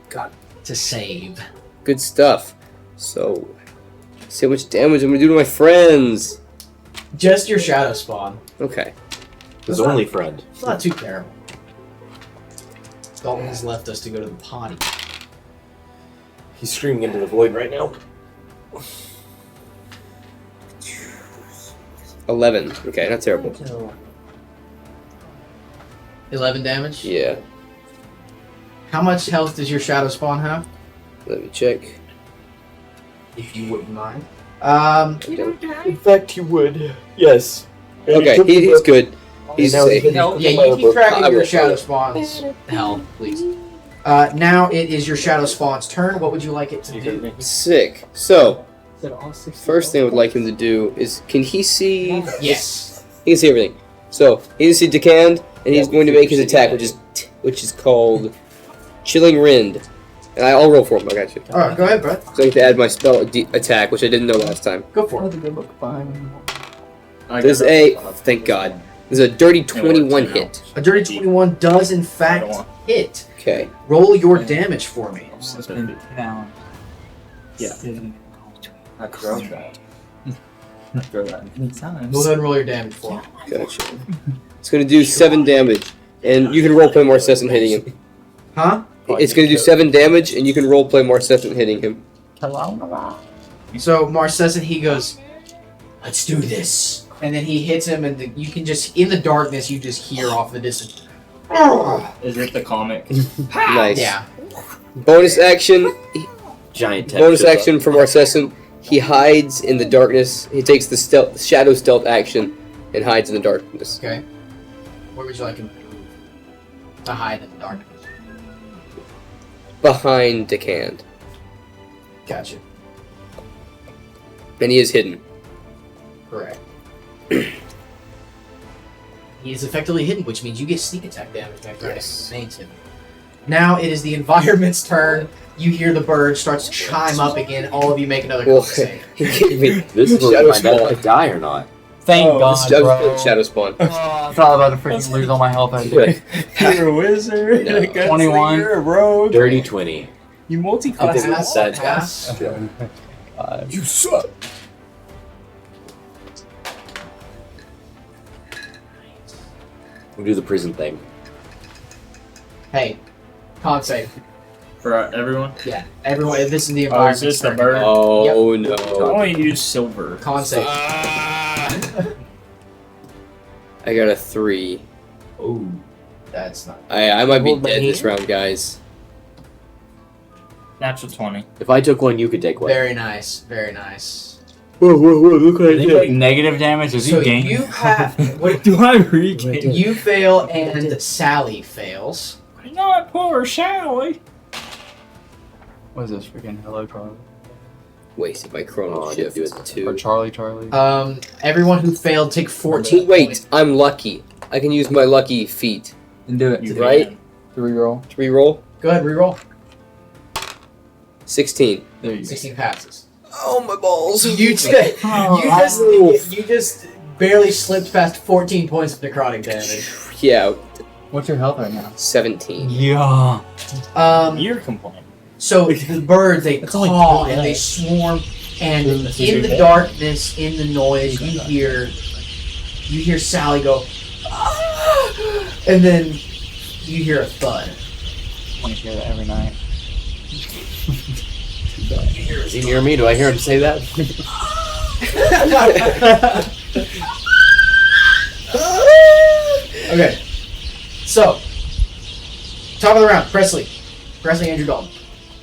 To save. Good stuff. So, see how much damage I'm gonna do to my friends. Just your shadow spawn. Okay. His only friend. It's not too terrible. Dalton has left us to go to the potty. He's screaming into the void right now. 11. Okay, not terrible. 11 damage? Yeah. How much health does your shadow spawn have? Let me check. If you wouldn't mind. In fact, he would. Yes. Okay, he's good. He's now safe. he's Yeah, you keep track I of your will. shadow spawn's health, please. Now it is your shadow spawn's turn. What would you like it to do? Sick. So, first thing I would like him to do is, can he see? Yes. He can see everything. So he can see Decand, and he's going to make his attack, which is called Chilling Rend. And I'll roll for him. I got you. Alright, go ahead, bro. So I get to add my spell attack, which I didn't know last time. Go for it. There's a thank God. There's a dirty 21 hit. A dirty 21 does in fact hit. Okay. Roll your damage for me. Down. Yeah. I throw that. I throw that. Go ahead and roll your damage for me. Gotcha. It's gonna do 7 damage, and you can roleplay Marcescent hitting him. Huh? It's gonna do 7 damage, and you can roleplay Marcescent hitting him. So Marcescent, he goes, "Let's do this," and then he hits him, and you can just in the darkness you just hear off the distance. Is it the comic? Nice. Yeah. Bonus action. Giant tech Bonus shows up. action from Marcescent. He hides in the darkness. He takes the shadow stealth action and hides in the darkness. Okay. Where would you like him to move? To hide in the darkness. Behind Decand. Gotcha. And he is hidden. Correct. He is effectively hidden, which means you get sneak attack damage back there. Yes. Him. Now it is the environment's turn. You hear the bird starts to chime up again. All of you make another Well, con save. he gave me This is where Shadow we find out Spawn. if I die or not. Thank Oh, God, Shadow, bro. Shadow Spawn. I thought about to freaking lose all my health. I did. You're a wizard. No. a gunslinger, 21. A rogue. Dirty 20. You Okay, multi-class. that's Sad pass. You suck. We'll do the prison thing. Hey, con save. For everyone? Yeah, everyone. This is the Oh, environment. is this the bird? Oh I no. only use silver. Con save. I got a 3. Ooh, that's not. I might be Well, dead this man. round, guys. Natural 20. If I took one, you could take one. Very nice. Very nice. Whoa, look what Did he take negative damage? Is So he gain? you have. What, Do I regain? you fail and Sally fails. Not poor Sally. What is this freaking hello Charlie? Wasted by chrono Oh, I didn't shift. do it. Or 2. Charlie? Everyone who failed take 14. Wait, points. I'm lucky. I can use my lucky feat. Then do it. You Right? can. 3 roll. 3 roll. Go ahead, reroll. 16. There you go. 16 passes. Oh my balls. You just barely slipped past 14 points of necrotic damage. Yeah, What's your health right now? 17. Yeah. You're complaining. So the birds, they It's only caw two and they days. swarm, and This is in your the day? darkness, in the noise, you hear Sally go, "Ah!" And then you hear a thud. I want to hear that every night. Is he near me? Do I hear him say that? Okay, so top of the round, Presley, Andrew Dalton.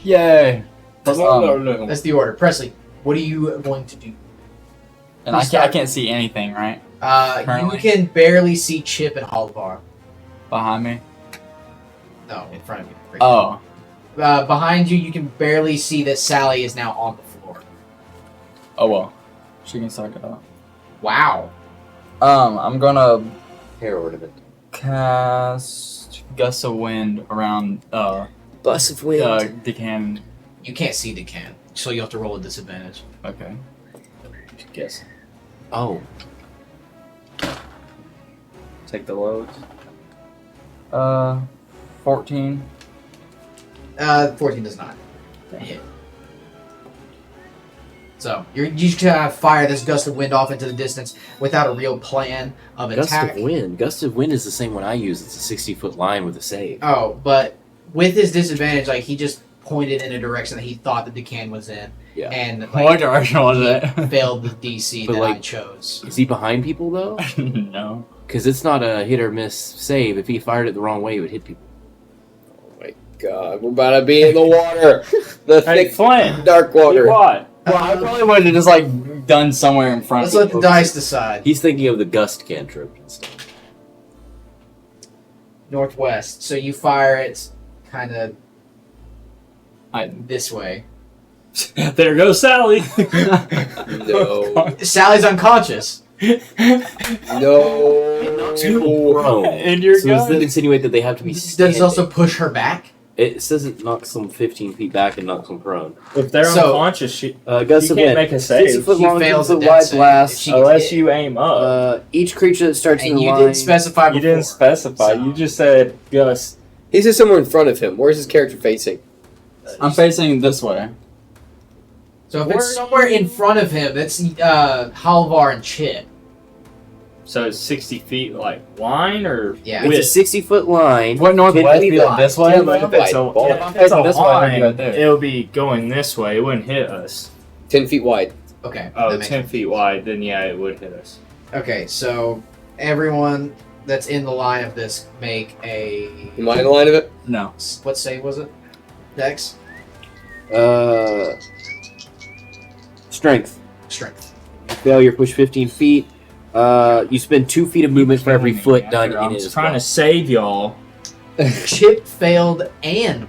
Yay! That's the order. Presley, what are you going to do? And I can't see anything, right? You Currently? can barely see Chip and Holivar. Behind me? No, in front of you. Right Oh. behind you, you can barely see that Sally is now on the floor. Oh well. She can suck it up. Wow. I'm gonna Hair ornament. cast Gust of Wind around Bus of wind. Decan. You can't see the can, so you have to roll a disadvantage. Okay. Guess. Oh. Take the loads. 14. 14 does not hit. So you just fire this gust of wind off into the distance without a real plan of Gust attack. of wind. Gust of wind is the same one I use. It's a 60-foot line with a save. Oh, but with his disadvantage, like he just pointed in a direction that he thought the Decan was in, Yeah. and What like, direction was it? failed the DC But, that I like- chose. Is he behind people though? No. Because it's not a hit or miss save. If he fired it the wrong way, it would hit people. Oh my god, we're about to be in the water. The Hey, thick, Flint. dark water. What? Well, I probably would have just like done somewhere in front Let's of let the dice decide. He's thinking of the gust cantrip and stuff. Northwest. So you fire it kind of I- this way. There goes Sally. No. Sally's unconscious. No. Prone. And you're So does that good. insinuate that they have to be Does standing? it also push her back? It says it knocks them 15 feet back and knocks them prone. If they're So- unconscious, you Gust you of can't wind. make a 60 save foot She long, fails 10 foot the dex wide save if blast. she- unless you aim up. Each creature that starts in And the you line. didn't specify before. You didn't specify. So- You just said Gus. He's just somewhere in front of him. Where's his character facing? I'm facing this way. So if it's somewhere in front of him, that's Halvar and Chip. So it's 60 feet, like line or Yeah. It's a width? 60-foot line. What northwest feet be like wide. this way? Yeah, but if it's a, Ball. if I'm it's a facing this way, I'd line, be right there. it'll be going this way. It wouldn't hit us. 10 feet wide. Okay. Oh, that makes 10 feet wide, then yeah, it would hit us. Okay, so everyone that's in the line of this make a Am I in the line of it? No. what save was it? Dex? Strength. Strength. Failure, push 15 feet. You spend 2 feet of movement for every foot done in I'm it just as trying well. to save y'all. Chip failed and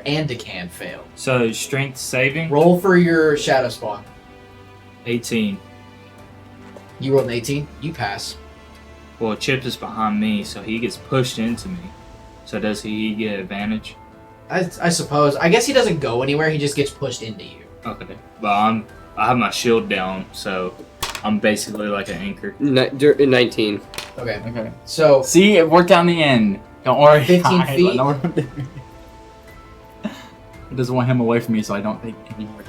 and Decan failed. So strength saving, Roll for your shadow spawn. 18. You rolled an 18. You pass. Well, Chip is behind me, so he gets pushed into me. So does he get advantage? I suppose. I guess he doesn't go anywhere. He just gets pushed into you. Okay, but I have my shield down, so I'm basically like an anchor. 19. Okay. Okay. So See, it worked out in the end. Don't worry. 15 guys, I feet? know what I'm doing. It doesn't want him away from me, so I don't take any more.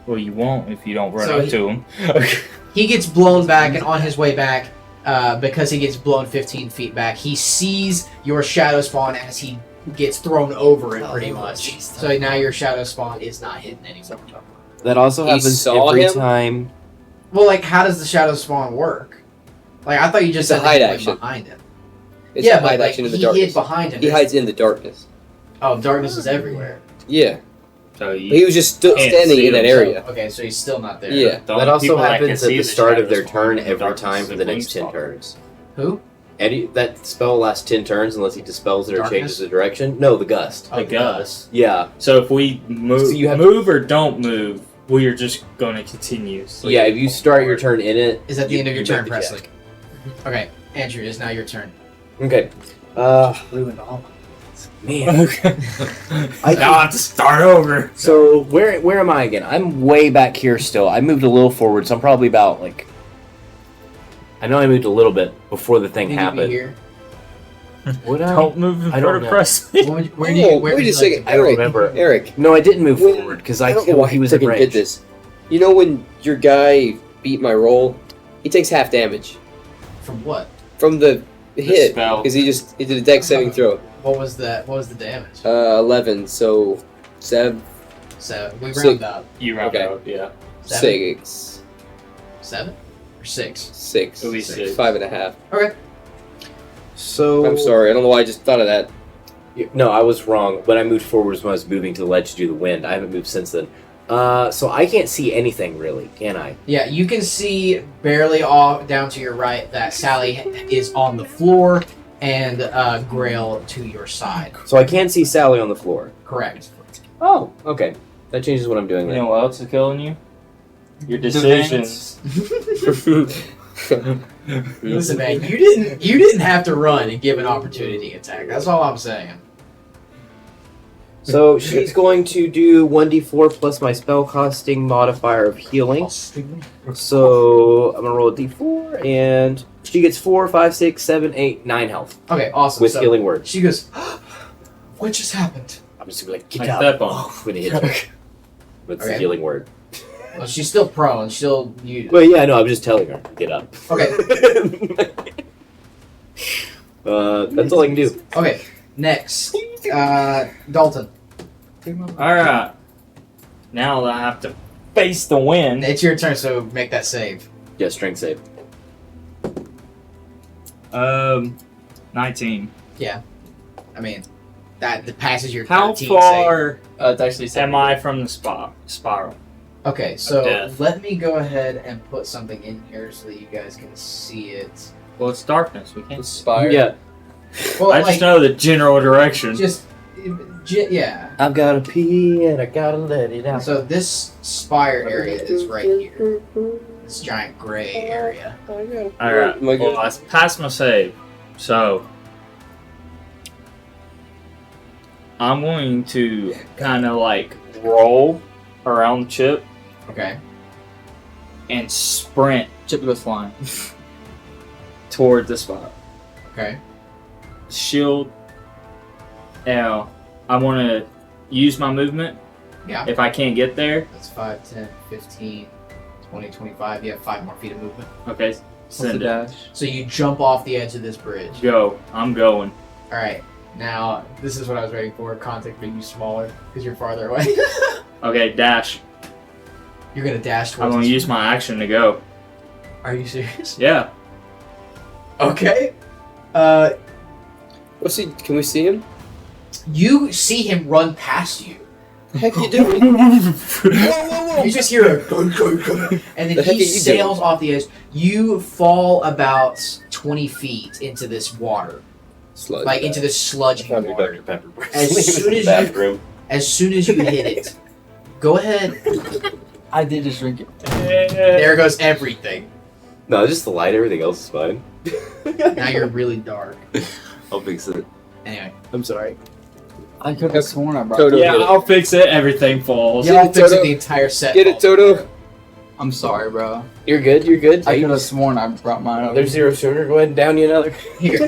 Well, you won't if you don't run So up he- to him. he gets blown back, and on his way back, because he gets blown 15 feet back, he sees your shadow spawn as he gets thrown over it, pretty much. So now your shadow spawn is not hidden anymore. That also He happens saw every him? time. Well, like, how does the shadow spawn work? Like, I thought you just It's a said hide that he went action. behind him. It's yeah, a but hide like, action in the he darkness. hid behind him. He hides in the darkness. Oh, darkness is everywhere. Yeah. So But he was just standing see in that him, area. So, okay, so he's still not there. Yeah. the That only also people that can happens at see the start of shadows their spawn turn in the every darkness time is for a the next 10 Wingstop. turns. Who? That spell lasts 10 turns unless he dispels it or Darkness? changes the direction. No, the gust. Oh, The gust. Yeah. So if we move, So you have move or don't move, we are just going to continue. So Yeah, if you start your turn in it. Is at the end of your you turn, make the check. Presley. Okay, Andrew, it's now your turn. Okay. Ruined all. Man. Okay. I now I have to start over. So where am I again? I'm way back here still. I moved a little forward, so I'm probably about like. I know I moved a little bit before the thing Need to be happened. here. Would I? Don't move in I front don't of know. Presley. Where do you? Oh, Where wait would a you second. Like I don't Eric, remember. Eric. No, I didn't move When- forward because I don't know why he was in freaking range. did this. You know when your guy beat my roll, he takes half damage from what? from the hit spell. because he did a dex saving throw. What was that? What was the damage? 11, so 7, So we Six. round up. You round Okay. up, yeah. 6, 7 or 6. 6, At least 6. 5.5. Okay. So I'm sorry, I don't know why I just thought of that. No, I was wrong. When I moved forward was when I was moving to the ledge to do the wind. I haven't moved since then. So I can't see anything really, can I? Yeah, you can see barely off down to your right that Sally is on the floor and Grail to your side. So I can see Sally on the floor. Correct. Oh, okay. That changes what I'm doing You then. know what else is killing you? Your Defense. decisions. Listen, man, you didn't have to run and give an opportunity attack. That's all I'm saying. So she's going to do 1d4 plus my spell costing modifier of healing. So I'm gonna roll a d4, and she gets 4, 5, 6, 7, 8, 9 health Okay, awesome. with So healing word. she goes, "What just happened?" I'm just gonna be like, get Like up. step on. Oh, when it hits her. That's the Okay. healing word. Well, she's still prone. She'll use. Well, yeah, no, I'm just telling her, get up. Okay. That's all I can do. Okay. Next, Dalton. Alright. Now that I have to face the wind. It's your turn, so make that save. Yeah, strength save. 19. I mean, that passes your How 13 far It's actually am I from the spiral? save. Okay, so death? let me go ahead and put something in here so that you guys can see it. Well, it's darkness. We can't. Inspire. Yeah, Well, I like, just know the general direction. yeah. I've gotta pee and I gotta let it out. So this spire area is right here. This giant gray area. Alright. My Well, I passed my save. So. I'm going to kind of like roll around the chip Okay. and sprint Chip goes flying. toward the spot. Okay. Shield. Now, I want to use my movement. Yeah. If I can't get there, That's 5, 10, 15, 20, 25. You have 5 more feet of movement. okay, What's the send it. dash? So you jump off the edge of this bridge. Go. I'm going. All right. Now, this is what I was waiting for. Contact making you smaller because you're farther away. Okay, dash. You're going to dash I'm towards going to this- use my action to go. Are you serious? Yeah. Okay. What's he? Can we see him? You see him run past you. The heck you doing? You just hear a and then The heck he are you sails off the edge. You fall about 20 feet into this water, Sludge. like into this sludgy Found your water. Dr. Pepper. As soon as you- bathroom. As soon as you hit it, go ahead. I did just drink it. There goes everything. No, just the light. Everything else is fine. Now you're really dark. I'll fix it. Anyway, I'm sorry. I could have sworn I brought Toto, it. Yeah, I'll fix it. Everything falls. yeah, Get I'll it, fix it Toto. the entire set. Get it, Toto. I'm sorry, bro. You're good. You're good. I could have sworn I brought mine over. There's zero sooner. Go ahead and down you another. Here,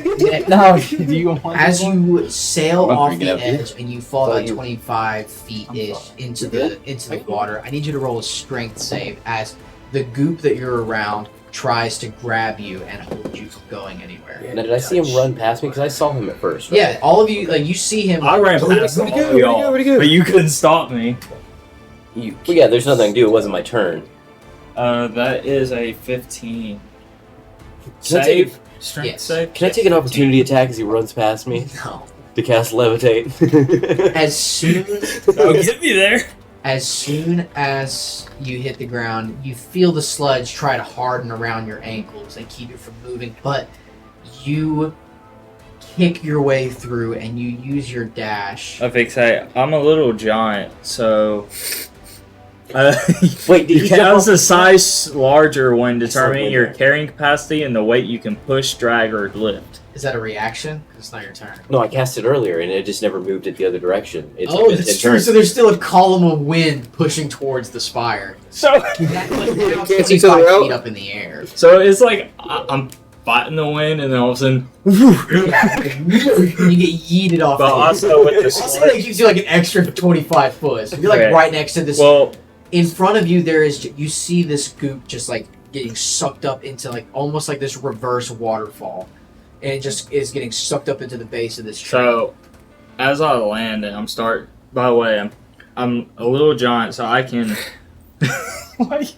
No, do you want as one? you sail I'm off drinking the up here. edge and you fall Thought about you- 25 feet ish sorry. into You the water, I need you to roll a strength save as the goop that you're around tries to grab you and hold you from going anywhere. Now, did I see him run past me? Because I saw him at first. Right? Yeah, all of you, like you see him. I ran Where'd past he all go? of Where'd he go? y'all, Where'd he go? but you couldn't stop me. Well, yeah, there's nothing I can do. It wasn't my turn. That is a 15. Can I take- Save? Strength Yes. save? Can I take an opportunity attack as he runs past me No. to cast levitate? As soon Oh, get me there. As soon as you hit the ground, you feel the sludge try to harden around your ankles and keep it from moving, but you kick your way through and you use your dash. I think I'm a little giant, so. Wait, did You he count jump as a size larger when determining something your there. carrying capacity and the weight you can push, drag, or lift. Is that a reaction? 'Cause it's not your turn. No, I cast it earlier and it just never moved it the other direction. It's Oh, been that's 10 true. turns. So there's still a column of wind pushing towards the spire. So, That's like now Can't each 75 other out? feet up in the air. so it's like I'm fighting the wind, and then all of a sudden, Yeah, you get yeeted off. but the also with the also, that gives you like an extra 25 foot. So you're like Okay. right next to this. well, In front of you, you see this goop just like getting sucked up into like almost like this reverse waterfall, and it just is getting sucked up into the base of this tree. so as I land, and By the way, I'm a little giant, so I can like,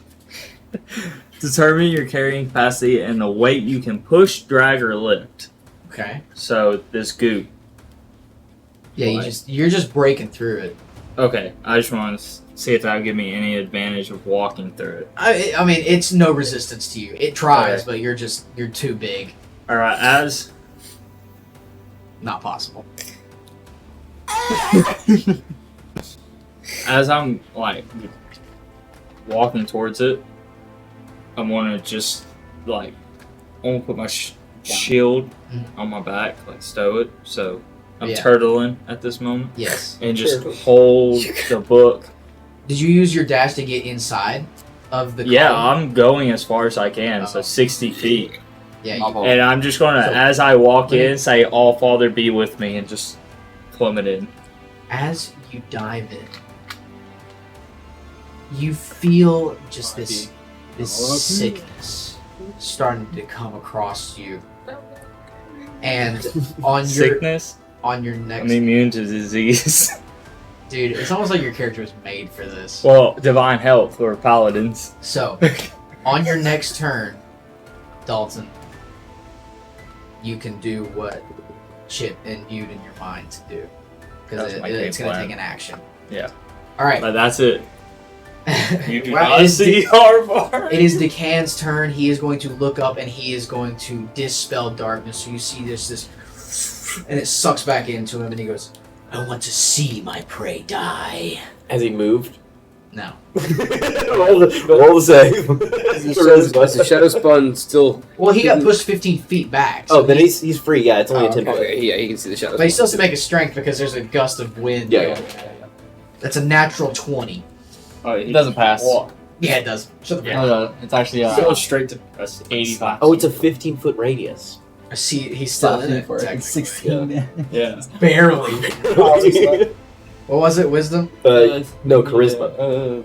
determine your carrying capacity and the weight you can push, drag, or lift. Okay. So this goop. Yeah, you're just breaking through it. Okay, I just want to see if that would give me any advantage of walking through it. I mean, it's no resistance to you. It tries, Okay. but you're too big. All right, as Not possible. as I'm like walking towards it, I'm gonna just like I'm gonna put my shield on my back, like stow it. So I'm Yeah. turtling at this moment, Yes. and just hold the book. Did you use your dash to get inside of the? Yeah, column? I'm going as far as I can, so Oh. 60 feet. Yeah. My You, fault. And I'm just gonna, So- as I walk in, say, "All Father be with me," and just plummet in. as you dive in, you feel just this sickness starting to come across you, and on Sickness. your I'm next immune to disease. dude, it's almost like your character was made for this. Well, divine health or paladins. So, on your next turn, Dalton, you can do what Chip imbued in your mind to do. Because That's my it's game going to plan. take an action. Yeah. Alright. But that's it. You do Well, not see Harvar. it is Decan's turn. He is going to look up and he is going to dispel darkness. So you see this, and it sucks back into him, and he goes, "I want to see my prey die." Has he moved? No. roll the save. Is the shadow spawn still? Well, he got pushed 15 feet back. So Oh, then he's free. Yeah, it's only a 10 foot. Okay, yeah, he can see the shadow. But he still spawn. has to make a strength because there's a gust of wind. Yeah. That's a natural 20. Oh, It doesn't pass. Walk. Yeah, it does. Shut the No, no, it's actually Go straight to press 85. Oh, it's a 15-foot radius. See, he's still in it. for it. technically. It's 16. Yeah. Barely. What was it? Wisdom? No, charisma.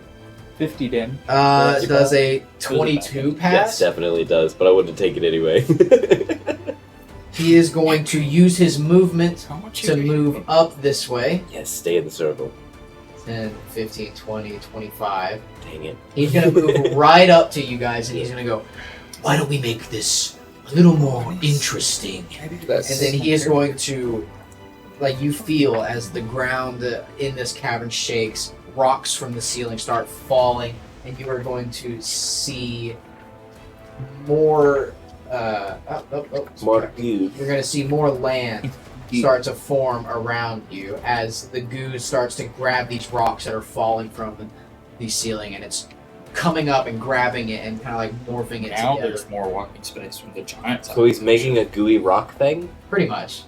50 damage. Does a 22 Yes, pass? definitely does, but I wouldn't take it anyway. He is going to use his movement How much to move up this way. Yes, stay in the circle. 10, 15, 20, 25. Dang it. He's going to move right up to you guys and he's going to go, "Why don't we make this a little more interesting?" And That's then he is going to like you feel as the ground in this cavern shakes, rocks from the ceiling start falling, and you are going to see more. More goo. You're going to see more land start to form around you as the goo starts to grab these rocks that are falling from the ceiling, and it's coming up and grabbing it and kind of like morphing it Now together. there's more walking space from the giant. So he's making a gooey rock thing? Pretty much.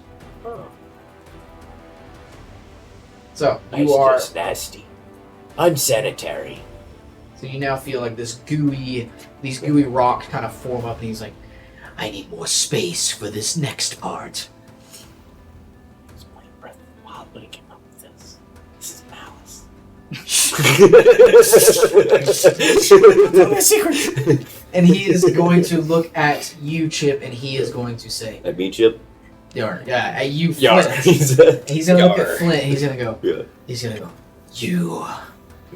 So That's you are. just nasty. Unsanitary. So you now feel like these gooey rocks kind of form up, and he's like, "I need more space for this next part." It's my breath wild when he came up with this. This is malice. And he is going to look at you, Chip, and he is going to say, At me, Chip? "Yar." Yeah, at you, Yar. Flint. He's gonna look Yar. at Flint. And he's gonna go. Yeah. He's gonna go. You.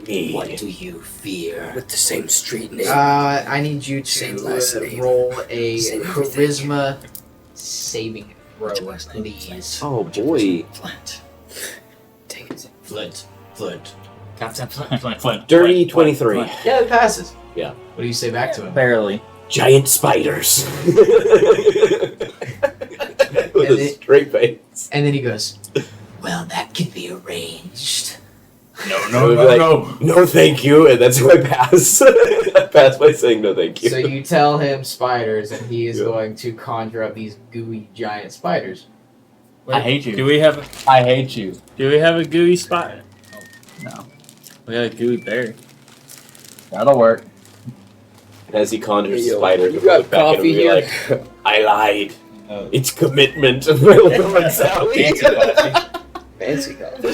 Me. What do you fear? With the same street name. I need you Same to last name. roll a Same charisma saving throw, please. Oh, boy. Flint. Take it. Flint. Captain Flint. Dirty 23. Yeah, it passes. Yeah. What do you say back to him? Barely. Giant spiders. With And a it- straight face. And then he goes, "Well, that can be arranged." No, thank you. And that's why I pass. I pass by saying no, thank you. So you tell him spiders, and he is Yeah. going to conjure up these gooey giant spiders. I hate you. Do we have I hate you. a gooey spot? No. We got a gooey bear. That'll work. As he conjures Yo, spiders, you we'll got look back at him coffee and be here? like, I lied. Oh. It's commitment. Sally. Fancy coffee.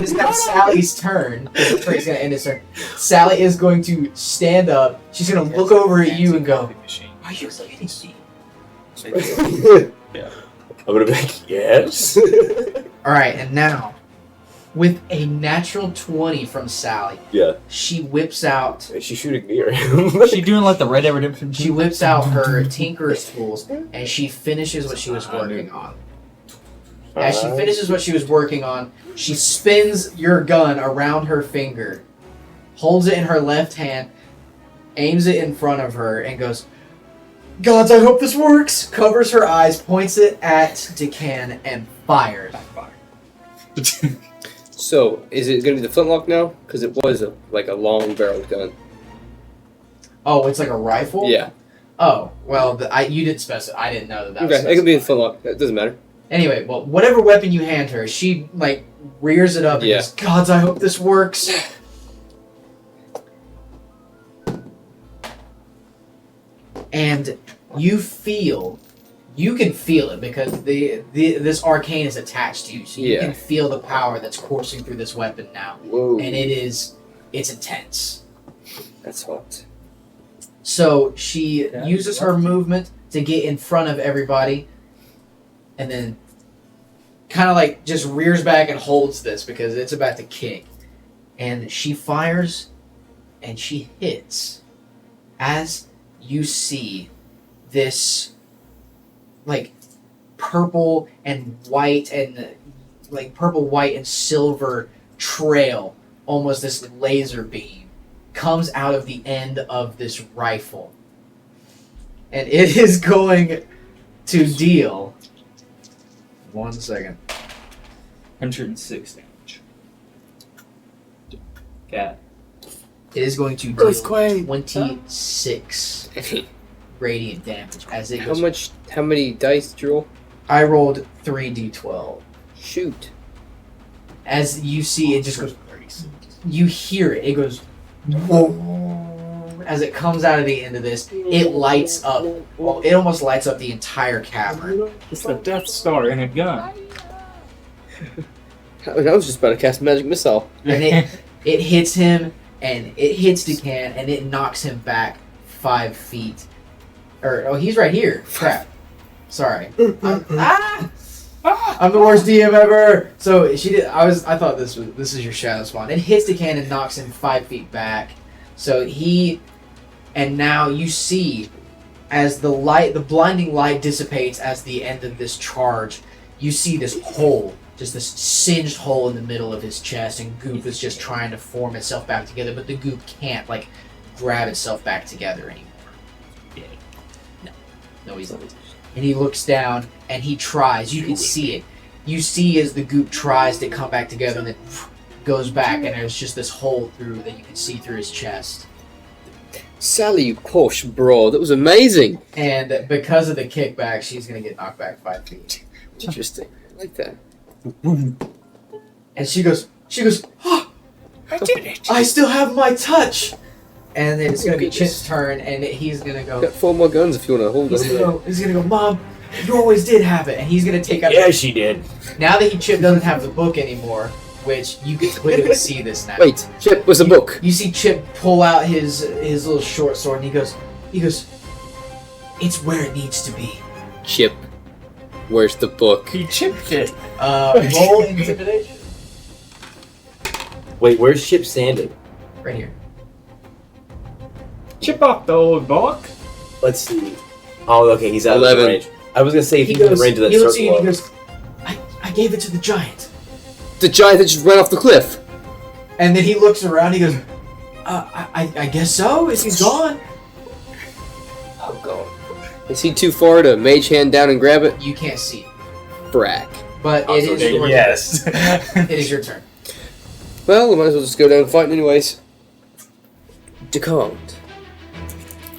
It's now Sally's turn. That's where he's going to end his turn. Sally is going to stand up. She's going to look over at you and go, "Are you kidding me?" I'm gonna be like, yes. All right, and now, with a natural 20 from Sally, Yeah. she whips out. Is she shooting me or him? She doing like the Red Dead Redemption? She whips out her tinker's tools, and she finishes what she was working on. As she finishes what she was working on, she spins your gun around her finger, holds it in her left hand, aims it in front of her, and goes, "Gods, I hope this works!" Covers her eyes, points it at Decan, and fires. So, is it going to be the flintlock now? Because it was a long barreled gun. Oh, it's like a rifle? Yeah. Oh, well, you didn't specify. I didn't know that was Okay, it could be a specified. flintlock. It doesn't matter. Anyway, well, whatever weapon you hand her, she, like, rears it up and Yeah. goes, "Gods, I hope this works." And you can feel it because this arcane is attached to you, so you Yeah. can feel the power that's coursing through this weapon now, Whoa. and it's intense. That's hot. So she uses her movement to get in front of everybody, and then kind of like just rears back and holds this because it's about to kick. And she fires, and she hits. As you see this, like, purple, white, and silver trail, almost this laser beam, comes out of the end of this rifle. And it is going to deal. 1 second. 106 damage. Cat. It is going to deal Earthquake. 26 radiant damage as it How goes. How many dice did you roll? I rolled 3d12. Shoot. As you see, it just goes. You hear it. It goes. Whoa. As it comes out of the end of this, it lights up. Well, it almost lights up the entire cavern. It's the Death Star in a gun. I was just about to cast a magic missile. And it hits him, and it hits Decan, and it knocks him back 5 feet. He's right here. Crap. Sorry. I'm the worst DM ever. So she did. I thought this is your shadow spawn. It hits Decan and knocks him 5 feet back. So and now you see, as the blinding light dissipates as the end of this charge, you see this hole, just this singed hole in the middle of his chest, and goop is just trying to form itself back together, but the goop can't like grab itself back together anymore. No, he's not. And he looks down and he tries. You can see it. You see as the goop tries to come back together and then goes back, and there's just this hole through that you can see through his chest. Sally, you posh bro, that was amazing. And because of the kickback, she's gonna get knocked back 5 feet. Interesting. I like that. And she goes, oh, I did it! I still have my touch! And then it's gonna be Chip's turn, and he's gonna go. Got 4 more guns if you want to hold them. He's gonna go, Mom, you always did have it. And he's gonna take out. Yeah, she did. Now that Chip doesn't have the book anymore, which you can clearly see this now. Wait, Chip was a book. You see Chip pull out his little short sword, and he goes, it's where it needs to be. Chip, where's the book? He chipped it. Roll intimidation. Wait, where's Chip standing? Right here. Chip off the old book. Let's see. Oh, okay, he's out 11. of range. I was gonna say if He he's in goes, the range of that he looks at you circle. and he goes, I gave it to the giant. The giant that just ran off the cliff. And then he looks around, he goes, I guess so, if he's gone. Oh god. Is he too far to mage hand down and grab it? You can't see it. Brack. But it is your Yes. turn. It is your turn. Well, we might as well just go down and fight anyways. Decont.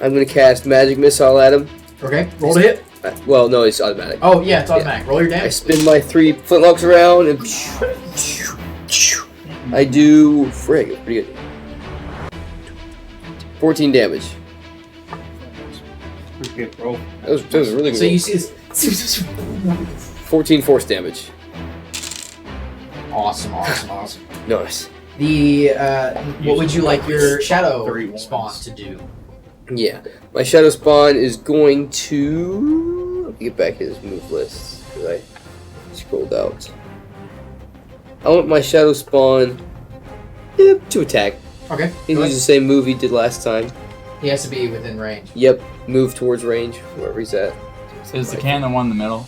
I'm gonna cast Magic Missile at him. Okay, roll to hit. Well, no, it's automatic. Oh, yeah, it's automatic. Roll your I damage. spin my 3 flintlocks around and I do frig, pretty good. 14 damage. Pretty good roll. That was really good. So you see this. 14 force damage. Awesome. Nice. The, what would you like your shadow 3 ones. spawn to do? Yeah. My shadow spawn is going to. Let me get back his move list because I scrolled out. I want my shadow spawn to attack. Okay. He go uses ahead. the same move he did last time. He has to be within range. Yep. Move towards range, wherever he's at. Is the cannon one in the middle?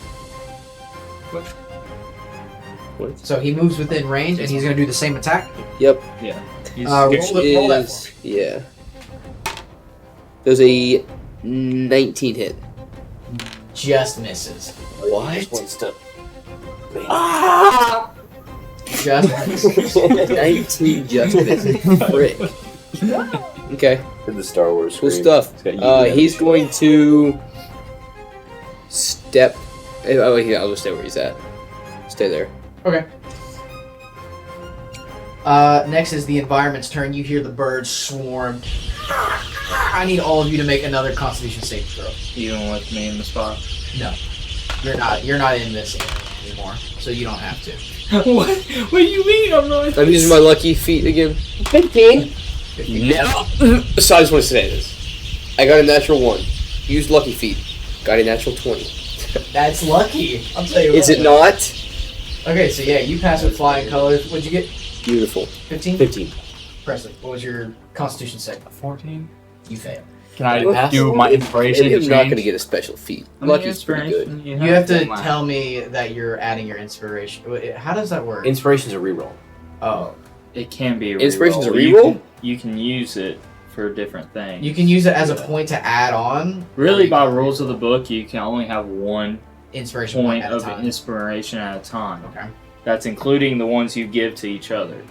What? So he moves within range, and he's going to do the same attack. Yep. He's Roll that Is yeah. There's a 19 hit. Just misses. Just one step. Just misses. 19 just misses. Frick. Okay. In the Star Wars. Cool scream. stuff. It's got you He's going to step. Oh, yeah, I'll just stay where he's at. Stay there. Okay. Next is the environment's turn. You hear the birds swarm. I need all of you to make another Constitution saving throw. even with me in the spot. No, you're not. You're not in this anymore, so you don't have to. What? What do you mean? I'm not. I'm using my lucky feet again. 15. No. So I just want to say this. I got a natural 1. Used lucky feet. Got a natural 20. That's lucky. I'll tell you. Is what. it not? Okay, so yeah, you pass with flying colors. What'd you get? Beautiful. 15. 15. Presley, what was your Constitution save? 14. You fail. Can I Pass? do my inspiration? I'm to not change? going to get a special feat. I mean, Lucky's pretty good. inspiration, You have to Wow. tell me that you're adding your inspiration. How does that work? Inspiration's a reroll. Oh, It can be a Inspiration's a reroll. reroll? You can use it for different things. you can use it as a point to add on. or Really, you by can- rules of the book, you can only have one inspiration point at a of time. inspiration at a time. Okay. That's including the ones you give to each other.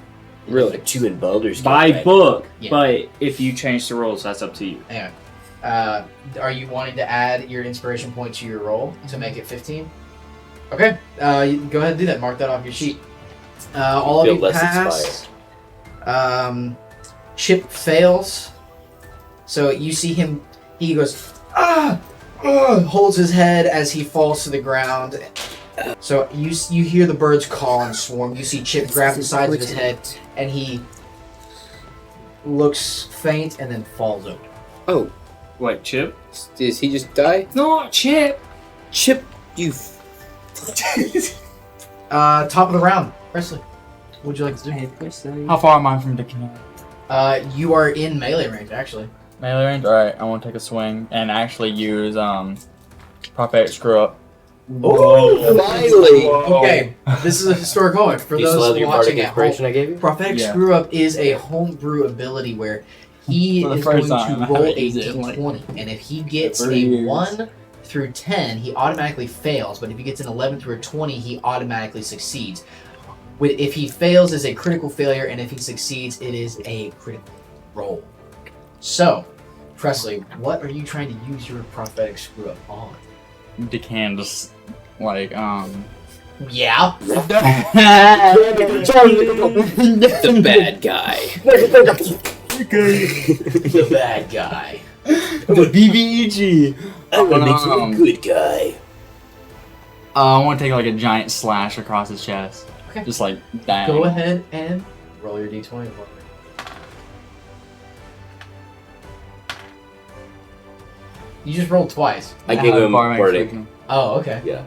Really? Like 2 in Baldur's Gate, By right? book, Yeah. but if you change the rules, that's up to you. Anyway, are you wanting to add your inspiration point to your roll to make it 15? Okay, you can go ahead and do that. Mark that off your sheet. All of Feel you less pass. Chip fails. So you see him. He goes holds his head as he falls to the ground. So you hear the birds call and swarm. You see Chip grab the sides of his head, and he looks faint and then falls over. Oh, Wait, Chip? does he just die? No, Chip! Chip, you. Top of the round, Presley. What would you like to do? How far am I from the cannon? You are in melee range, actually. Melee range? Alright, I want to take a swing and actually use Prophetic Screw Up. Oh, Finally! okay. This is a historic moment for You still those have your bardic watching at home. inspiration I gave you? Prophetic Yeah. Screw Up is a homebrew ability where he For the is going first time, to I roll haven't a used it in, like, d20, and if he gets over a years. 1 through 10, he automatically fails, but if he gets an 11 through a 20, he automatically succeeds. If he fails, it's a critical failure, and if he succeeds, it is a critical roll. So, Presley, what are you trying to use your Prophetic Screw Up on? Decant just like Yeah. The bad guy. The bad guy. the BBEG. I'm gonna make you a Um, good guy. I want to take like a giant slash across his chest. Okay. Just like that. Go ahead and roll your d20. You just rolled twice. I gave him Bardic bardic. inspiration. Oh, okay. Yeah.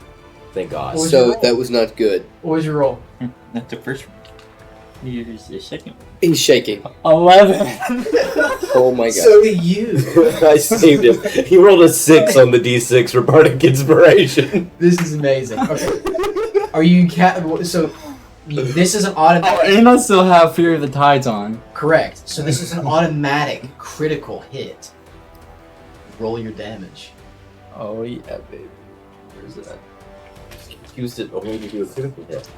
Thank God. What was your So roll? that was not good. What was your roll? That's the first one. Here's the second one. He's shaking. 11. Oh my god. So do you. I saved him. He rolled a 6 on the d6 for bardic inspiration. This is amazing. Okay. Are you so? This is an Oh, automatic. and I still have Fear of the Tides on. Correct. So this is an automatic critical hit. Roll your damage. Oh yeah, baby. Where's that? Used it only to do a critical hit.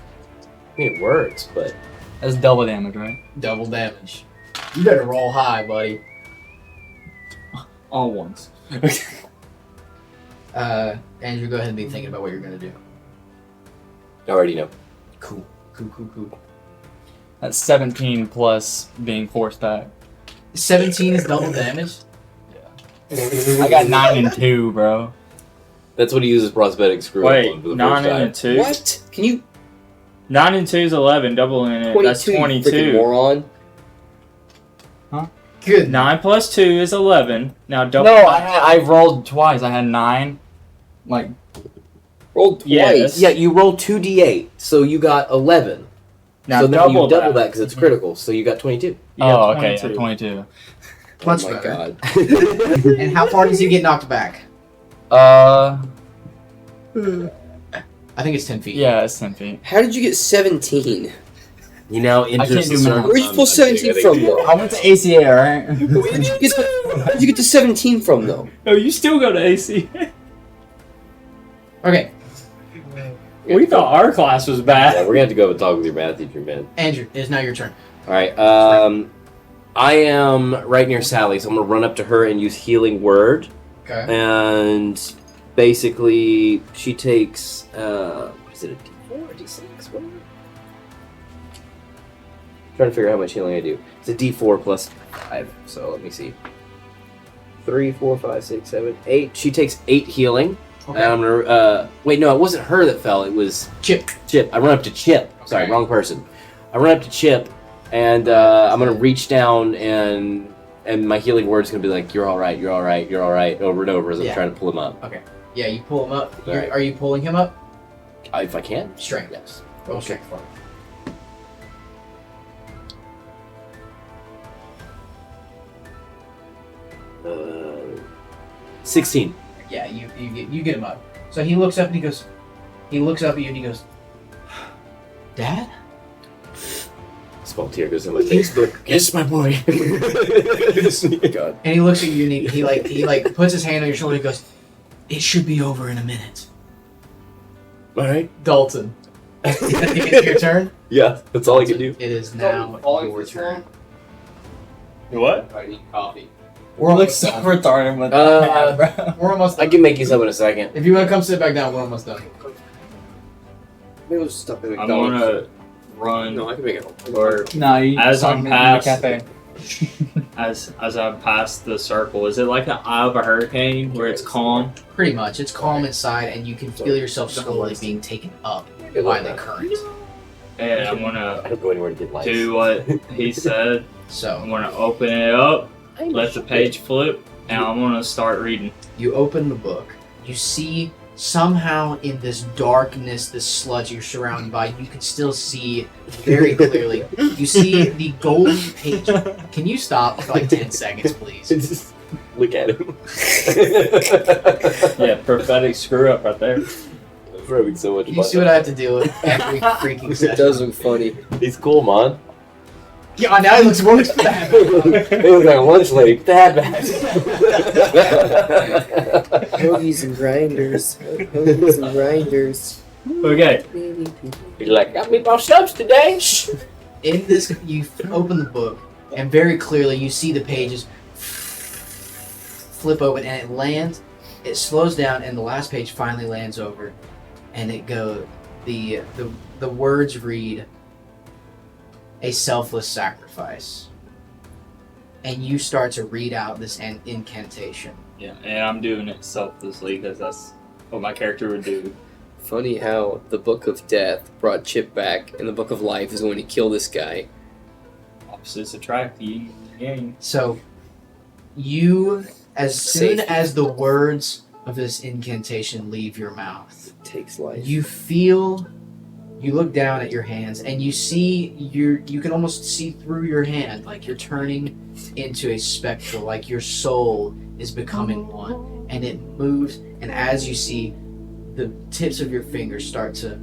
I mean, it works, but That's double damage, right? Double damage. You better roll high, buddy. All ones. Andrew, go ahead and be thinking about what you're gonna do. I already know. Cool. Cool. That's 17 plus being forced back. 17 is double damage. I got 9 and 2, bro. That's what he uses prosthetic screw up Wait, on for the 9 first time. and a 2? What? Can you 9 and 2 is 11, double in it. 22? That's You freaking 22. moron. Good. 9 plus 2 is 11. Now double. No, I rolled twice. I had 9. Like, Rolled twice. Yes. Yeah, you rolled 2d8, so you got 11. Now so then double you double that that. because it's critical, so you got 22. Yeah, oh, okay, 22. 22. Much Oh my better. god. And how far does he get knocked back? Uh, I think it's 10 feet. yeah, it's 10 feet. How did you get 17? You now can't enters do the math. circle. Where'd you pull 17 from, though? I went to ACA, alright? Where did you get the 17 from, though? Oh, you still go to AC. Okay, We thought our class was Yeah, bad. we're gonna have to go and talk with your math teacher, man. Andrew, it is now your turn. Alright, I am right near Sally, so I'm gonna run up to her and use Healing Word. Okay. And basically, she takes, what is it, a D4 or D6? What? Trying to figure out how much healing I do. It's a D4 plus 5, so let me see. 3, 4, 5, 6, 7, 8. She takes 8 healing. Okay. And I'm gonna, wait, no, it wasn't her that fell, it was Chip. Chip. I run up to Chip. Sorry, Okay. wrong person. I run up to Chip, and I'm gonna reach down and my healing word's gonna be like, "You're all right, you're all right, you're all right," over and over as I'm Yeah. trying to pull him up. Yeah, you pull him up. Alright. Are you pulling him up? If I can. Strength. Yes. Roll Okay. strength for him. 16. Yeah, you get him up. So he looks up and he goes. He looks up at you and he goes, "Dad." Small tear goes in my face. But yes, my boy. God. And he looks at you and he like puts his hand on your shoulder and he goes, "It should be over in a minute." All right. Dalton. I think it's your turn. Yeah, that's all I can do. It is now your turn. What? I need coffee. We're almost done. retarded with Uh, We're almost I done. can make you some in a second. If you want to come sit back down, we're almost done. Maybe we'll stop at I'm McDonald's. gonna run No, I can make it home. or No, you As I'm in the past- cafe. as I pass the circle. Is it like an eye of a hurricane where it's calm? Pretty much. It's calm inside and you can feel yourself slowly being taken up by the current. And I'm I gonna don't go anywhere to get lights. do what he said. So I'm gonna open it up, let the page flip, and I'm gonna start reading. you open the book. You see somehow in this darkness, this sludge you're surrounded by, you can still see very clearly. You see the golden page. Can you stop for like 10 seconds, please? Just look at him. Yeah, prophetic screw up right there. having so much You fun. see what I have to deal with every freaking It session. does look funny. He's cool, man. Yeah, now he looks worse for that. He looks like a lunch lady. Put the hat back. Hoagies and grinders. Hoagies and grinders. Okay. He's like, got meatball subs today. In this, you open the book, and very clearly you see the pages flip open, and it lands. It slows down, and the last page finally lands over, and it go. The words read, "A selfless sacrifice," and you start to read out this incantation. Yeah, and I'm doing it selflessly because that's what my character would do. Funny how the Book of Death brought Chip back, and the Book of Life is going to kill this guy. Opposites attract. Yin and yang. So, you, as soon Safety. as the words of this incantation leave your mouth, It takes life. you look down at your hands, and you see you can almost see through your hand, like you're turning into a spectral, like your soul is becoming one, and it moves, and as you see, the tips of your fingers start to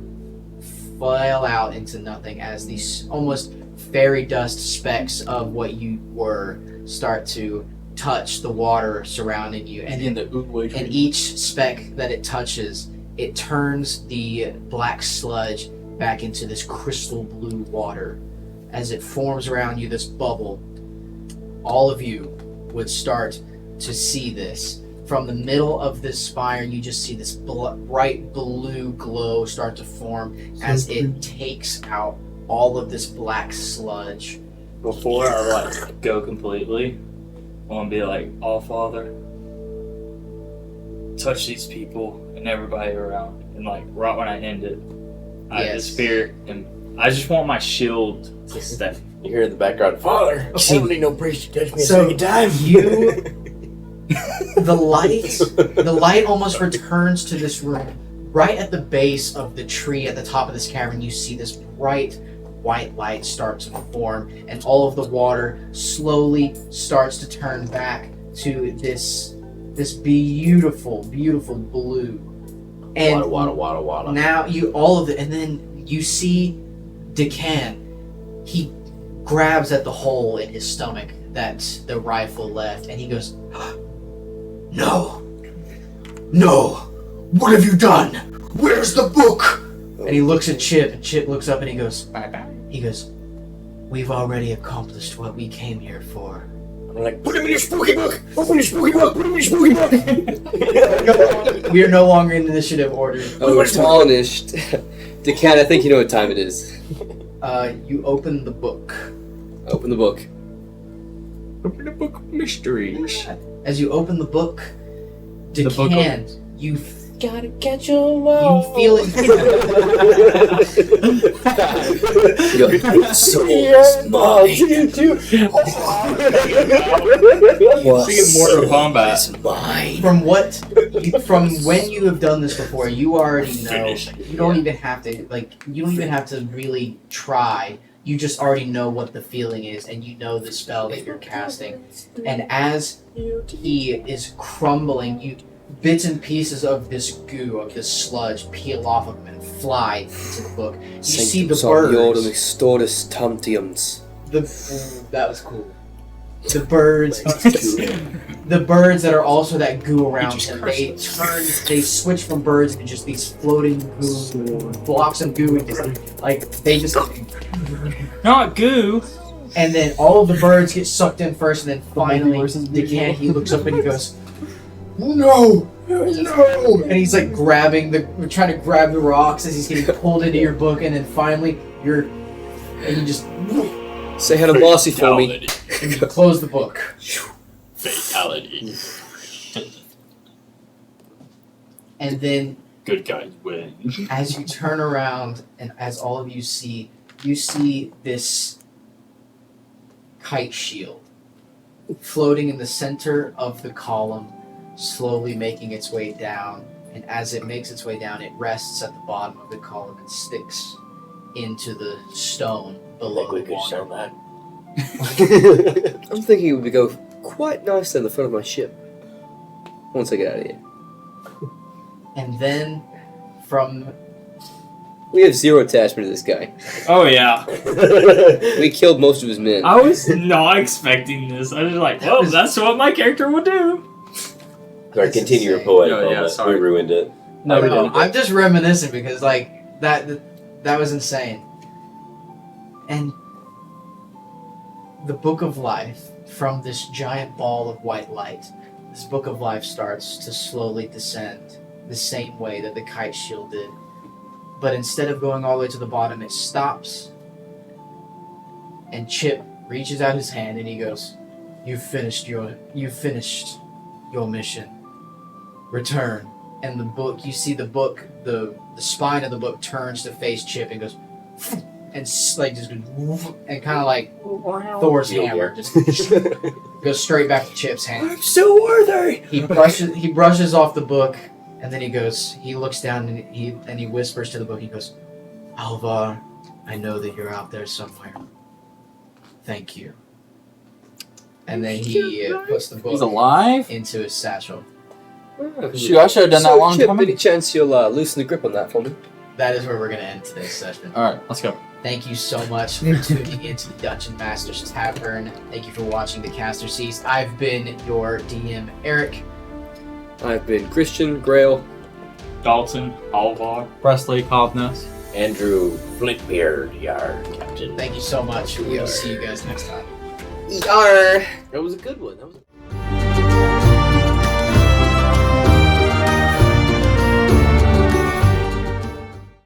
file out into nothing as these almost fairy dust specks of what you were start to touch the water surrounding you, and and each speck that it touches, it turns the black sludge back into this crystal blue water. As it forms around you, this bubble, all of you would start to see this. From the middle of this spire, you just see this bright blue glow start to form as it takes out all of this black sludge. Before I go completely, I want to be like, "All Father, touch these people and everybody around." And right when I end it, I Yes. disappear, and I just want my shield to stay. You hear in the background, Father, I don't need no priest to touch me a So second time. the light almost returns to this room. Right at the base of the tree at the top of this cavern, you see this bright white light start to form, and all of the water slowly starts to turn back to this beautiful blue. And Wada. now you all of it, and then you see Decan. He grabs at the hole in his stomach that the rifle left, and he goes, No! What have you done? Where's the book? and he looks at Chip, and Chip looks up and he goes, bye. He goes, "We've already accomplished what we came here for." I'm like, put him in your spooky book! Open your spooky book! Put him in your spooky book! We are no longer in initiative order. Oh, we're tarnished. Decan, I think you know what time it is. You open the book. Open the book. Open the book of mysteries. As you open the book, The book Decan, you Gotta catch 'em you all. feel it. Your soul's mine. Singing Mortal Kombat. From when you have done this before, you already know. Finished. You don't even have to really try. You just already know what the feeling is, and you know the spell that you're casting. And as he is crumbling, bits and pieces of this goo, of this sludge, peel off of him and fly into the book. You see the birds. Extortus tantiums. That was cool. The birds, the birds that are also that goo around him, they switch from birds into just these floating goo blocks of goo, and they just Not goo. and then all of the birds get sucked in first, and then finally Decan, he looks up and he goes, "No, and he's like trying to grab the rocks as he's getting pulled into your book, and then finally you just Say hi to Mossy for me. and you close the book. Fatality. And then Good guys win. as you turn around and as all of you see this kite shield floating in the center of the column, slowly making its way down. And as it makes its way down, it rests at the bottom of the column and sticks into the stone below the water. that. I'm thinking it would go quite nicely in the front of my ship. Once I get out of here. And then from We have zero attachment to this guy. Oh yeah. We killed most of his men. I was not expecting this. I was like, well, that's what my character would do. Sorry, continue your poetic Oh, yeah, moment. sorry. We ruined it. No, we didn't. I'm just reminiscing because like that was insane. And the Book of Life, from this giant ball of white light, this Book of Life starts to slowly descend the same way that the kite shield did. But instead of going all the way to the bottom, it stops. And Chip reaches out his hand and he goes, "You've finished your mission. Return." And the book, you see the book, the spine of the book turns to face Chip and goes, and like just goes, and kind of like Thor's hammer just goes straight back to Chip's hand. I'm so worthy. He brushes off the book, and then he looks down and he whispers to the book. He goes, "Alvar, I know that you're out there somewhere. Thank you." And then he puts the He's book alive? into his satchel. Shoot, I should have done that long Chip, time any ago. chance you'll loosen the grip on that for me? That is where we're going to end today's session. Alright, let's go. Thank you so much for tuning into the Dungeon Master's Tavern. Thank you for watching the Caster Ceased. I've been your DM, Eric. I've been Christian, Grail. Dalton, Alvar. Presley, Cobness. Andrew Flintbeard, yard captain. Thank you so much. We will see you guys next time. ER! That was a good one. That was